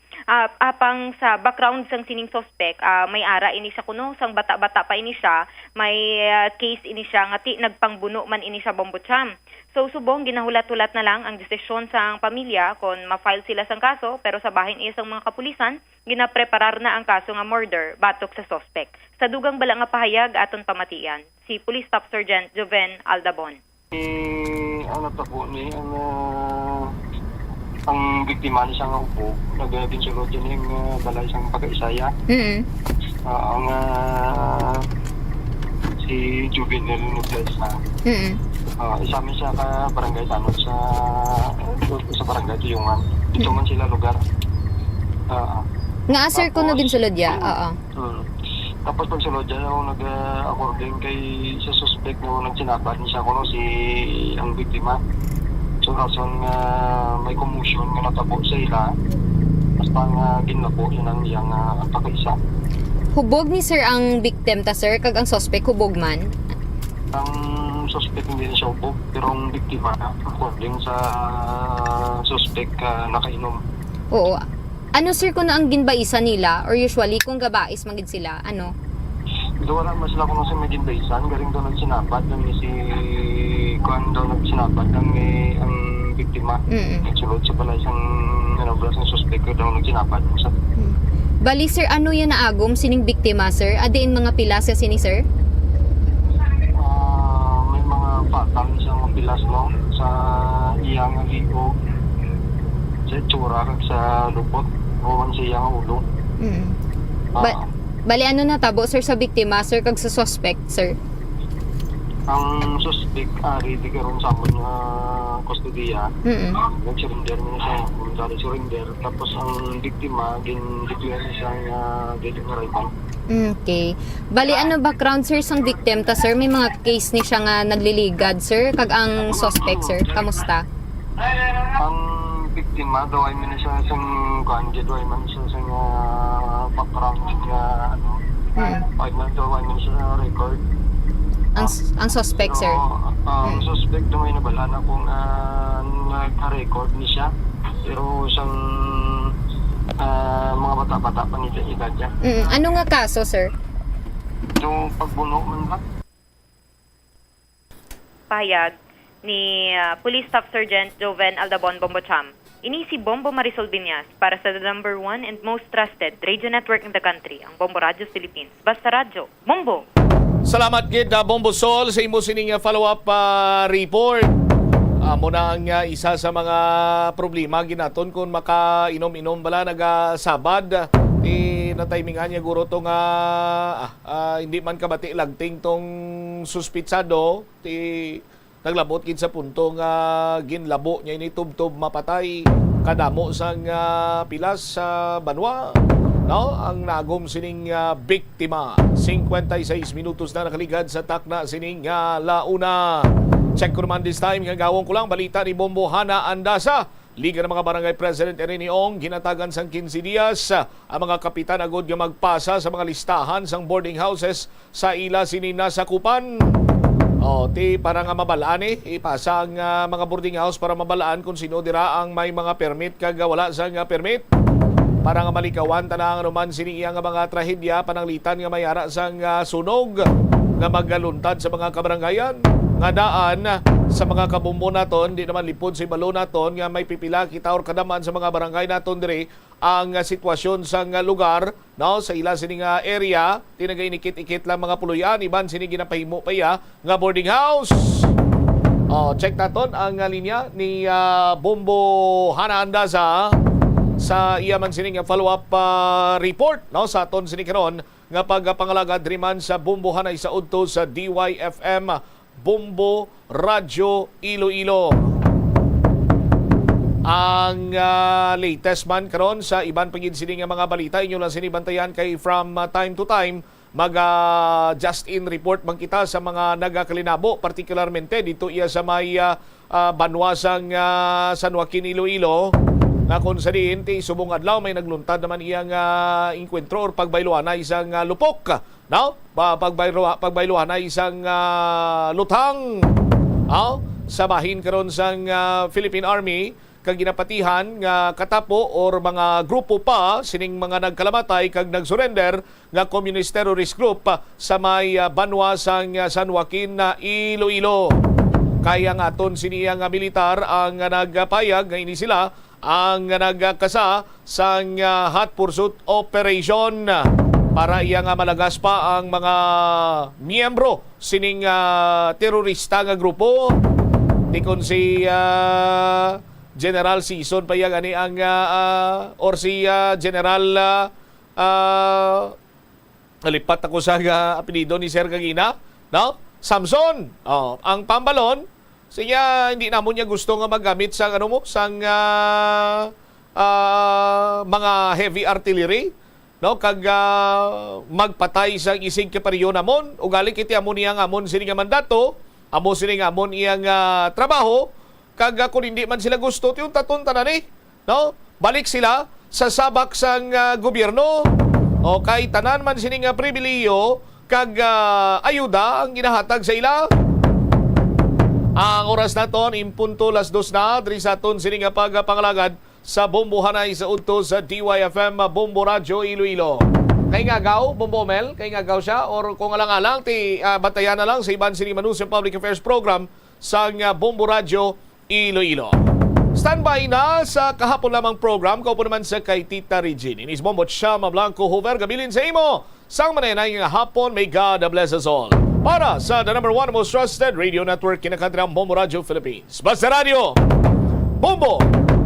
Apang sa background sang sining suspect, may ara ini siya kuno sang bata-bata pa ini siya, may case ini siya nga ti nagpangbuno man ini siya Bombotsam. So subong ginahulat-hulat na lang ang desisyon sang pamilya kung ma-file sila sang kaso, pero sa bahin iya sang mga kapulisan ginapreparar na ang kaso nga murder batok sa suspect. Sa dugang bala nga pahayag aton pamatian si Police Staff Sergeant Joven Aldabon. Ano ta po ni ang biktima ni siyang upo nagdinsulod din yung balay siyang pagkaisaya. Ang si Juvenil Nobleza. Isa man siya ka barangay tanod sa barangay Tuyungan. Dito man sila lugar. Nga sir ko nagdinsulod ya. Tapos pagsulod dyan ako nag-according kay sa suspect na nagsinabad niya kuno si ang biktima. So rason may commotion nga natabo sa ila basta nga ginlabo yun ang iyang pakaisa. Hubog ni sir ang victim ta sir kag ang suspect hubog man? Ang suspect hindi siya hubog pero ang biktima according sa suspect nakainom. Oo. Ano sir kung ang ginbaisa nila or usually kung gabais magid sila ano? Wala mas sila kung sa maging baisan galing doon nagsinabad ng si kuan doon nagsinabad ng ang biktima. Nagsulod sa balay sang ng suspect daw nagsinabad sa. Bali sir ano yan naagom sining biktima sir? Adiin mga pilas sa sini sir? May mga patang siyang pilas mo sa iyang ligo sa tsura kag sa lupot o sa iyang ulo. Bali ano natabo sir sa biktima sir kag sa suspect sir? Ang suspect ready karon sa amon nga kustodiya. Nag-surrender niya siya, surrender. Tapos ang biktima gin-declare siya nga dead arrival. Okay. Bali ano background sir sang victim ta sir? May mga case ni siya nga nagliligad sir kag ang suspect sir kamusta? Ang biktima daw ay man siya sang kanjed ay man siya sang background nga ano. Ay man daw ay man siya record. Ang suspect, sir. Ang suspect na may nabalaan akong nagka-record ni siya. Pero siyang mga bata-bata pa nila edad niya. Ano nga kaso, sir? Yung pagbuno man ba? Pahayag ni Police Staff Sergeant Joven Aldabon Bombocham. Ini si Bombo Marisol Biñas para sa the number 1 and most trusted radio network in the country, ang Bombo Radio Philippines. Basta radyo, Bombo! Salamat gid na Bombo Sol sa imo sining follow-up report. Amo na ang isa sa mga problema ginaton kung makainom-inom bala nagasabad. Natimingan niya guro tong hindi man kabati lagting tong suspitsado. Naglabot gid sa punto nga ginlabo niya ini tubtob mapatay kadamo sang pilas sa banwa. No, ang nagom sining biktima 56 minutos na nakaligad sa takna sining launa. Check ko naman this time, gagawin ko lang balita ni Bombo Hana Andasa. Liga ng mga Barangay President Irene Ong, ginatagan sang 15 dias. Ang mga kapitan agad nga magpasa sa mga listahan sang boarding houses sa ila sinina sa Kupan. Para nga mabalaan ipasa ang mga boarding house para mabalaan kung sino dira ang may mga permit kag wala sang permit. Para nga malikawan tanang anuman siniya nga mga trahedya pananglitan nga mayara sang sunog nga magaluntad sa mga kabarangayan. Nga daan sa mga kabumbo naton, di naman lipod sa ibalo naton nga may pipila kita or kadaman sa mga barangay naton dire ang sitwasyon sa lugar, no, sa ila sining area, tinagainikit-ikit lang mga puluyan, iban sining ginapahimo pa ya nga boarding house. Check naton ang linya ni Bombo Hana Andasa sa iya man sining follow-up report, no, sa aton sining karon nga pagpangalagad driman sa Bombo Hanay sa udto sa DYFM Bombo Radio Iloilo. Ang latest man karon sa iban pagid sini nga mga balita inyo lang sinibantayan kay from time to time just in report man kita sa mga nagakalinabo partikularmente dito iya sa may banwasang San Joaquin Iloilo na kung sa diin subong adlaw may nagluntad naman iyang inkwentro or pagbayluhan na isang lupok, no? Pagbayluhan na isang lutang, no? Sa bahin karon sang Philippine Army kag ginapatihan nga katapo or mga grupo pa sining mga nagkalamatay kag nagsurrender nga communist terrorist group sa may banwa sang San Joaquin na Iloilo. Kaya nga aton siniya nga militar ang nagpayag nga ini sila ang nagkasa sa hot pursuit operation para iya nga malagas pa ang mga miyembro sining terorista nga grupo. Tikon si General Season pa iya gani ang or si General nalipat ako sa apelido ni Sir Gagina, no? Samson. Ang pambalon siya hindi namon niya gusto nga magamit sang sang mga heavy artillery, no, kag magpatay sang isig kapariyo namon ugali kiti amon iyang amon sini nga mandato, amo sini nga amon iyang trabaho kag kung hindi man sila gusto yung taton tanan no, balik sila sa sabak sang gobyerno o kay tanan man sini nga pribilehiyo kag ayuda ang ginahatag sa ila. Ang oras naton impunto las 2 na diri sa aton sini nga pagpangalagad sa Bombo Hanay sa udto sa DYFM Bombo Radio Iloilo. Kay ngagaw Bombo Mel, kay ngagaw siya or kung alang-alang ti batayan na lang sa iban sini Manusang Public Affairs Program sa Bombo Radio Iloilo. Standby na sa kahapon lamang program ko po naman sa kay Tita Regine. Inis Bombo Chama Blanco Hover gabilin sa imo. Sang manenay nga hapon, may God bless us all. Para sa the number 1 most trusted radio network kinakantri ang Bombo Radio Philippines. Basta Radio, Bombo,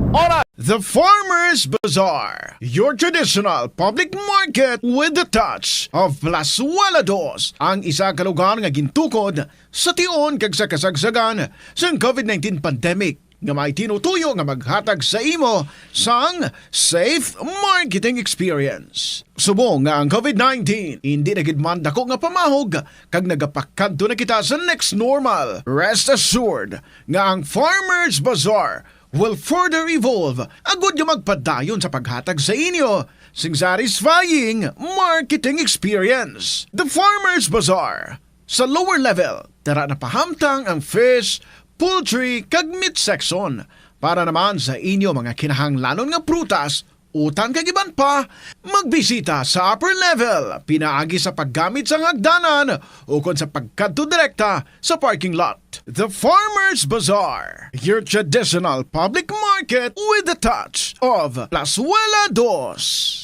Oras! The Farmers Bazaar, your traditional public market with the touch of Plazuela Dos, ang isa ka lugar nga gintukod sa tion kag sa kasagsagan sa COVID-19 pandemic nga may tinutuyo nga maghatag sa imo sang safe marketing experience. Subong nga ang COVID-19 hindi nagidman dako nga pamahog kag nagapakadto na kita sa next normal. Rest assured nga ang Farmers Bazaar will further evolve agud nga magpadayon sa paghatag sa inyo sing satisfying marketing experience. The Farmers Bazaar, Sa lower level, tara na pahamtang ang fish, poultry, kag meat section. Para naman sa inyo mga kinahanglanon nga prutas, utan kag iban pa, magbisita sa upper level, pinaagi sa paggamit sa hagdanan o kon sa pagkadto direkta sa parking lot. The Farmers Bazaar, your traditional public market with a touch of Plazuela Dos.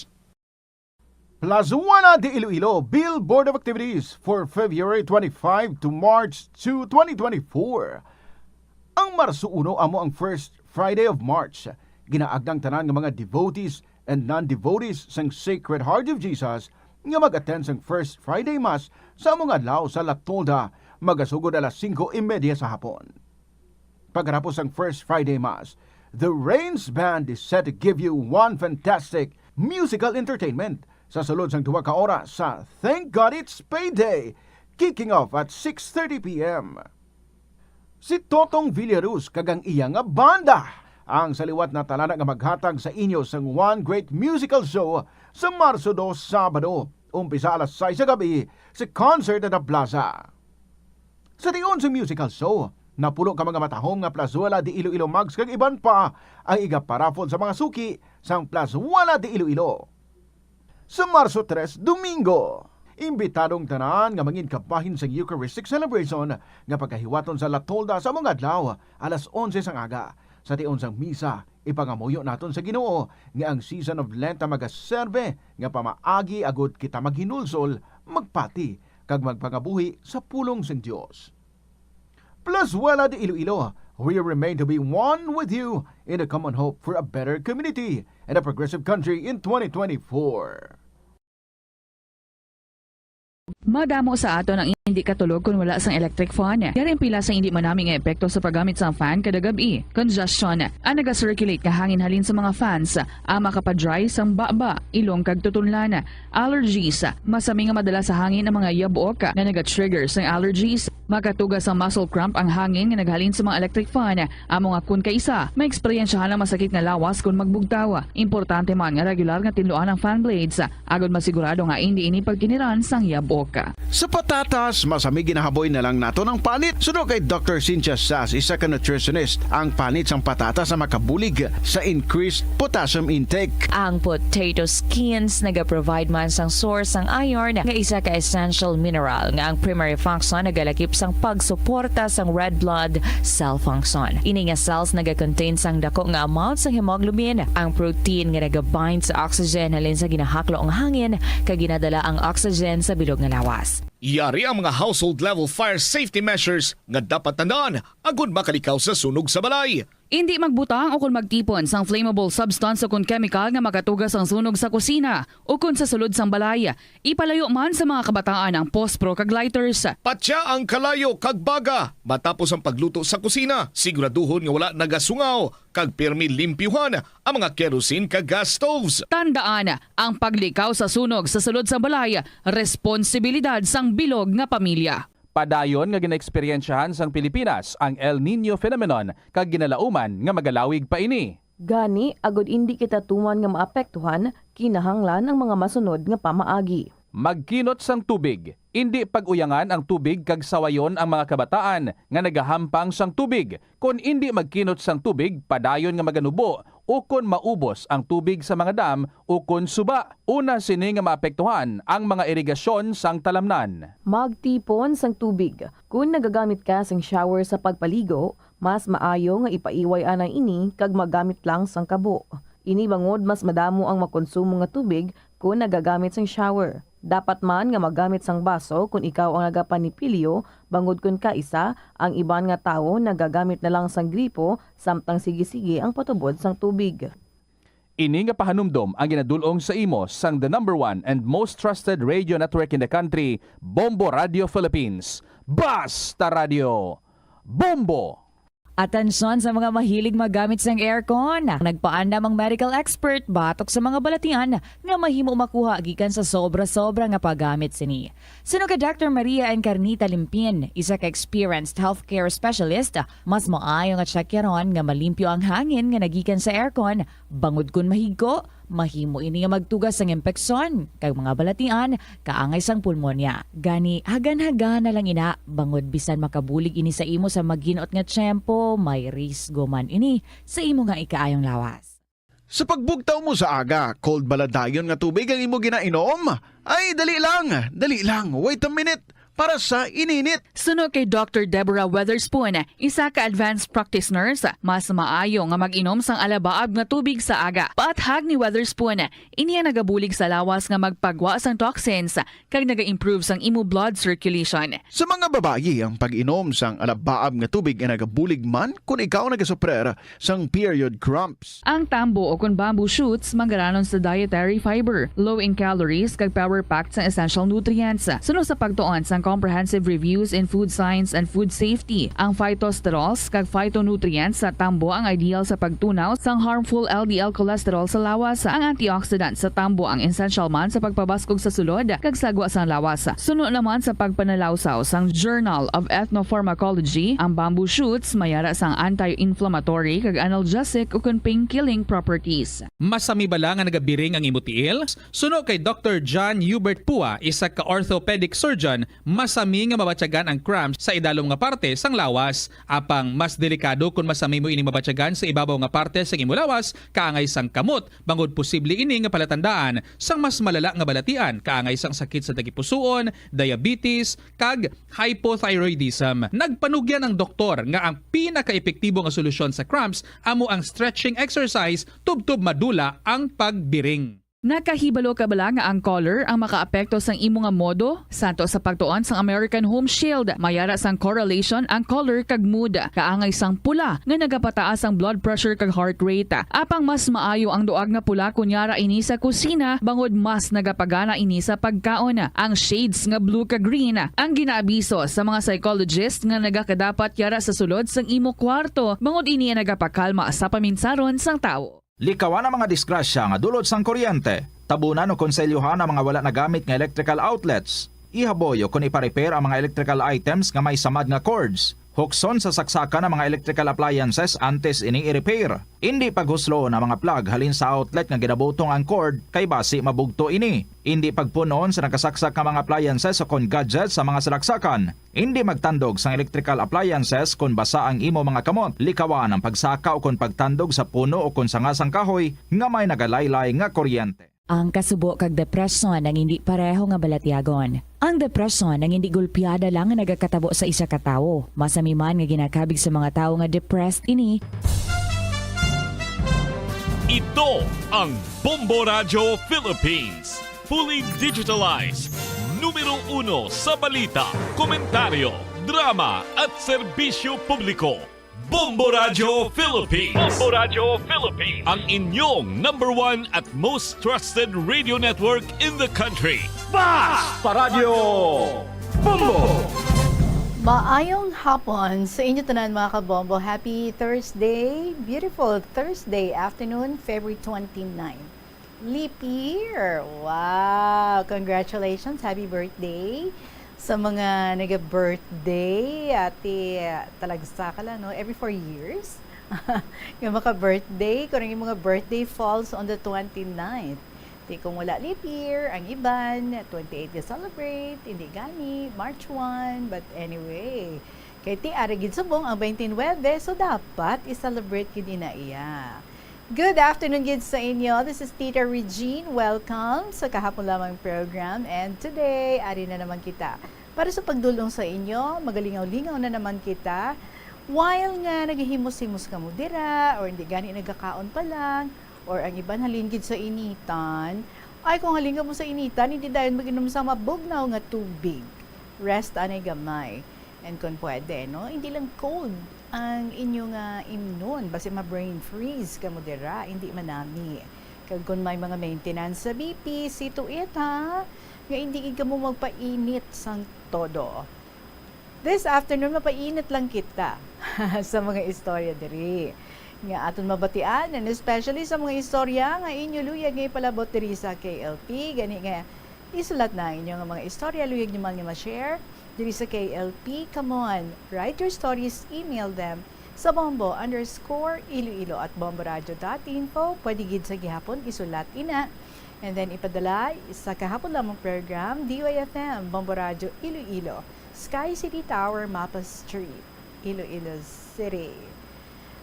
Plazuela de Iloilo Bill Board of Activities for February 25 to March 2, 2024. Ang Marso 1 amo ang first Friday of March. Ginaagdang tanan ng mga devotees and non-devotees sang Sacred Heart of Jesus nga mag-attend sang first Friday Mass sa among adlaw sa La Tolda magasugod alas 5:30 sa hapon. Pagkatapos ang first Friday Mass, the Rains Band is set to give you one fantastic musical entertainment sa sulod sang 2 ka oras sa Thank God It's Payday, kicking off at 6:30 p.m. Si Totong Villaruz kagang iya nga banda ang saliwat na talana nga maghatag sa inyo sang one great musical show sa Marso 2 Sabado, umpisa alas 6 sa gabi sa concert at the Plaza. Sa tiyon sa musical show, napulo ka mga matahong nga Plazuela de Iloilo Mags kag iban pa ang iga-paraffol sa mga suki sang Plazuela de Iloilo. Sa Marso 3, Domingo, imbitadong tanan nga mangin kabahin sa Eucharistic celebration nga pagkahiwaton sa La Tolda sa mga adlaw alas 11 sang aga. Sa tiyon sang misa, ipangamuyo naton sa Ginoo nga ang season of Lent magaserbe nga pamaagi agud kita maghinulsol, magpati kag magpangabuhi sa pulong sang Dios. Plazuela de Iloilo, we remain to be one with you in a common hope for a better community and a progressive country in 2024. Madamo sa ato ng hindi katulog kung wala sang electric fan. Yaring pila sa hindi manaming epekto sa paggamit sang fan kada gabi. Congestion, ang naga-circulate ka hangin halin sa mga fans, ama kapadry sang baba, ilong kag tutunlan. Allergies, masami nga madala sa hangin ang mga yabuok na naga-trigger sang allergies. Makatugas ang muscle cramp ang hangin nga naghalin sa mga electric fan. Amo nga kun kaisa, may eksperyensyahan ang masakit nga lawas kung magbugtaw. Importante man nga regular nga tinluan ang fan blades, agad masigurado nga hindi ini pagkiniran sang yabuok. Sa patatas, masami ginahaboy na lang nato ng panit. Suno kay Dr. Cynthia Sass, isa ka nutritionist, ang panit sang patatas sa makabulig sa increased potassium intake. Ang potato skins naga-provide man sang source sang iron nga isa ka essential mineral nga ang primary function nagalakip sang pagsuporta sang red blood cell function. Ini nga cells naga-contain sang dako nga amount sang hemoglobin, ang protein nga naga-bind sa oxygen halin sa ginahaklo ang hangin kag ginadala ang oxygen sa bilog nga lawas. Yari ang mga household level fire safety measures nga dapat tandaan agud makalikaw sa sunog sa balay. Hindi magbutang o kung magtipon sang flammable substance o kung chemical nga makatugas ang sunog sa kusina o kung sa sulod sang balay. Ipalayo man sa mga kabataan ang pospro kag lighters. Patya ang kalayo kag baga matapos ang pagluto sa kusina. Siguraduhon nga wala nagasungaw kag pirmi limpyuhan ang mga kerosene kag gas stoves. Tandaan, ang paglikaw sa sunog sa sulod sang balay, responsibilidad sang bilog nga pamilya. Padayon nga ginaeksperyensyahan sang Pilipinas ang El Nino phenomenon kag ginalauman nga magalawig pa ini. Gani, agod hindi kita tuman nga maapektuhan, kinahanglan ang mga masunod nga pamaagi. Magkinot sang tubig. Hindi pag-uyangan ang tubig kag sawayon ang mga kabataan nga nagahampang sang tubig. Kung hindi magkinot sang tubig, padayon nga maganubo o kung maubos ang tubig sa mga dam o kung suba. Una sini nga maapektuhan ang mga irigasyon sang talamnan. Magtipon sang tubig. Kung nagagamit ka sang shower sa pagpaligo, mas maayo nga ipaiway anay ini kag magamit lang sang kabo. Ini bangod mas madamo ang makonsumo nga tubig kung nagagamit sang shower. Dapat man nga magamit sang baso kung ikaw ang nagapanipilyo, bangod kun kaisa, ang iban nga tawo nagagamit na lang sang gripo, samtang sige-sige ang patubod sang tubig. Ini nga pahanumdom ang ginadulong sa imo sang the #1 and most trusted radio network in the country, Bombo Radio Philippines. Basta Radio! Bombo! Atensyon sa mga mahilig magamit sang aircon. Nagpaandam ang medical expert batok sa mga balatian nga mahimo makuha gikan sa sobra-sobra nga paggamit sini. Sino ka Dr. Maria Encarnita Limpin, isa ka experienced healthcare specialist, mas maayo nga tsakyaron nga malimpyo ang hangin nga nagikan sa aircon, bangod kun mahigko, mahimo ini nga magtugas sang impeksyon kag mga balatian kaangay sang pulmonya. Gani hagan-hagan na lang ina bangod bisan makabulig ini sa imo sa maghinot nga tiyempo, may risgo man ini sa imo nga ikaayong lawas. Sa pagbugtaw mo sa aga, cold baladayon nga tubig ang imo ginainom? Ay, dali lang, wait a minute. Para sa ininit. Suno kay Dr. Deborah Weatherspoon, isa ka advanced practice nurse, mas maayo nga mag-inom sang alabaab nga tubig sa aga. Paathag ni Weatherspoon, iniya nagabulig sa lawas nga magpagwa sang toxins kag naga-improve sang imo blood circulation. Sa mga babayi, ang pag-inom sang alabaab nga tubig ay nagabulig man kung ikaw nagasuprer sang period cramps. Ang tambo o kung bamboo shoots manggaranon sa dietary fiber, low in calories kag power-packed sa essential nutrients. Suno sa pagtuon sang comprehensive reviews in food science and food safety. Ang phytosterols kag phytonutrients sa tambo ang ideal sa pagtunaw sang harmful LDL cholesterol sa lawas. Ang antioxidants sa tambo ang essential man sa pagpabaskog sa sulod kag sagwa sang lawas. Suno naman sa pagpanalawsaw sang Journal of Ethnopharmacology, ang bamboo shoots mayara sang anti-inflammatory kag analgesic o pain-killing properties. Masami bala nga nagabiring ang imutiil? Suno kay Dr. John Hubert Pua, isa ka orthopedic surgeon, masami nga mabatyagan ang cramps sa idalom nga parte sang lawas. Apang mas delikado kung masami mo ini mabatyagan sa ibabaw nga parte sang imo lawas kaangay sang kamot, bangod posible ini nga palatandaan sang mas malala nga balatian kaangay sang sakit sa tagipusoon, diabetes, kag hypothyroidism. Nagpanugyan ang doktor nga ang pinaka-epektibo nga solusyon sa cramps amo ang stretching exercise tubtob madula ang pagbiring. Nakahibalo ka bala nga ang color ang makaapekto sang imo nga modo? Santo sa pagtuon sang American Home Shield, mayara sang correlation ang color kag mood. Kaangay sang pula nga nagapataas ang blood pressure kag heart rate. Apang mas maayo ang duag nga pula kunyara ini sa kusina, bangod mas nagapagana ini sa pagkaon. Ang shades nga blue kag green ang ginaabiso sa mga psychologist nga nagakadapat yara sa sulod sang imo kwarto, bangod ini nagapakalma sa paminsaron sang tawo. Likawan ang mga disgrasya nga dulot sang kuryente. Tabunan o konselyuhan ang mga wala nagamit nga electrical outlets. Ihaboyo kung ipa-repair ang mga electrical items nga may samad nga cords. Hukson sa saksakan ng mga electrical appliances antes ini i-repair. Hindi paghuslo na mga plug halin sa outlet nga ginabutong ang cord kay basi mabugto ini. Hindi pagpunon sa nakasaksak nga mga appliances o kon gadgets sa mga salaksakan. Hindi magtandog sa electrical appliances kung basa ang imo mga kamot. Likawan ang pagsaka o kon pagtandog sa puno o kon sangasang kahoy nga may nagalaylay nga kuryente. Ang kasubo kag depresyon ang hindi pareho nga balatyagon. Ang depresyon ang hindi gulpiyada lang nga nagakatabo sa isa ka tawo. Masami man nga ginakabig sa mga tawo nga depressed ini. Ito ang Bombo Radio Philippines. Fully digitalized. Numero 1 sa balita, komentaryo, drama at serbisyo publiko. Bombo Radio Philippines. Bombo Radio Philippines. Ang inyong #1 at most trusted radio network in the country. Basta Radio Bombo! Maayong hapon sa inyo tanan mga kabombo. Happy Thursday. Beautiful Thursday afternoon, February 29. Leap year. Wow! Congratulations. Happy birthday. Sa mga nag-birthday, ati talagsa ka lang, no? Every 4 years. Yung maka-birthday, kung yung mga birthday falls on the 29th. Di kung wala leap year, ang iban, 28 to celebrate, hindi gani, March 1. But anyway, kay ti arigid subong ang 29, so dapat i-celebrate yun na iya. Good afternoon, kids, sa inyo. This is Tita Regine. Welcome sa kahapon lamang program. And today, ari na naman kita. Para sa pagdulong sa inyo, magalingaw-lingaw na naman kita. While nga naghihimos-himos ka mo dira, or hindi gani nagkakaon pa lang, or ang iban halingid sa initan, ay kung halingid mo sa initan, hindi dahil mag-inom sa mabugnaw nga tubig. Rest anay gamay. And kung pwede, no? Hindi lang cold ang inyong immune, basta ma-brain freeze ka mo dira, hindi manami. Kag kung may mga maintenance sa BP, see to it, ha? Nga hindi ka mo magpainit sang todo. This afternoon, mapainit lang kita sa mga istorya diri. Nga aton mabatian, and especially sa mga istorya nga inyo luyag ngay palabot diri sa KLP, gani nga isulat na inyong mga istorya, luyag nyo man nga ma-share diri sa KLP. Come on, write your stories, email them sa Bombo_Iloilo at bomboradio.info. Pwede gid sa gihapon isulat ina. And then ipadala sa kahapon lamang program, DOAFM, Bombo Radio Iloilo, Sky City Tower, Mapa Street, Iloilo City.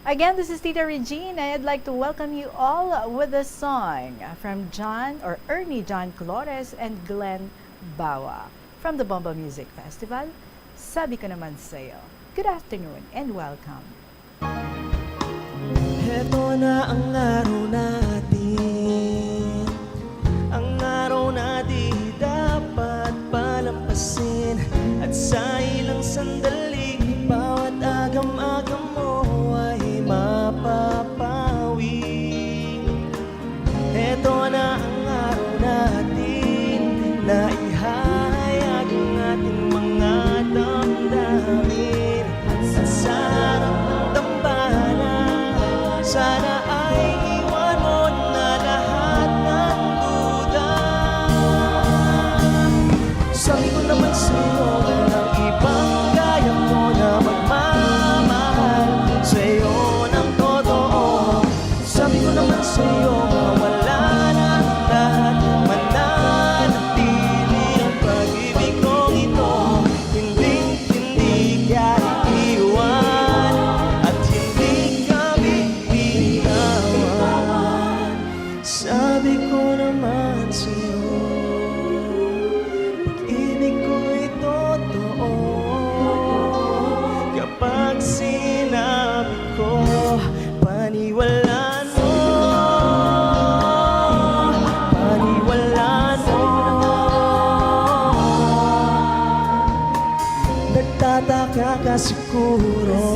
Again, this is Tita Regina. I'd like to welcome you all with a song from Ernie John Colores and Glenn Bawa from the Bombo Music Festival. Sabi ko naman sa'yo. Good afternoon and welcome. Heto na ang araw natin, ang araw na di dapat palampasin. At sa ilang sandali, bawat agam-agam mo ay mapapawi. Heto na ang araw natin, na ihahayag ang ating mga damdamin. At sa harap ng dambana, sana ay iwan mo na lahat ng duda. Sabi ko naman sa'yo, walang ibang gaya mo na magmamahal sa'yo ng totoo. Sabi ko naman sa'yo, mawala na lahat, mananatili ang pag-ibig kong ito. Hindi ka iiwan at hindi ka bibitawan. Sabi ko naman sa'yo, pag-ibig ko'y totoo. Kapag sinabi ko, paniwalaan mo, paniwalaan mo. Nagtataka ka siguro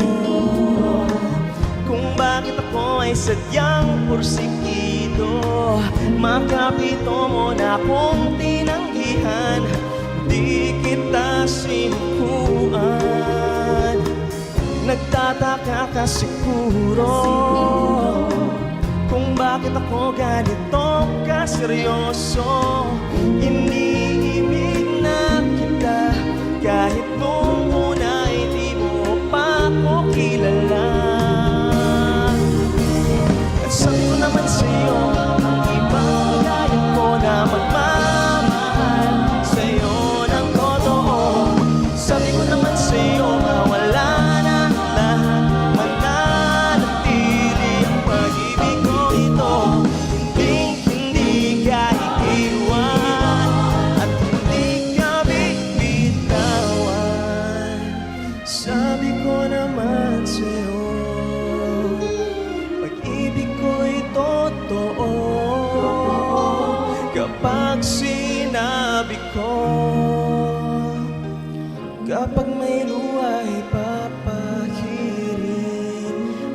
kung bakit ako ay sadyang porsigido. Makapito mo na akong tinanggihan, di kita sinukuan. Nagtataka ka siguro kung bakit ako ganito kaseryoso. Iniibig na kita kahit nung una ay di mo pa ako kilala. At sabi ko naman sa'yo, ang ibang gaya ko na magmamahal sa'yo ng totoo. Sabi ko naman sa'yo, mawala na lahat, mananatili ang pag-ibig ko ito. Hindi ka iiwan at hindi ka bibitawan. Sabi ko naman sa'yo, pag-ibig ko'y totoo. Kapag sinabi ko, kapag may luwa'y papahirin,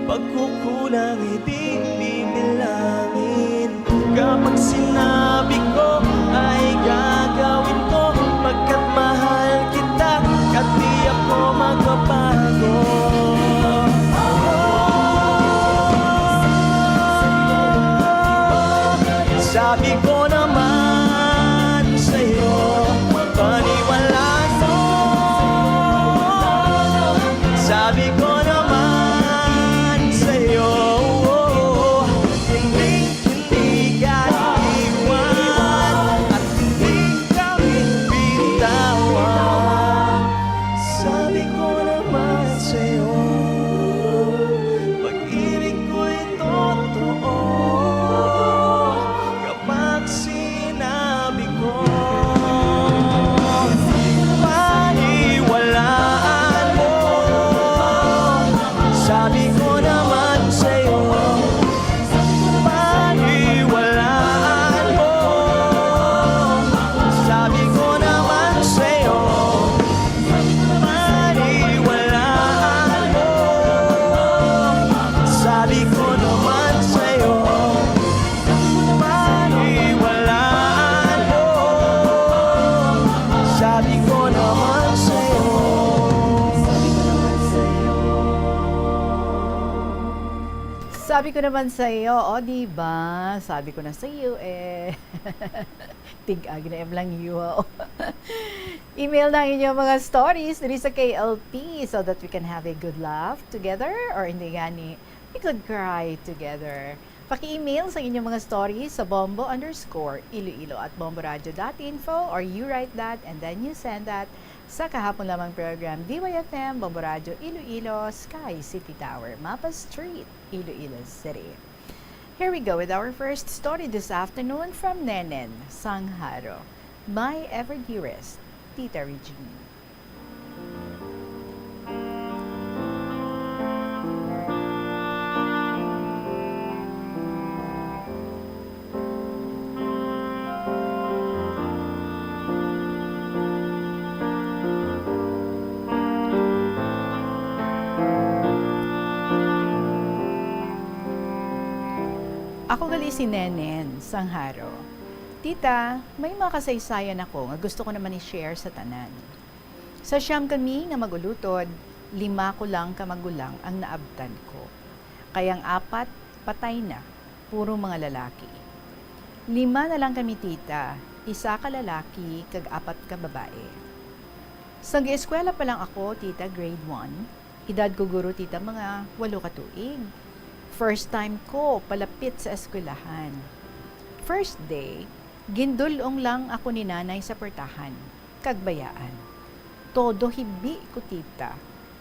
pagkukulang ay di bibilangin. Kapag sinabi ko ay gagawin ko, pagkat mahal kita at di ako magbabago. Sabi ko naman sa'yo, paniwalaan mo. Sabi ko naman sa'yo, hindi ka iiwan at hindi ka bibitawan. Sabi ko naman sa'yo, pag-ibig ko'y totoo. Kapag Sabi ko naman sa iyo, di ba? Sabi ko na sa iyo Tig-ag na lang iyo. Email na inyong mga stories dito sa KLP so that we can have a good laugh together or hindi gani, we could cry together. Paki-email sa inyong mga stories sa bombo_iloilo at bomboradio.info or you write that and then you send that sa kahapon lamang program DYFM, Bombo Radio, Iloilo, Sky City Tower, Mapa Street, Iloilo City. Here we go with our first story this afternoon from Nenen Sangharo. My ever dearest, Tita Regine. Ako gali si Nenen Sangharo. Tita, may mga kasaysayan ako nga gusto ko naman i-share sa tanan. Sa siyam kami nga magulutod, 5 ko lang kamagulang ang naabtan ko. Kayang 4, patay na, puro mga lalaki. 5 na lang kami tita, 1 ka lalaki, kag 4 ka babae. Sa eskwela pa lang ako, tita, grade 1, edad ko guro tita mga 8 ka tuig. First time ko palapit sa eskwelahan. First day, gindulong lang ako ni nanay sa portahan, kagbayaan. Todo hibi ko tita.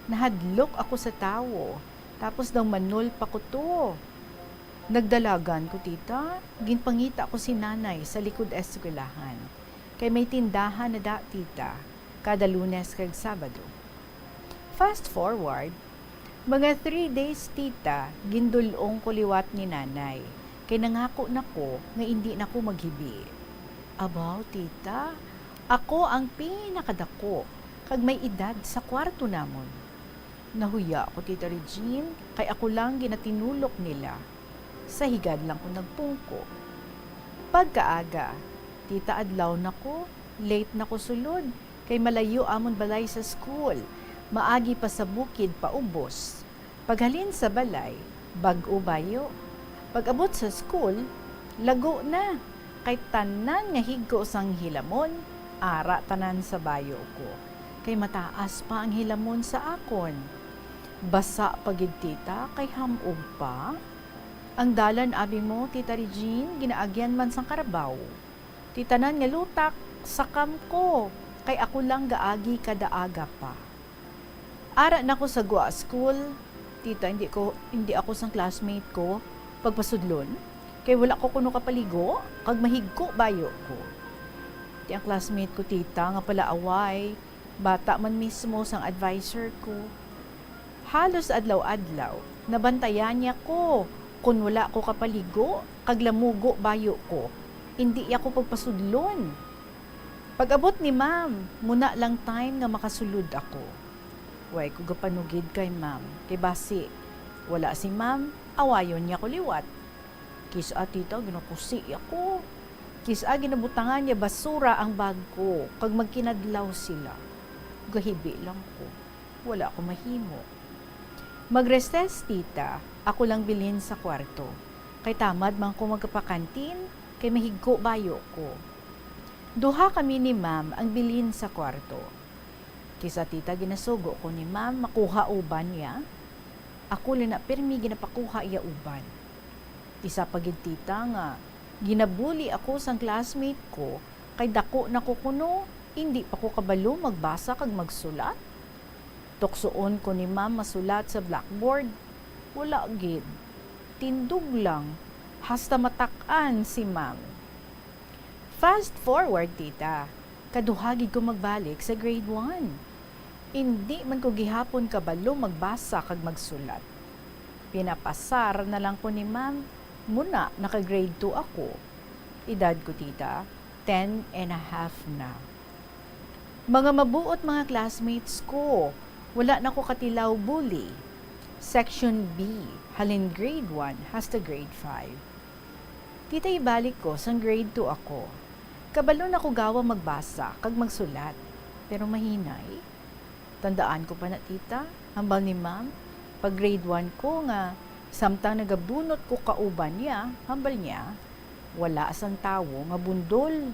Nahadlok ako sa tawo, tapos daw manul pa ko to. Nagdalagan ko tita, ginpangita ko si nanay sa likod eskwelahan. Kay may tindahan na da tita, kada Lunes kag Sabado. Fast forward, mga 3 days tita, gindulong ko liwat ni nanay. Kay nangako nako nga hindi nako maghibi. Abaw tita, ako ang pinakadako kag may edad sa kwarto namon. Nahuya ko tita Regine, kay ako lang ginatinulok nila. Sa higad lang ko nagpungko. Pagkaaga, tita adlaw nako, late nako sulod, kay malayo amon balay sa school. Maagi pa sa bukid paubos. Paghalin sa balay, bag-o bayo. Pag-abot sa school, lago na. Kay tanan nga higko sang hilamon, ara tanan sa bayo ko. Kay mataas pa ang hilamon sa akon. Basa pagid tita, kay hamog pa. Ang dalan abi mo, tita Regine, ginaagyan man sang karabaw. Titanan nga lutak, sakam ko. Kay ako lang gaagi kada aga pa. Ara na ko sa Gua School, tita, hindi ako sang classmate ko, pagpasudlon, kay wala ko kuno kapaligo, kag mahigko bayo ko. Di ang classmate ko, tita, nga pala away, bata man mismo sang advisor ko. Halos adlaw-adlaw, nabantayan niya ko, kung wala ko kapaligo, kag lamugo bayo ko, hindi ako pagpasudlon. Pag-abot ni ma'am, muna lang time nga makasulod ako. Way ko gapanugid kay ma'am, kay basi, wala si ma'am, awayon niya ko liwat. Kisa tita, ginakusi ako. Kisa ginabutangan niya basura ang bag ko, kag magkinadlaw sila. Gahibi lang ko, wala ko mahimo. Mag-recess tita, ako lang bilhin sa kwarto. Kay tamad man ko magkapakantin, kay mahigko bayo ko. Duha kami ni ma'am ang bilhin sa kwarto. Kisa tita, ginasugo ko ni ma'am, makuha uban niya. Ako lang na permi ginapakuha iya uban. Isa pagid tita nga, ginabuli ako sang classmate ko, kay dako na ko kuno, hindi pa ko kabalo magbasa kag magsulat. Tuksoon ko ni ma'am masulat sa blackboard, wala gid. Tindog lang, hasta matak-an si ma'am. Fast forward tita, kaduhagid ko magbalik sa grade 1. Hindi man ko gihapon kabalo magbasa kag magsulat. Pinapasar na lang ko ni ma'am, muna naka-grade 2 ako. Edad ko tita, 10 and a half na. Mga mabuot mga classmates ko, wala na ko katilaw bully. Section B, halin grade 1 hasta grade 5. Tita, ibalik ko sang grade 2 ako. Kabalo na ko gawa magbasa kag magsulat, pero mahinay. Tandaan ko pa na tita, hambal ni ma'am, pag grade 1 ko nga, Samtang nagabunot ko kauban niya, hambal niya, wala asang tawo nga bundol.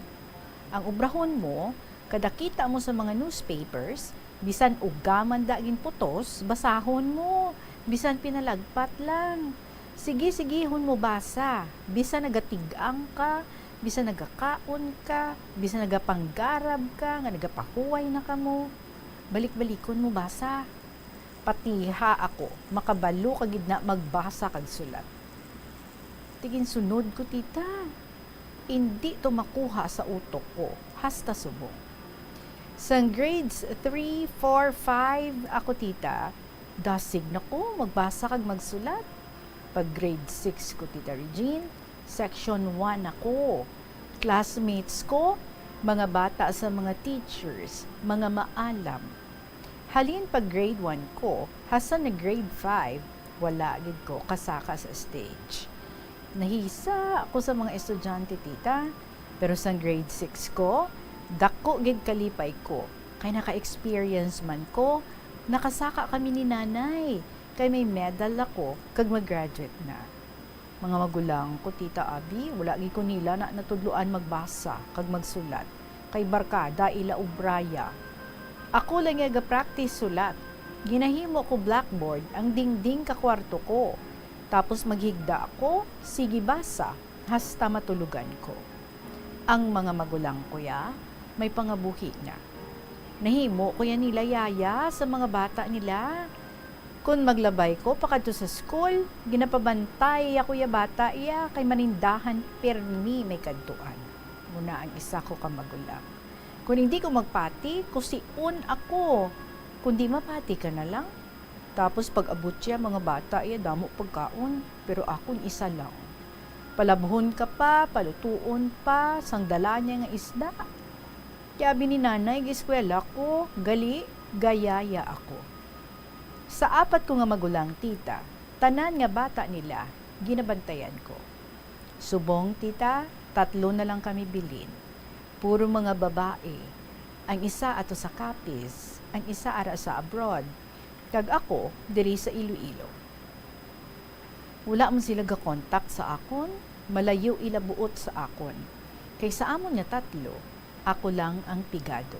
Ang obrahon mo, kada kita mo sa mga newspapers, bisan ugaman daging putos, basahon mo, bisan pinalagpat lang. Sige-sigihon mo basa, bisan nagatigang ka, bisan nagakaon ka, bisan nagapanggarab ka, nga nagapahuway na ka mo. Balik-balikon mo basa. Patiha ako, makabalo kagid na magbasa kag sulat. Tigin sunod ko, tita. Hindi to makuha sa utok ko, hasta subong. Sa grades 3, 4, 5, ako, tita, dasig na ko, magbasa kag magsulat. Pag grade 6 ko, tita Regine, section 1 ako. Classmates ko, mga bata sa mga teachers, mga maalam. Halin pag grade 1 ko, hasan na grade 5, wala gid ko kasaka sa stage. Nahisa ako sa mga estudyante, tita, pero sa grade 6 ko, dako gid kalipay ko. Kay naka-experience man ko, nakasaka kami ni nanay, kay may medal ako kag mag-graduate na. Mga magulang ko, tita Abi, wala gid ko nila na natudluan magbasa kag magsulat. Kay barkada ila ubraya. Ako lang nga practice sulat. Ginahimo ko blackboard ang dingding ka kwarto ko. Tapos maghigda ako, sige basa, hasta matulugan ko. Ang mga magulang ko ya, may pangabuhi na. Nahimo ko yan nila yaya sa mga bata nila. Kung maglabay ko pakadto sa school, ginapabantay ako ya bata iya kay manindahan permi may kadtuan. Muna ang isa ko ka magulang. Kung hindi ko magpati, kusiun ako. Kung di mapati ka na lang. Tapos pag abot siya mga bata, iya damo pagkaon, pero akong isa lang. Palabhon ka pa, palutuon pa, sangdala niya nga isda. Kaya ni nanay, giskwela ko, gali, gayaya ako. Sa apat ko nga magulang, tita, tanan nga bata nila, ginabantayan ko. Subong, tita, 3 na lang kami bilin. Puro mga babae. Ang isa ato sa Capiz, ang isa ara sa abroad. Kag ako, diri sa Iloilo. Wala man sila ga-contact sa akon, malayo ila buot sa akon. Kay sa amon nga 3, ako lang ang pigado.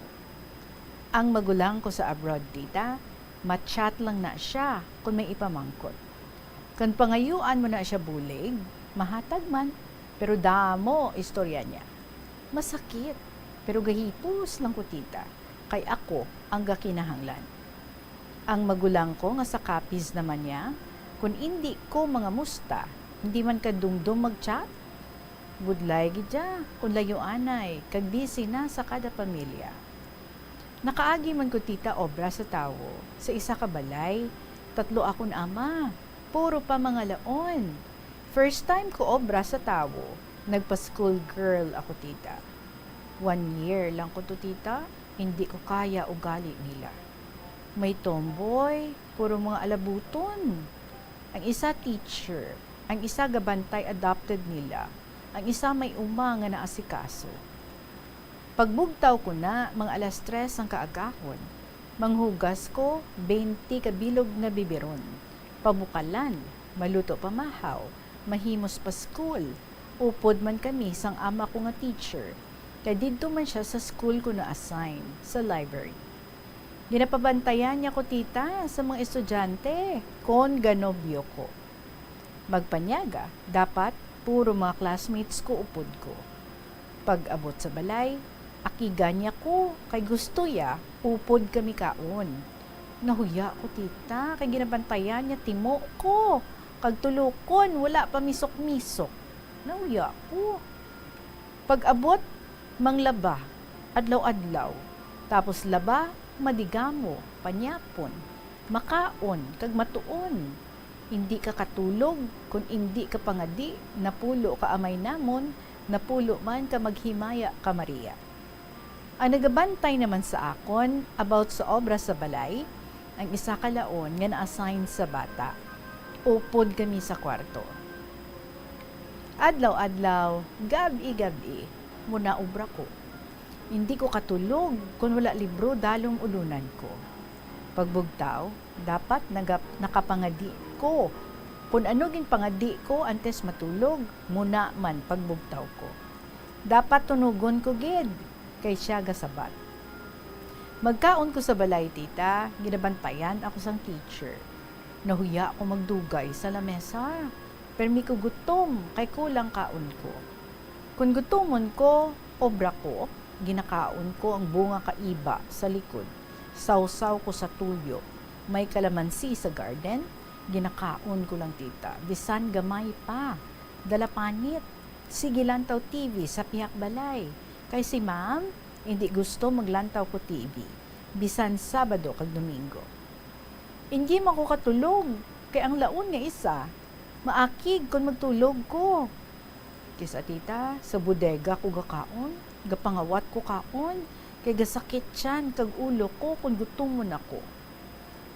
Ang magulang ko sa abroad, tita, matchat lang na siya kung may ipamangkot. Kung pangayuan mo na siya bulig, mahatag man, pero damo istorya niya. Masakit, pero gahipos lang ko, tita, kay ako ang gakinahanglan. Ang magulang ko nga sa Capiz naman niya, kung hindi ko mga musta, hindi man ka dumdum mag-chat, budlay gidya, kung layo anay, kag busy na sa kada pamilya. Nakaagi man ko, tita, obra sa tawo, sa isa ka balay, 3 akon ama, puro pa mga laon. First time ko obra sa tawo, nagpa-school girl ako, tita. 1 year lang ko to, tita, hindi ko kaya ugali nila. May tomboy, puro mga alabuton. Ang isa teacher, ang isa gabantay adopted nila, ang isa may uma nga naasikaso. Pagbugtaw ko na, mga 3:00 ang kaagahon, manghugas ko 20 kabilog na biberon. Pabukalan, maluto pamahaw, mahimos pa school, upod man kami sang ama ko nga teacher, kaya dito man siya sa school ko na-assign, sa library. Ginapabantayan niya ko, tita, sa mga estudyante, kon ganobyo ko. Magpanyaga, dapat puro mga classmates ko upod ko. Pag abot sa balay, akigan niya ko, kay gusto ya, upod kami kaon. Nahuya ko, tita, kay ginabantayan niya timo ko, kag tulukon, wala pa misok-misok. Nahuya ko. Pag abot, manglaba, adlaw-adlaw, tapos laba, madigamo, panyapon, makaon, kag matuon. Hindi ka katulog, kung hindi ka pangadi, napulo ka amay namon, napulo man ka maghimaya ka Maria. Ang nagabantay naman sa akon, about sa obra sa balay, ang isa kalaon nga na-assign sa bata. Upod kami sa kwarto. Adlaw-adlaw, gabi-gabi, muna obra ko. Hindi ko katulog kung wala libro dalong ulunan ko. Pagbugtaw, dapat nakapangadi ko Kung ano gin pangadi ko antes matulog, muna man pagbugtaw ko. Dapat tunugon ko gid, kay siya gasabat. Magkaon ko sa balay, tita, ginabantayan ako sang teacher. Nahuya ako magdugay sa lamesa. Permi ko gutom, kay kulang kaon ko. Kung gutomon ko, obra ko, ginakaon ko ang bunga kaiba sa likod. Sausaw ko sa tuyo. May kalamansi sa garden, ginakaon ko lang, tita. Bisan gamay pa. Dala panit. Sige lantaw TV sa pihak balay. Kay si ma'am, hindi gusto maglantaw ko TV. Bisan Sabado kag Domingo. Hindi man ko katulog. Kay ang laon nga isa, maakig kung magtulog ko. Kisa tita, sa bodega ko gakaon, gapangawat ko kaon, kay gasakit tiyan kag ulo ko kung gutomon ako.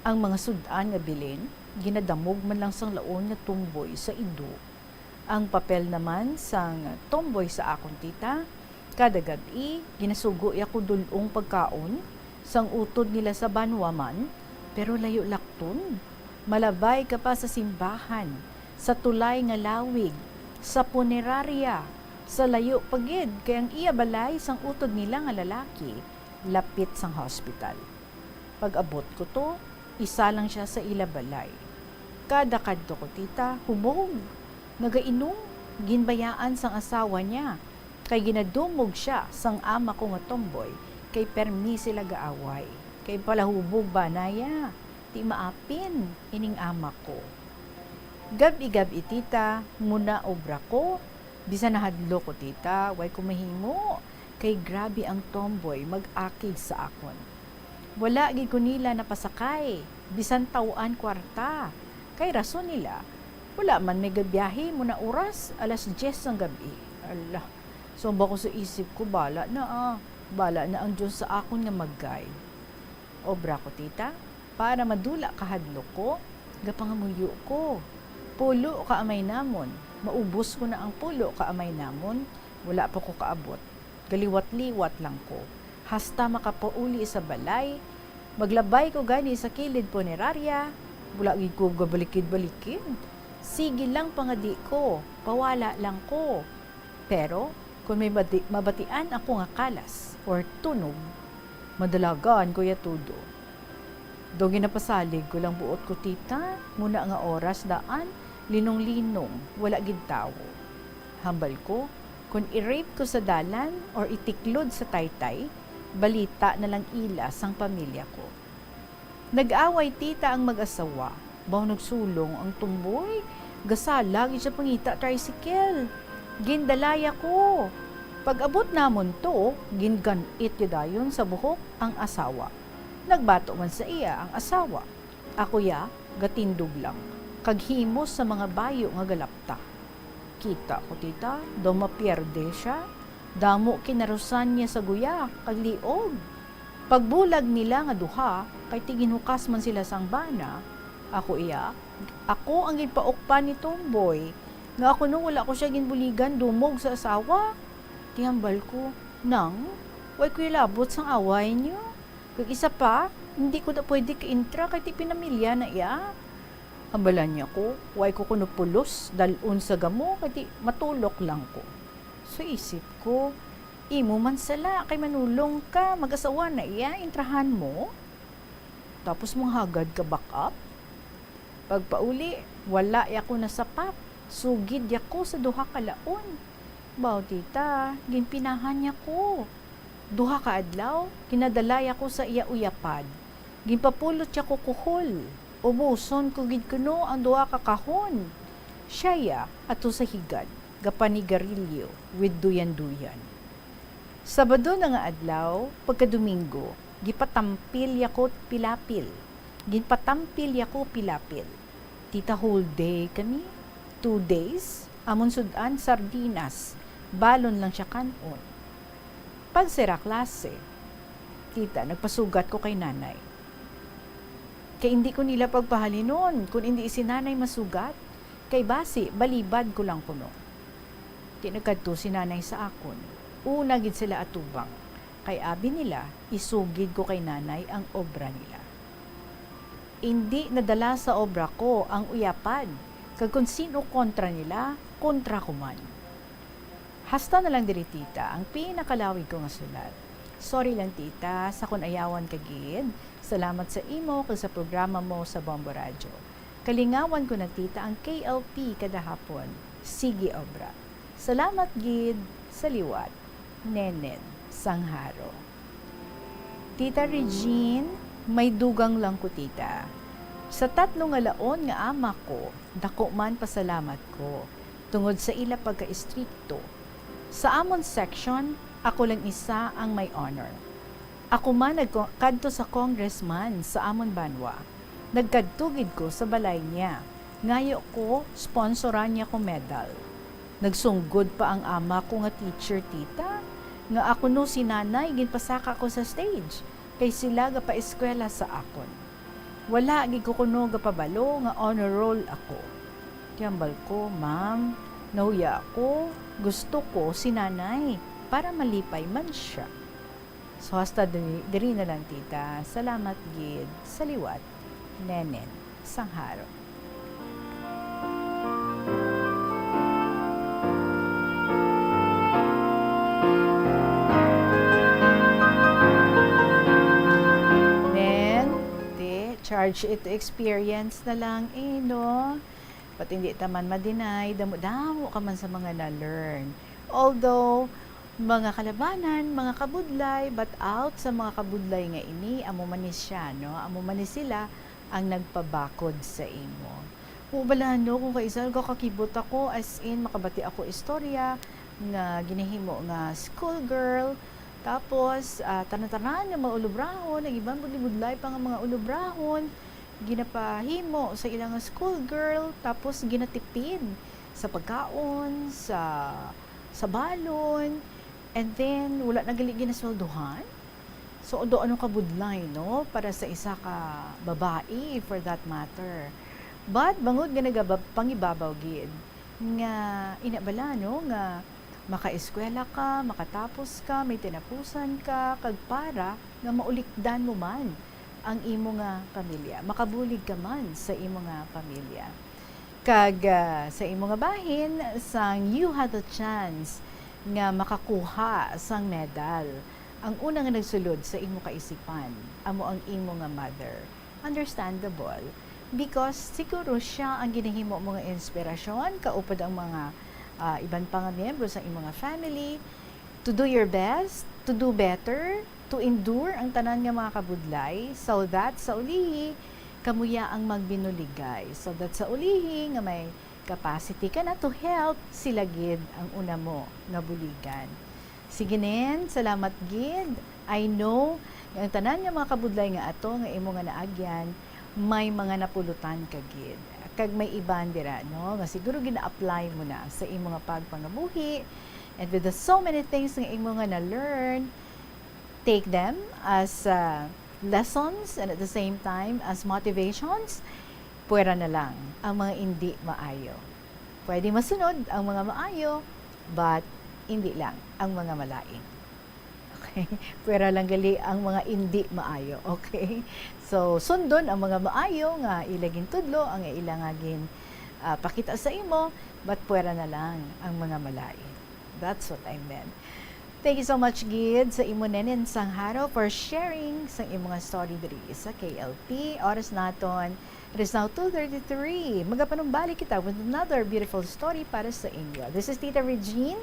Ang mga sudan nga bilin, ginadamog man lang sang laon nga tumboy sa ido. Ang papel naman sang tomboy sa akon, tita, kada gabi, ginasugo ako dulong pagkaon, sang utod nila sa banwaman, pero layo lakton. Malabay ka pa sa simbahan, sa tulay nga lawig, sa punerarya, sa layo pagid, kay ang iya balay sang utod nila nga lalaki, lapit sang hospital. Pag-abot ko to, isa lang siya sa ila balay. Kada kadto ko, tita, humog. Nagainom, ginbayaan sang asawa niya, kay ginadumog siya sang ama ko nga tomboy, kay permi sila gaaway, kay palahubog ba naya, ti maapin, ining ama ko. Gabi-gabi, tita, muna obra ko, bisan nahadlo ko, tita, way kumahimo, kay grabe ang tomboy mag-akig sa akon. Wala gid ko nila napasakay, bisan tawaan kwarta, kay rason nila, wala man may gabiyahe muna oras, alas 10 ng gabi. Allah, sumba ko sa isip ko, bala na ang Diyos sa akon nga maggay. Obra ko, tita, para madula kahadlo ko, gapangamuyo ko. Pulo ka amay namon, maubos ko na ang pulo ka amay namon, wala pa ko kaabot. Galiwat-liwat lang ko. Hasta makapauli sa balay, maglabay ko gani sa kilid punerarya, wala gid ko gabalikid-balikid. Sige lang pangadi ko, pawala lang ko. Pero, kung may mabatian ako nga kalas or tunog, madalagaan ko ya tudo. Do ginapasalig ko lang buot ko, tita, muna nga oras daan, linong-linong, wala gid tawo. Hambal ko, kung i-rape ko sa dalan or itiklod sa taytay, balita na lang ila sang pamilya ko. Nag-away, tita, ang mag-asawa. Baw nagsulong ang tumboy, gasalag siya pangita tricycle. Gindalaya ko. Pag-abot namon to, ginganit dayon sa buhok ang asawa. Nagbato man sa iya ang asawa. Ako ya, gatindog lang. Kaghimos sa mga bayo nga galapta. Kita ko, tita, daw mapierde siya. Damo kinarusan niya sa guya, kagliog. Pagbulag nila nga duha, kay tiginhukas man sila sang bana, ako ang ginpaokpa ni tomboy, nga ako nung wala ko siya ginbuligan, dumog sa asawa. Tihambal ko, nang, way ko ilabot sang away niyo. Kag isa pa, hindi ko na pwede ka-intra kay ti pinamilya na iya. Hambalan niya ko, way ko kunupulos, dalun sa gamo, kay ti matulok lang ko. So isip ko, imo man sala, kay manulong ka, mag-asawa na iya, intrahan mo. Tapos mong hagad ka back up. Pagpauli, wala ako na sapat. Sugid yako sa duha ka laon. Baw, tita, ginpinahan niya ko. Duha ka adlaw, kinadalaya ko sa iya uyapad. Ginpapulot siya ko kuhol. Ubuson ko gid kuno ang duha ka kahon. Siya ato sa higad, gapanigarilyo with duyan-duyan. Sabado na nga adlaw, pagka-Domingo, gipatampil yako pilapil. Ginpatampil yako pilapil. Tita, whole day kami. 2 days, amon sudan sardinas. Balon lang siya kanon. Pag sira klase, tita, nagpasugat ko kay nanay. Kay hindi ko nila pagpahalinon, kung hindi si nanay masugat, kay basi, balibad ko lang kuno. Tinagkadto si nanay sa akon. Una gid sila atubang. Kay abi nila, isugid ko kay nanay ang obra nila. Hindi nadala sa obra ko ang uyapad, Kag kung sino kontra nila, kontra ko man. Hasta na lang diri tita, ang pinakalawig ko nga sulat. Sorry lang tita, sa kun ayawan kagid. Salamat sa imo kag sa programa mo sa Bombo Radio. Kalingawan ko na tita ang KLP kada hapon. Sige obra. Salamat gid sa liwat. Nenen Sangharo. Tita Regine, may dugang lang ko tita. Sa 3 nga laon nga ama ko, dako man pasalamat ko. Tungod sa ila pagka-istrikto. Sa amon section, ako lang isa ang may honor. Ako man nagkadto sa congressman sa amon banwa. Nagkadtugid ko sa balay niya. Ngayo ko, sponsoran niya ko medal. Nagsunggod pa ang ama ko nga teacher tita. Nga ako no si nanay, ginpasaka ko sa stage. Kay sila ga pa-eskwela sa akon. Wala gi ko kuno ga pabalo nga honor roll ako. Tiyambal ko, ma'am, nahuya ako, gusto ko si nanay para malipay man siya. So hasta diri na lang tita. Salamat gid sa liwat. Nenen Sangharo. Charge it to experience na lang no? Pat hindi taman ma-deny, damo-damo ka man sa mga na-learn. Although, mga kalabanan, mga kabudlay, but out sa mga kabudlay nga ini, amo manis siya, no? Amo manis sila ang nagpabakod sa imo. Kung bala, no, kung kaisal ko kakibot ako, as in, makabati ako istorya, nga ginahimo nga schoolgirl, tapos, tanan-tanan ng mga ulubrahon, ang ibang budlay pa nga mga ulubrahon, ginapahimo sa ilang schoolgirl, tapos ginatipid sa pagkaon, sa balon, and then, wala na gali ginasweldohan. So, do anong kabudlay, no? Para sa isa ka babae, for that matter. But, bangod nga pangibabaw gid, nga inabala, no? Nga, makaeskwela ka, makatapos ka, may tinapusan ka, kag para nga maulikdan mo man ang imo nga pamilya. Makabulig ka man sa imo nga pamilya. Kag sa imo nga bahin, sang you had the chance nga makakuha sang medal. Ang una nga nagsulod sa imo kaisipan, amo ang imo nga mother. Understandable. Because siguro siya ang ginahimo mo nga inspirasyon, kaupad ang mga iban pa nga miyembro sa imong mga family, to do your best, to do better, to endure ang tanan nga mga kabudlay, so that sa ulihi, kamuya ang magbinuligay. So that sa ulihi, nga may capacity ka na to help, sila gid ang una mo nga buligan. Sige nen, salamat gid. I know, ang tanan nga mga kabudlay nga ato, nga imo nga naagyan, may mga napulutan ka gid. Kag may iban dira, no? Nga siguro gina-apply mo na sa imo nga pagpangabuhi. And with the so many things nga imo nga na-learn, take them as lessons and at the same time as motivations. Puwera na lang ang mga hindi maayo. Pwede masunod ang mga maayo, but hindi lang ang mga malain. Okay? Puwera lang gali ang mga hindi maayo. Okay? So, sundon ang mga maayo nga ilagin tudlo, ang ilangagin pakita sa imo, but puwera na lang ang mga malain. That's what I meant. Thank you so much, Gid, sa imo nenen Sangharo for sharing sa imo nga story diri sa KLP. Oras naton, it is now 2:33. Magapanumbalik kita with another beautiful story para sa inyo. This is Tita Regine.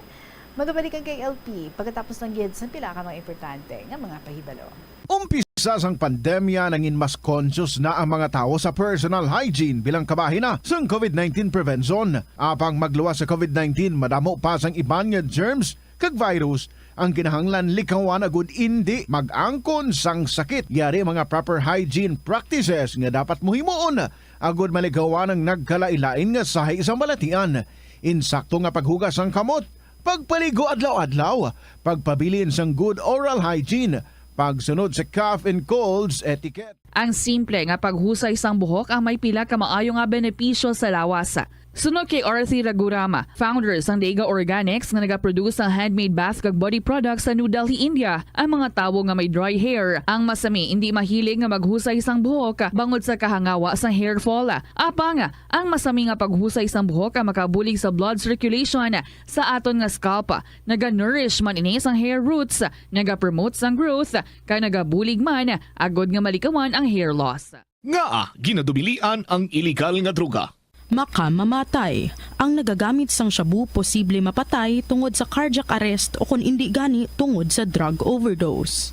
Magabalik ang KLP pagkatapos ng Gid sa pila ka mga importante nga mga pahibalo. Umpisa sang pandemya nangin mas conscious na ang mga tao sa personal hygiene bilang kabahina sang COVID-19 prevention. Apang magluwas sa COVID-19, madamo pa sang iban nga germs kag virus ang kinahanglan likawan agud indi mag-angkon sang sakit. Yari mga proper hygiene practices nga dapat muhimuon agud maligawan ang nagkalailain nga sahay sa malatian. Insakto nga paghugas sang kamot, pagpaligo adlaw-adlaw, pagpabilin sang good oral hygiene, pagsunod sa cough and colds etiquette. Ang simple nga paghusay sang buhok ang may pila ka maayo nga benepisyo sa lawas. Sunod kay Arthi Ragurama, founder sang Dega Organics nga nagaproduce ng handmade bath kag body products sa New Delhi, India. Ang mga tawo nga may dry hair, ang masami hindi mahilig nga maghusay sang buhok bangod sa kahangawa sang hair fall. Apang, ang masami nga paghusay sang buhok ang makabulig sa blood circulation sa aton nga scalp. Naga-nourish man ini sang hair roots, naga-promote sang growth, kay nagabulig man agod nga malikawan ang hair loss. Nga ginadubilian ang iligal nga droga. Makamamatay. Ang nagagamit sang shabu posible mapatay tungod sa cardiac arrest o kung hindi gani tungod sa drug overdose.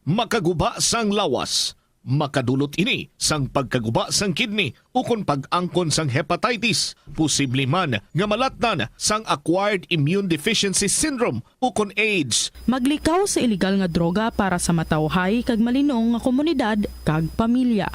Makaguba sang lawas. Makadulot ini sang pagkaguba sang kidney o kung pag-angkon sang hepatitis. Posible man nga malatnan sang acquired immune deficiency syndrome o kung AIDS. Maglikaw sa iligal nga droga para sa matawhay kag malinong nga komunidad kag pamilya.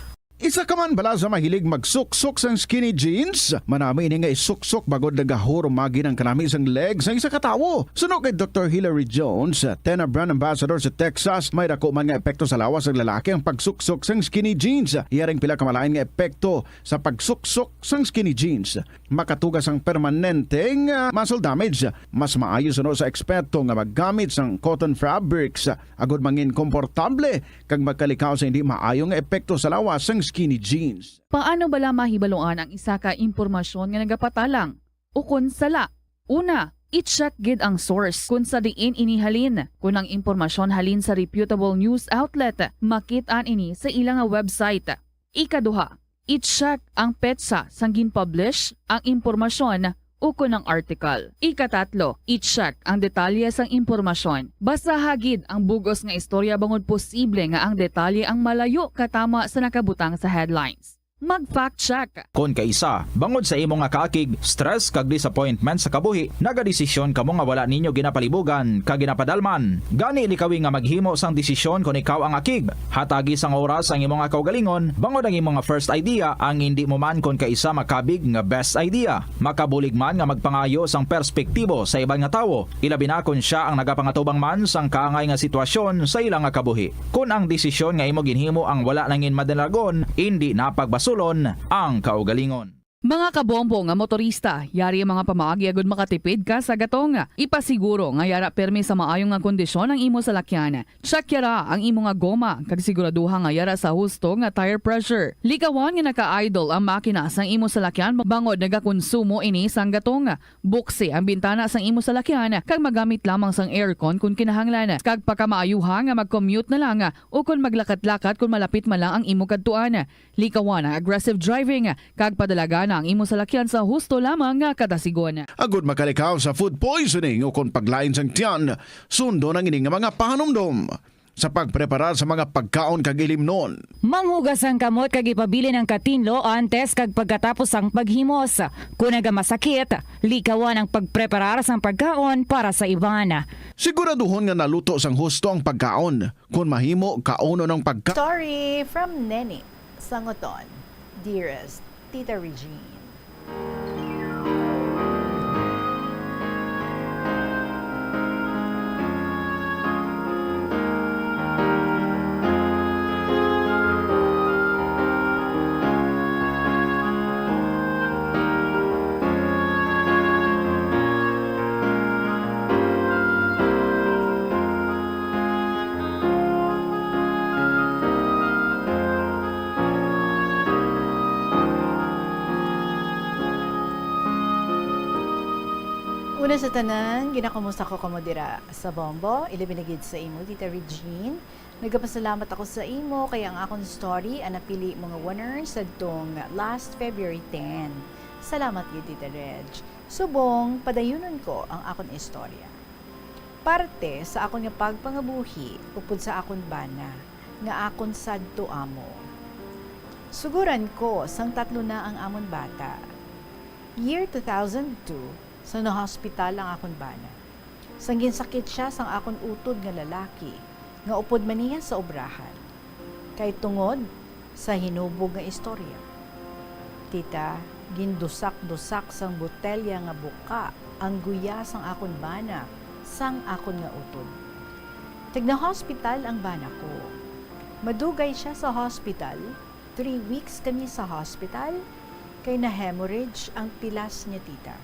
Isa ka man bala sa mahilig magsuksok sang skinny jeans? Manami ini nga isuksok bagod nagahurumagi ng kanami sang legs ang isa katawo. Suno kay Dr. Hilary Jones, Tena Brand Ambassador sa Texas, may dako man nga epekto sa lawas ng lalaki ang pagsuksok sang skinny jeans. Iyaring pila kamalain nga epekto sa pagsuksok sang skinny jeans. Makatugas ang permanenteng muscle damage. Mas maayo suno sa eksperto nga maggamit sang cotton fabrics. Agod mangin komportable kag magkalikaw sa hindi maayong epekto sa lawas sang skinny jeans. Paano bala mahibaloan ang isa ka impormasyon nga nagapatalang? O kun sala? Una, i-check gid ang source kung sa diin inihalin. Kung ang impormasyon halin sa reputable news outlet, makit-an ini sa ilang website. Ikaduha, i-check ang petsa sang gin-publish ang impormasyon o kung ang article. Ikatatlo, i-check ang detalye sang impormasyon. Basta hagid ang bugos nga istorya bangod posible nga ang detalye ang malayo katama sa nakabutang sa headlines. Mag-fact check. Kung kaisa, bangod sa imo nga kaakig, stress kag disappointment sa kabuhi, nagadesisyon kamo nga wala ninyo ginapalibugan kag ginapadalman. Gani likawi nga maghimo sang desisyon kung ikaw ang akig. Hatagi sang oras ang imo nga kaugalingon, bangod ang imo nga first idea ang hindi mo man kung kaisa makabig nga best idea. Makabulig man nga magpangayo sang perspektibo sa ibang nga tawo, ilabi na kung siya ang nagapangatubang man sang kaangay nga sitwasyon sa ilang nga kabuhi. Kung ang desisyon nga imo ginhimo ang wala nangin madalagon, hindi napagbaso ang kaugalingon. Mga kabombo nga motorista, yari ang mga pamaagi agud makatipid ka sa gatong. Ipasiguro nga yara permi sa maayong nga kondisyon ang imo salakyan. Check yara ang imo nga goma kag siguraduha nga yara sa husto nga tire pressure. Likawan nga naka-idle ang makina sang imo salakyan bangod nagakonsumo ini sang gatong. Buksi ang bintana sang imo salakyan kag magamit lamang sang aircon kung kinahanglan. Kag pagkamaayuha nga mag-commute na lang o kung maglakat-lakat kung malapit man lang ang imo kadtuan. Likawan ang aggressive driving kag padalagan ang imo salakyan sa husto lamang nga kadasigon. Agud makalikaw sa food poisoning o kung paglain sang tiyan, sundo ng ining mga pahanumdom sa pagpreparar sa mga pagkaon kag ilimnon. Manghugas ang kamot kag ipabili ng katinlo antes kag pagkatapos ang paghimos. Kung nagamasakit, likawan ang pagpreparar sang pagkaon para sa iban. Siguraduhon nga naluto sang husto ang pagkaon. Kung mahimo, kauno ng pagkaon. Story from Nene Sangoton. Dearest Tita Regine. Una sa tanan, ginakamusta ko kamodira sa Bombo, ilibinagid sa imo, Tita Regine. Nagapasalamat ako sa imo, kaya ang akong story, ang napili mga winners sa itong last February 10. Salamat yun, Tita Reg. Subong, padayunan ko ang akong istorya. Parte sa akong nga pagpangabuhi, upod sa akong bana, nga akong sadto amo. Suguran ko, sang 3 na ang amon bata. Year 2002, sa na-hospital ang akong bana. Sanggin sakit siya sang akong utod nga lalaki, nga upod man niya sa obrahan. Kay tungod sa hinubog nga istorya. Tita, gindusak-dusak sang botelya nga buka ang guya sang akong bana sang akong nga utod. Tigna-hospital ang bana ko. Madugay siya sa hospital, 3 weeks kami sa hospital, kay na hemorrhage ang pilas niya tita.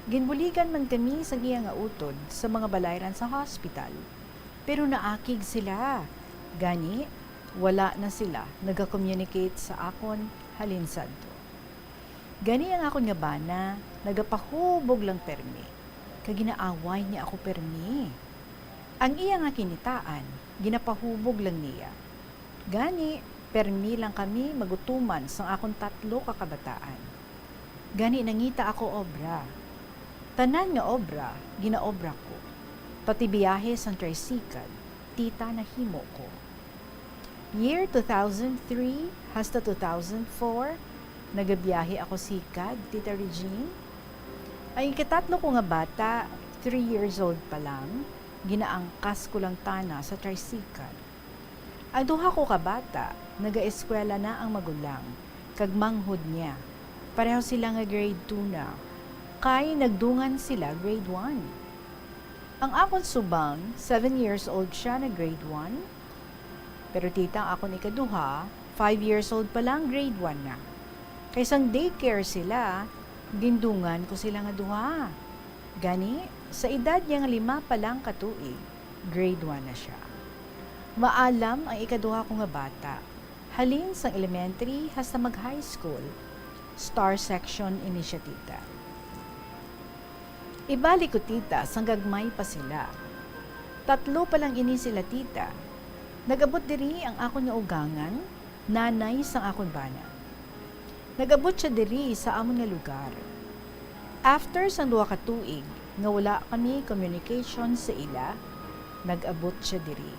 Ginbuligan man kami sa iyang utod sa mga balayran sa hospital, pero naakig sila. Gani, wala na sila naga-communicate sa akon halin sadto. Gani ang akon nga bana, nagapahubog lang permi, kag ginaaway niya ako permi. Ang iya nga kinitaan, ginapahubog lang niya. Gani, permi lang kami magutuman sa akong 3 kakabataan. Gani nangita ako obra. Tanan nga obra, ginaobra ko. Pati biyahe sa tricycle, tita na himo ko. Year 2003 hasta 2004, nagabiyahe ako sikad, Tita Regine. Ay ikatatlo ko nga bata, 3 years old pa lang, ginaangkas ko lang tana sa tricycle. Ang duha ko ka bata, naga-eskwela na ang magulang, kag manghod niya. Pareho sila nga grade 2 na, kay nagdungan sila grade 1. Ang akon subang, 7 years old siya na grade 1, pero tita ang akon ikaduha, 5 years old pa lang grade 1 na. Kaysang daycare sila, gindungan ko sila nga duha. Gani, sa edad niya nga 5 pa lang katuig, grade 1 na siya. Maalam ang ikaduha ko nga bata, halin sa elementary hasta mag-high school, star section ini siya tita. Ibalik ko tita, sang gagmay pa sila. 3 pa lang ini sila tita. Nagabot diri ang akon nga ugangan, nanay sang akon bana. Nagabot siya diri sa amon nga lugar. After sang 2 ka tuig, nga wala kami communication sa ila, nagabot siya diri.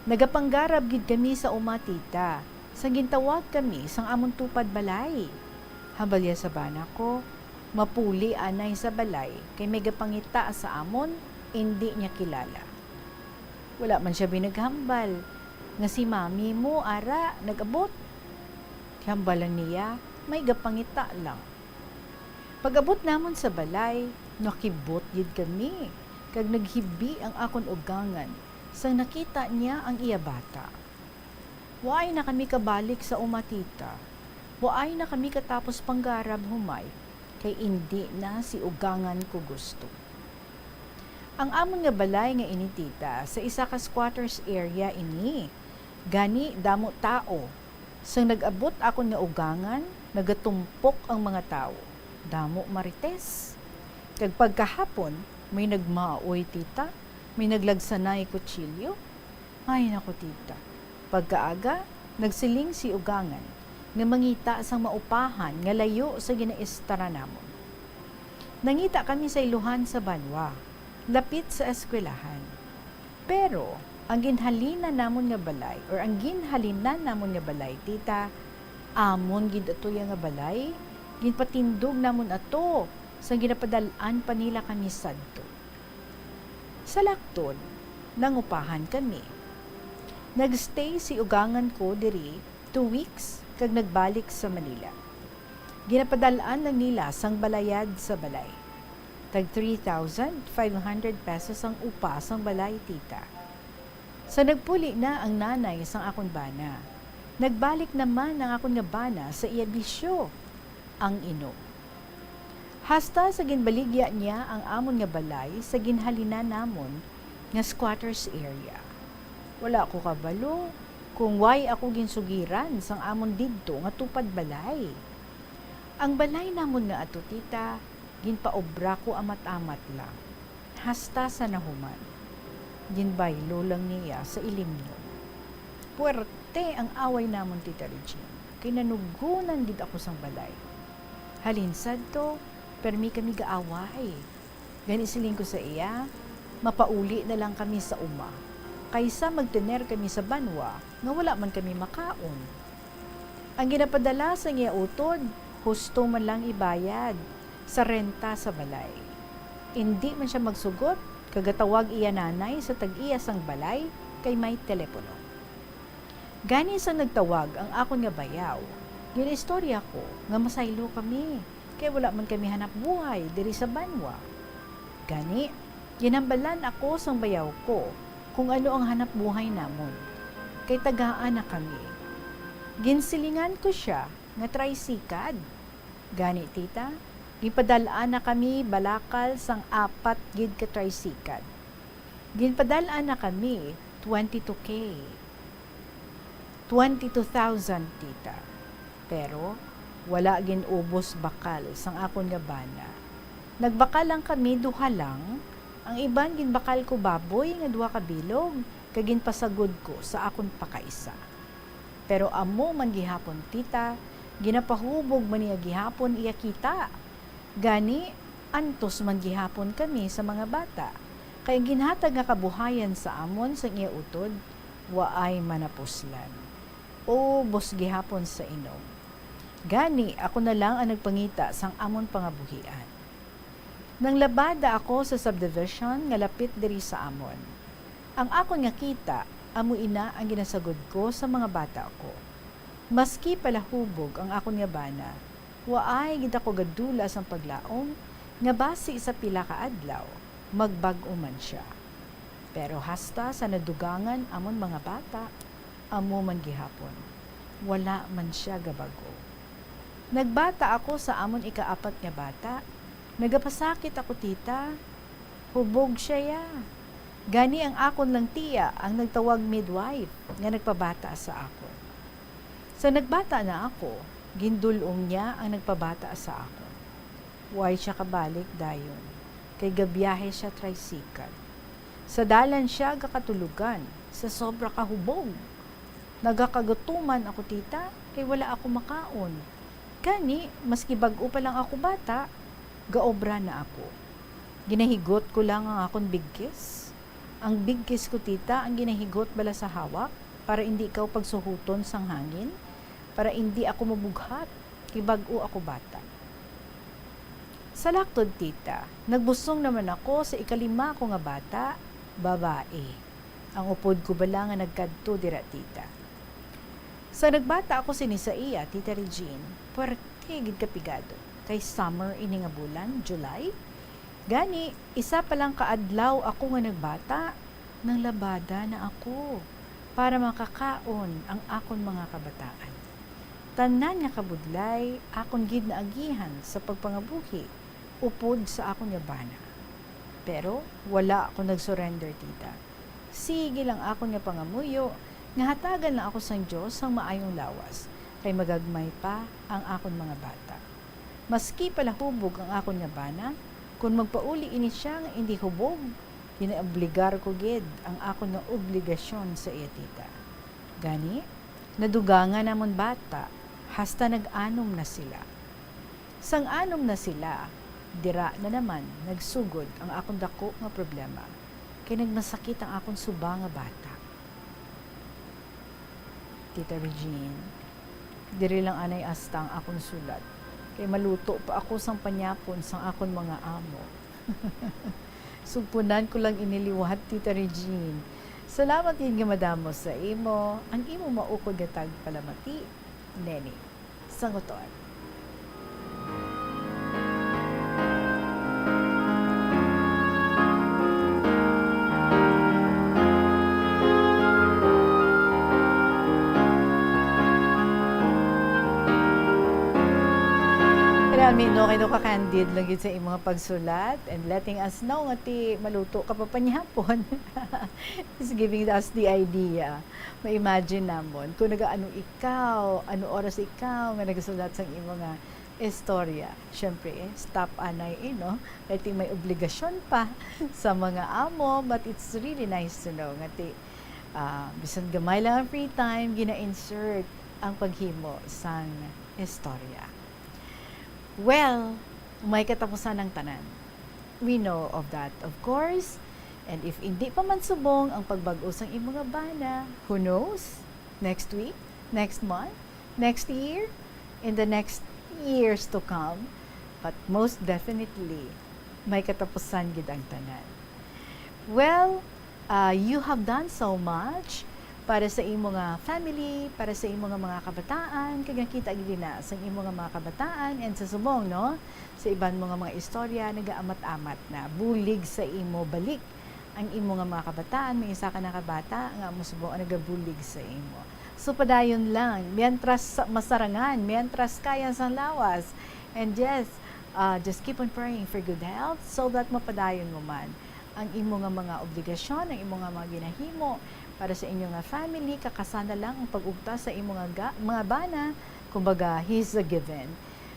Nagapanggarab gid kami sa uma tita, sang gintawag kami sang amon tupad balay. Habalya sa bana ko, mapuli anay sa balay, kay may gapangita sa amon, hindi niya kilala. Wala man siya binaghambal, nga si mami mo, ara, nag-abot. Hambalan niya, may gapangita lang. Pag-abot namon sa balay, nakibot yun kami, kag naghibi ang akon ugangan, sang nakita niya ang iya bata. Waay na kami kabalik sa umatita, waay na kami katapos panggarab humay, kay hindi na si ugangan ko gusto. Ang amon nga balay nga ini tita sa isa ka squatters area ini. Gani damo tao. Sang nag-abot akon nga ugangan, nagatumpok ang mga tao. Damo marites. Kag pagkahapon, may nagmaoy tita, may naglagsanay kutsilyo. Ay nako tita. Pagkaaga, nagsiling si ugangan nga mangita sang maupahan nga layo sa ginaistara namon. Nangita kami sa iluhan sa banwa, lapit sa eskwelahan. Pero, ang ginhalinan namon nga balay, or ang ginhalinan namon nga balay, tita, amon gid ato nga balay, ginpatindog namon ato, sa ginapadalaan pa nila kami sadto. Sa Lacton, nangupahan kami. Nagstay si ugangan ko diri 2 weeks, kag nagbalik sa Manila. Ginapadalaan lang nila sang balayad sa balay. Tag 3,500 pesos ang upa sang balay tita. Sa nagpuli na ang nanay sang akon bana, nagbalik naman ang akon nga bana sa iya bisyo, ang ino. Hasta sa ginbaligya niya ang amon nga balay sa ginhalinan namon nga squatters area. Wala ko kabalo kung why ako ginsugiran sang amon didto nga tupad balay. Ang balay namon nga ato tita, ginpaobra ko amat-amat lang. Hasta sa nahuman. Ginbaylo lang niya sa ilimno. Puwerte ang away namon tita Regine. Kay nanugunan did ako sang balay. Halinsad to, permi kami gaaway. Ganisiling ko sa iya, mapauli na lang kami sa uma. Kaysa magtener kami sa banwa, nga wala man kami makaon. Ang ginapadala sa iya utod, husto man lang ibayad sa renta sa balay. Hindi man siya magsugot, kagatawag iya nanay sa tag-iya sang balay, kay may telepono. Gani sang nagtawag ang akon nga bayaw, ginistorya ko nga masaylo kami, kay wala man kami hanap buhay diri sa banwa. Gani, ginambalan ako sang bayaw ko kung ano ang hanap buhay namon, kay tagaan na kami. Ginsilingan ko siya nga tricycad. Gani tita, gipadalaan na kami balakal sang 4 gid ka tricycad. Ginpadalaan na kami 22K. 22,000 tita. Pero wala ginubos bakal sang akon nga bana. Nagbakal lang kami duha lang. Ang iban ginbakal ko baboy nga 2 ka bilog kag ginpasagod ko sa akon pakaisa. Pero amo man gihapon tita, ginapahubog man niya gihapon iya kita. Gani antos man gihapon kami sa mga bata. Kay ginhatag nga kabuhayan sa amon sa iya utod, waay manapuslan. O bos gihapon sa inom. Gani ako na lang ang nagpangita sang amon pangabuhian. Nang labada ako sa subdivision nga lapit diri sa amon. Ang akon nga kita, amo ina ang ginasagod ko sa mga bata ko. Maski palahubog ang akon nga bana, waay gid ako gadula sang paglaom nga base sa pila ka adlaw, magbag-o man siya. Pero hasta sa nadugangan amon mga bata, amo man gihapon. Wala man siya gabago. Nagbata ako sa amon ika-4 nga bata. Nagapasakit ako tita. Hubog siya ya. Gani ang akon lang tiya ang nagtawag midwife nga nagpabata sa akon. Sa nagbata na ako, gindulong niya ang nagpabata sa akon. Huwag siya kabalik dayon, kay gabiyahe siya tricycle. Sa dalan siya gakatulugan, sa sobra kahubog. Nagakagutuman ako tita, kay wala ako makaon. Gani, maski bag-o pa lang ako bata, gaobra na ako. Ginahigot ko lang ang akong bigkis. Ang bigkis ko tita, ang ginahigot bala sa hawak, para hindi ikaw pagsuhuton sang hangin, para hindi ako mabughat, kay bag-o ako bata. Sa laktod tita, nagbusong naman ako sa ika-5 ko nga bata, babae. Ang upod ko bala nga nagkadto dira tita. Sa nagbata ako sinisaiya, tita Regine, puwerte gid kapigado. Kay summer ini nga bulan, July. Gani, isa pa lang kaadlaw ako nga nagbata, nang labada na ako para makakaon ang akon mga kabataan. Tanan nga kabudlay, akon gid na agihan sa pagpangabuhi, upod sa akon nga bana. Pero wala ako nagsurrender tita. Sige lang akon nga pangamuyo, nga hatagan lang ako sang Dios sang maayong lawas, kay magagmay pa ang akon mga bata. Maski palahubog ang akon nga bana, kung magpauli ini siya nga hindi hubog, dinaobligar ko gid ang akon nga obligasyon sa iya tita. Gani, nadugangan namon bata, hasta nag-anom na sila. Sang anom na sila, dira na naman nagsugod ang akong dako nga problema, kay nagmasakit ang akong suba nga bata. Tita Regine, diri lang anay asta ang akong sulat, kay maluto pa ako sang panyapon sang akon mga amo. Sugpunan ko lang iniliwat, Tita Regine. Salamat yun nga madamo sa imo, ang imo maukod nga tagpalamati, Nene, sangoton. Mino kayo ka-candid lang yun sa imong pagsulat and letting us know nga ti maluto ka pa panyapon. Is giving us the idea. Ma-imagine namon kung nagaano ikaw, ano oras ikaw nga nagasulat sang imong nga istorya. Syempre, stop anay no? Kaya may obligasyon pa sa mga amo, but it's really nice to know nga ti bisan gamay lang ang free time, gina-insert ang paghimo sang istorya. Well, may katapusan ng tanan. We know of that, of course. And if hindi pa man subong ang pagbag-o sang imong nga bana, who knows? Next week, next month, next year, in the next years to come. But most definitely, may katapusan gid ang tanan. Well, you have done so much para sa imong nga family, para sa imong nga mga kabataan, kaya nakita gid na sa imong nga mga kabataan and sa subong no, sa iban mga istorya nagaamat-amat na bulig sa imo balik ang imo nga mga kabataan, may isa ka na kabata nga musubong ang nagabulig sa imo. So padayon lang, mientras masarangan, mientras kaya sa lawas. And yes, just keep on praying for good health so that mapadayon mo man ang imo nga mga obligasyon, ang imo nga mga ginahimo para sa inyo nga family, kakasana lang ang pag-ugtas sa imo nga mga bana, kumbaga, he's a given.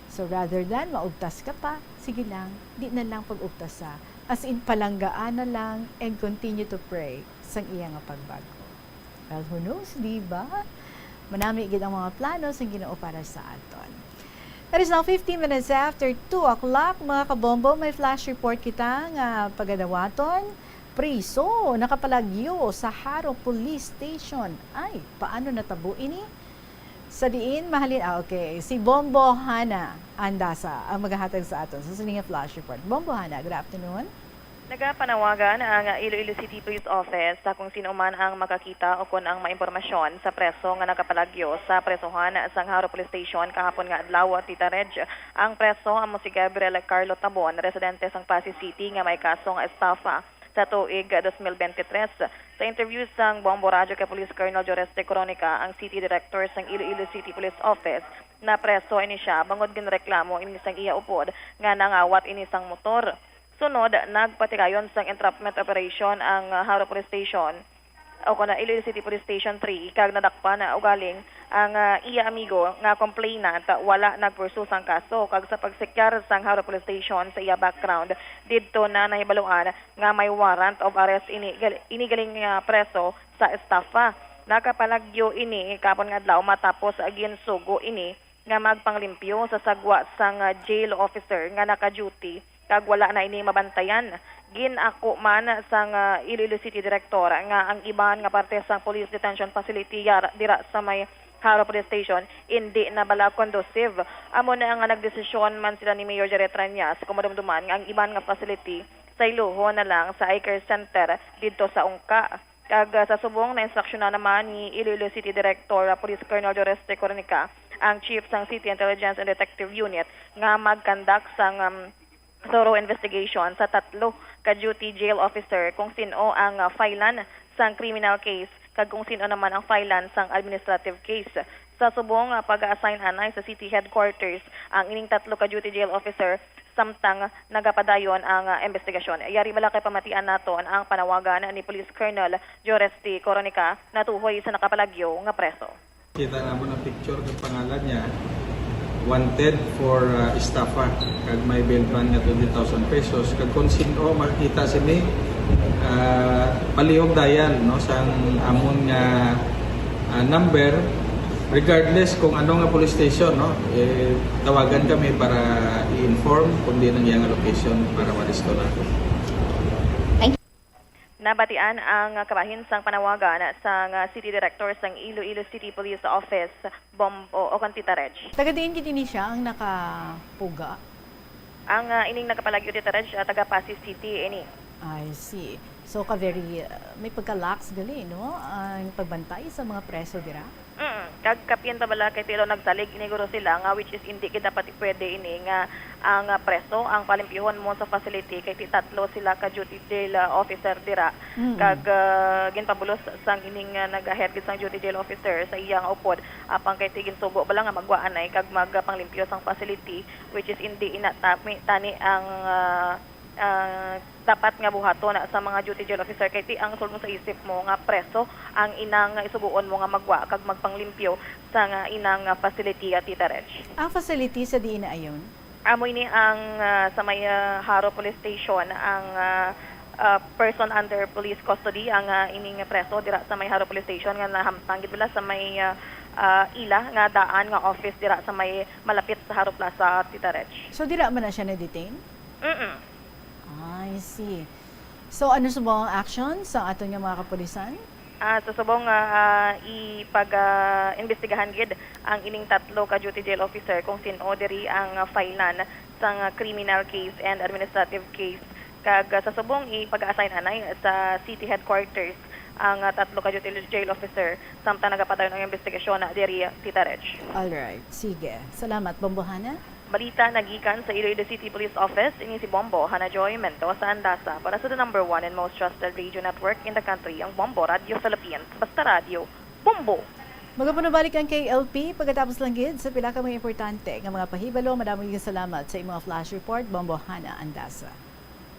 So rather than maugtas ka pa, sige lang, di na lang pag-ugtas sa. As in, palanggaan na lang and continue to pray sa iya nga pagbago. Well, who knows, di ba? Manami gid ang mga plano sa Ginoo para sa aton. It is now 15 minutes after 2 o'clock, mga kabombo. May flash report kita nga pagadawaton. Priso, nakapalagyo sa Haro Police Station. Ay, paano natabo ini? Sa diin, mahalin, okay. Si Bombo Hana Andasa ang maghahatag sa aton sa sininga flash report. Bombo Hana, good afternoon. Nagapanawagan ang Iloilo City Police Office sa kung sino man ang makakita o kung ang maimpormasyon sa preso nga nakapalagyo sa presohan sa Haro Police Station kahapon nga adlaw at Tita Reg. Ang preso amo si Gabriel Carlo Tabon, residente sa Pasig City nga may kaso nga estafa sa tuig 2023. Sa interview sang Bombo Radio kay Police Colonel Joreste Coronica, ang City Director sang Iloilo City Police Office, na preso ini siya bangod ginreklamo ini sang iya upod nga nangawat ini sang motor. Sunod, nagpatikayon sang entrapment operation ang Haro Police Station o kuna Iloilo City Police Station 3 kag nadakpa na ugaling ang iya amigo nga complainant wala nagpursue sang kaso kag sa pagsekyar sang Haro Police Station sa iya background didto na nahibaluan nga may warrant of arrest ini galing preso sa estafa. Nakapalagyo ini kapon nga adlaw matapos ginsugo ini nga magpanglimpyo sa sagwa sang jail officer nga naka-duty kag wala na ini mabantayan. Ginako man sang Iloilo City Director nga ang iban nga parte sa police detention facility dira sa may Haro Police Station hindi na bala conducive. Amo na nga nagdesisyon man sila ni Mayor Jared Tranyas kumadumduman nga ang iban nga facility sa iluho na lang sa iCare Center dito sa Ungka. Kag sa subong na instruksyon naman ni Iloilo City Director Police Colonel Joreste Coronica ang Chief sang City Intelligence and Detective Unit nga mag-conduct sang thorough investigation sa 3 ka-duty jail officer kung sino ang filean sang criminal case kag kung sino naman ang filean sang administrative case. Sa subong pag-assign anay sa city headquarters ang ining 3 ka-duty jail officer samtang nagapadayon ang investigasyon. Yari bala kay pamatian naton ang panawagan ni Police Colonel Joreste Coronica na tuhoy sa nakapalagyo nga preso. Kita na mo ng picture ng pangalan niya. Wanted for estafa kag may bail bond nga 20,000 pesos kag kung sino makita sini palihog dayan no sang amon nga number regardless kung ano nga police station no tawagan kami para i-inform kung di nang yang location para ma-restore nato. Nabatian ang kabahin sang panawagan sang City Director sang Iloilo City Police Office, Bombo o Tita Reg. Taga-diin gid ni siya ang nakapuga. Ang ining nakapalagyo Tita Reg, taga Pasig City ini. I see. So very may pagka-lax gali no ang pagbantay sa mga preso dira. Kag kapien ta bala kay tilo nagsalig iniguro sila nga which is hindi kita pati pwede ini nga ang preso ang palimpyuhon mo sa facility kay tatlo sila ka duty jail officer dira kag ginpabulos sang ining nagahead sang duty jail officer sa iyang upod apang kay tigin sugo bala nga magwaanay kag magpanglimpyo sang facility which is hindi tani ang dapat nga buhaton sa mga duty jail officer kay ti ang sulmo sa isip mo nga preso ang inang isubuon mo nga magwa kag magpanglimpyo sa nga inang facility at Tita Reg. Ang facility sa diin na ayon? Amo ini ang sa may Haro Police Station ang person under police custody ang ining preso dira sa may Haro Police Station nga nahamtang gid sa may ila nga daan nga office dira sa may malapit sa Haro Plaza Tita Reg. So dira man na siya na detain? I see. So ano subong action sa aton nga mga kapulisan? Sa subong ipag-investigahan gid ang ining 3 ka duty jail officer kung sino diri ang filean sa criminal case and administrative case kag sa subong ipag-assign anay sa city headquarters ang 3 ka duty jail officer samtang nagapadayon ang investigasyon diri Tita Reg. All right, sige. Salamat Bombo Hana. Balita nagikan sa Iloilo City Police Office, ini si Bombo Hana Joy Mendoza Andasa para sa the number 1 and most trusted radio network in the country, ang Bombo Radio Philippines. Basta Radio, Bombo! Magapunabalik ang KLP pagkatapos lang gid sa pila ka mga importante nga mga pahibalo. Madaming salamat sa imong flash report, Bombo Hana Andasa.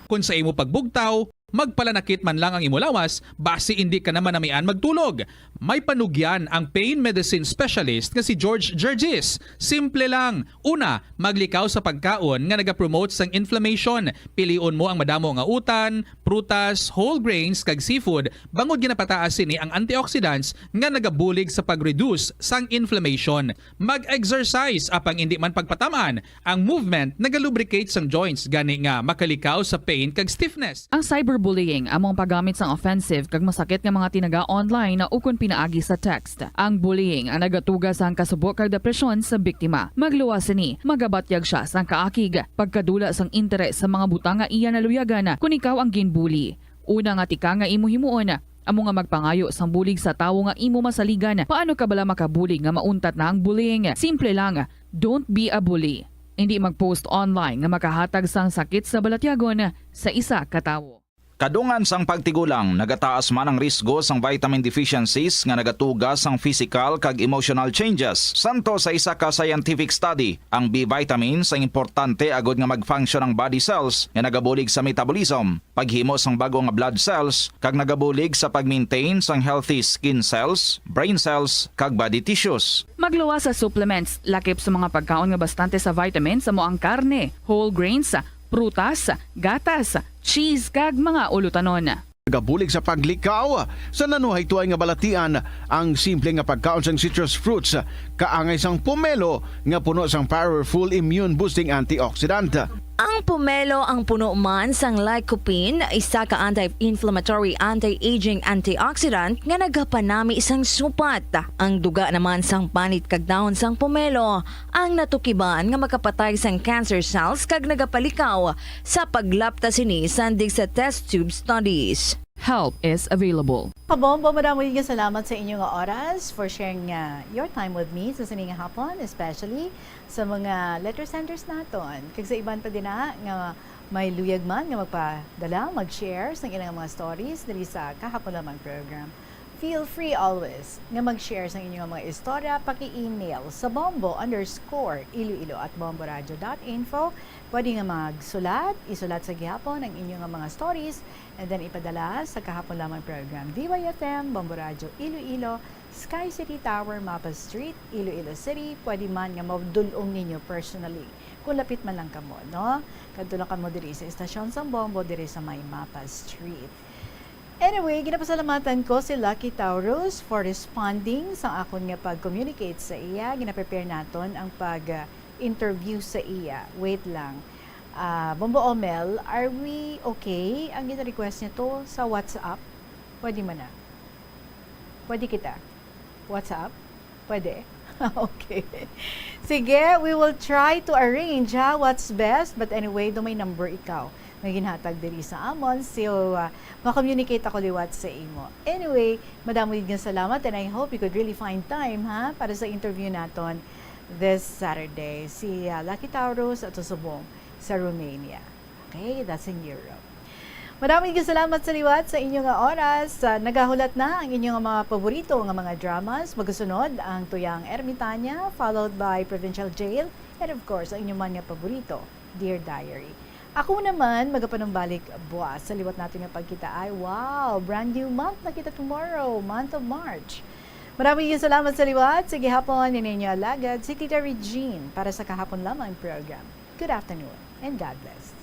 Kung sa imo pagbugtaw, magpalanakit man lang ang imo lawas, basi hindi ka naman namian magtulog. May panugyan ang pain medicine specialist nga si George Gergis. Simple lang. Una, maglikaw sa pagkaon nga nagapromote sang inflammation. Piliun mo ang madamo nga utan, prutas, whole grains kag seafood, bangod ginapataas sini ang antioxidants nga nagabulig sa pag-reduce sang inflammation. Mag-exercise apang hindi man pagpatamaan. Ang movement nagalubricate sang joints gani nga makalikaw sa pain kag stiffness. Ang cyberbullying among paggamit sang offensive kag masakit nga mga tinaga online na ukon pinaagi sa text. Ang bullying ang nagatuga sang kasubok kag depresyon sa biktima. Magluwas ni, magabatyag siya sang kaakig, pagkadula sang interes sa mga butang nga iya naluyagan kung ikaw ang ginbully. Una nga tika nga imo himuon, amo nga magpangayo sang bulig sa tawo nga imo masaligan. Paano ka bala makabulig nga mauntat na ang bullying? Simple lang, don't be a bully. Hindi mag-post online nga makahatag sang sakit sa balatyagon sa isa ka tawo. Kadungan sang pagtigulang, nagataas man ang risgo sang vitamin deficiencies nga nagatuga sang physical kag emotional changes. Santo sa isa ka scientific study, ang B vitamins ang importante agod nga mag-function ang body cells nga nagabulig sa metabolism, paghimo sang bago nga blood cells kag nagabulig sa pag-maintain sang healthy skin cells, brain cells kag body tissues. Magluwas sa supplements, lakip sa mga pagkaon nga bastante sa vitamins sa moang karne, whole grains, prutas, gatas, cheese kag mga ulutanon. Nagabulig sa paglikaw sa nanuhay tuay nga balatian ang simple nga pagkaon sang citrus fruits kaangay sang pomelo nga puno sang powerful immune boosting antioxidant. Ang pomelo ang puno man sang lycopene, isa ka anti-inflammatory, anti-aging antioxidant nga nagapanami isang supat. Ang duga naman sang panit kag dahon sang pomelo ang natukiban nga makapatay sang cancer cells kag nagapalikaw sa paglapta sini sandig sa test tube studies. Help is available. Pabombo, maraming salamat sa inyong oras for sharing your time with me sa sining hapon, especially sa mga letter senders naton. Kag sa iban pa din nga may luyag man nga magpadala, mag-share sa ilang mga stories dali sa kahapon lamang program. Feel free always nga mag-share sa inyong mga istorya, paki-email sa bombo_iloilo@bomboradio.info. Pwede nga magsulat, isulat sa gihapon ang inyong mga stories and then ipadala sa kahapon lamang program. DYFM, Bombo Radio Iloilo, Sky City Tower, Mapa Street, Iloilo City. Pwede man nga mabdulong ninyo personally. Kung lapit man lang kamo, no? Kadulong kamo diri sa estasyon sa Bombo, diri sa may Mapa Street. Anyway, ginapasalamatan ko si Lucky Taurus for responding sa akon nga pag-communicate sa iya. Gina-prepare naton ang pag-interview sa iya. Wait lang. Bombo Omel, are we okay? Ang gina-request niya to sa WhatsApp. Pwede man na. Pwede kita. WhatsApp? Pwede? Okay. Sige, we will try to arrange what's best. But anyway, do may number ikaw na ginhatag diri sa amon. So, ma-communicate ako liwat sa imo. Anyway, madamo din salamat and I hope you could really find time para sa interview naton this Saturday. Si Lucky Taurus at Subong sa Romania. Okay, that's in Europe. Maraming salamat sa liwat sa inyong oras. Nagahulat na ang inyong mga paborito nga mga dramas. Magkasunod ang Tuyang Ermitanya, followed by Provincial Jail, and of course, ang inyong mga paborito, Dear Diary. Ako naman, magapanumbalik buwas. Sa liwat natin ng pagkita ay, wow, brand new month na kita tomorrow, month of March. Maraming salamat sa liwat. Sige hapon, ninyo alagad si Tita Regine para sa kahapon lamang program. Good afternoon and God bless.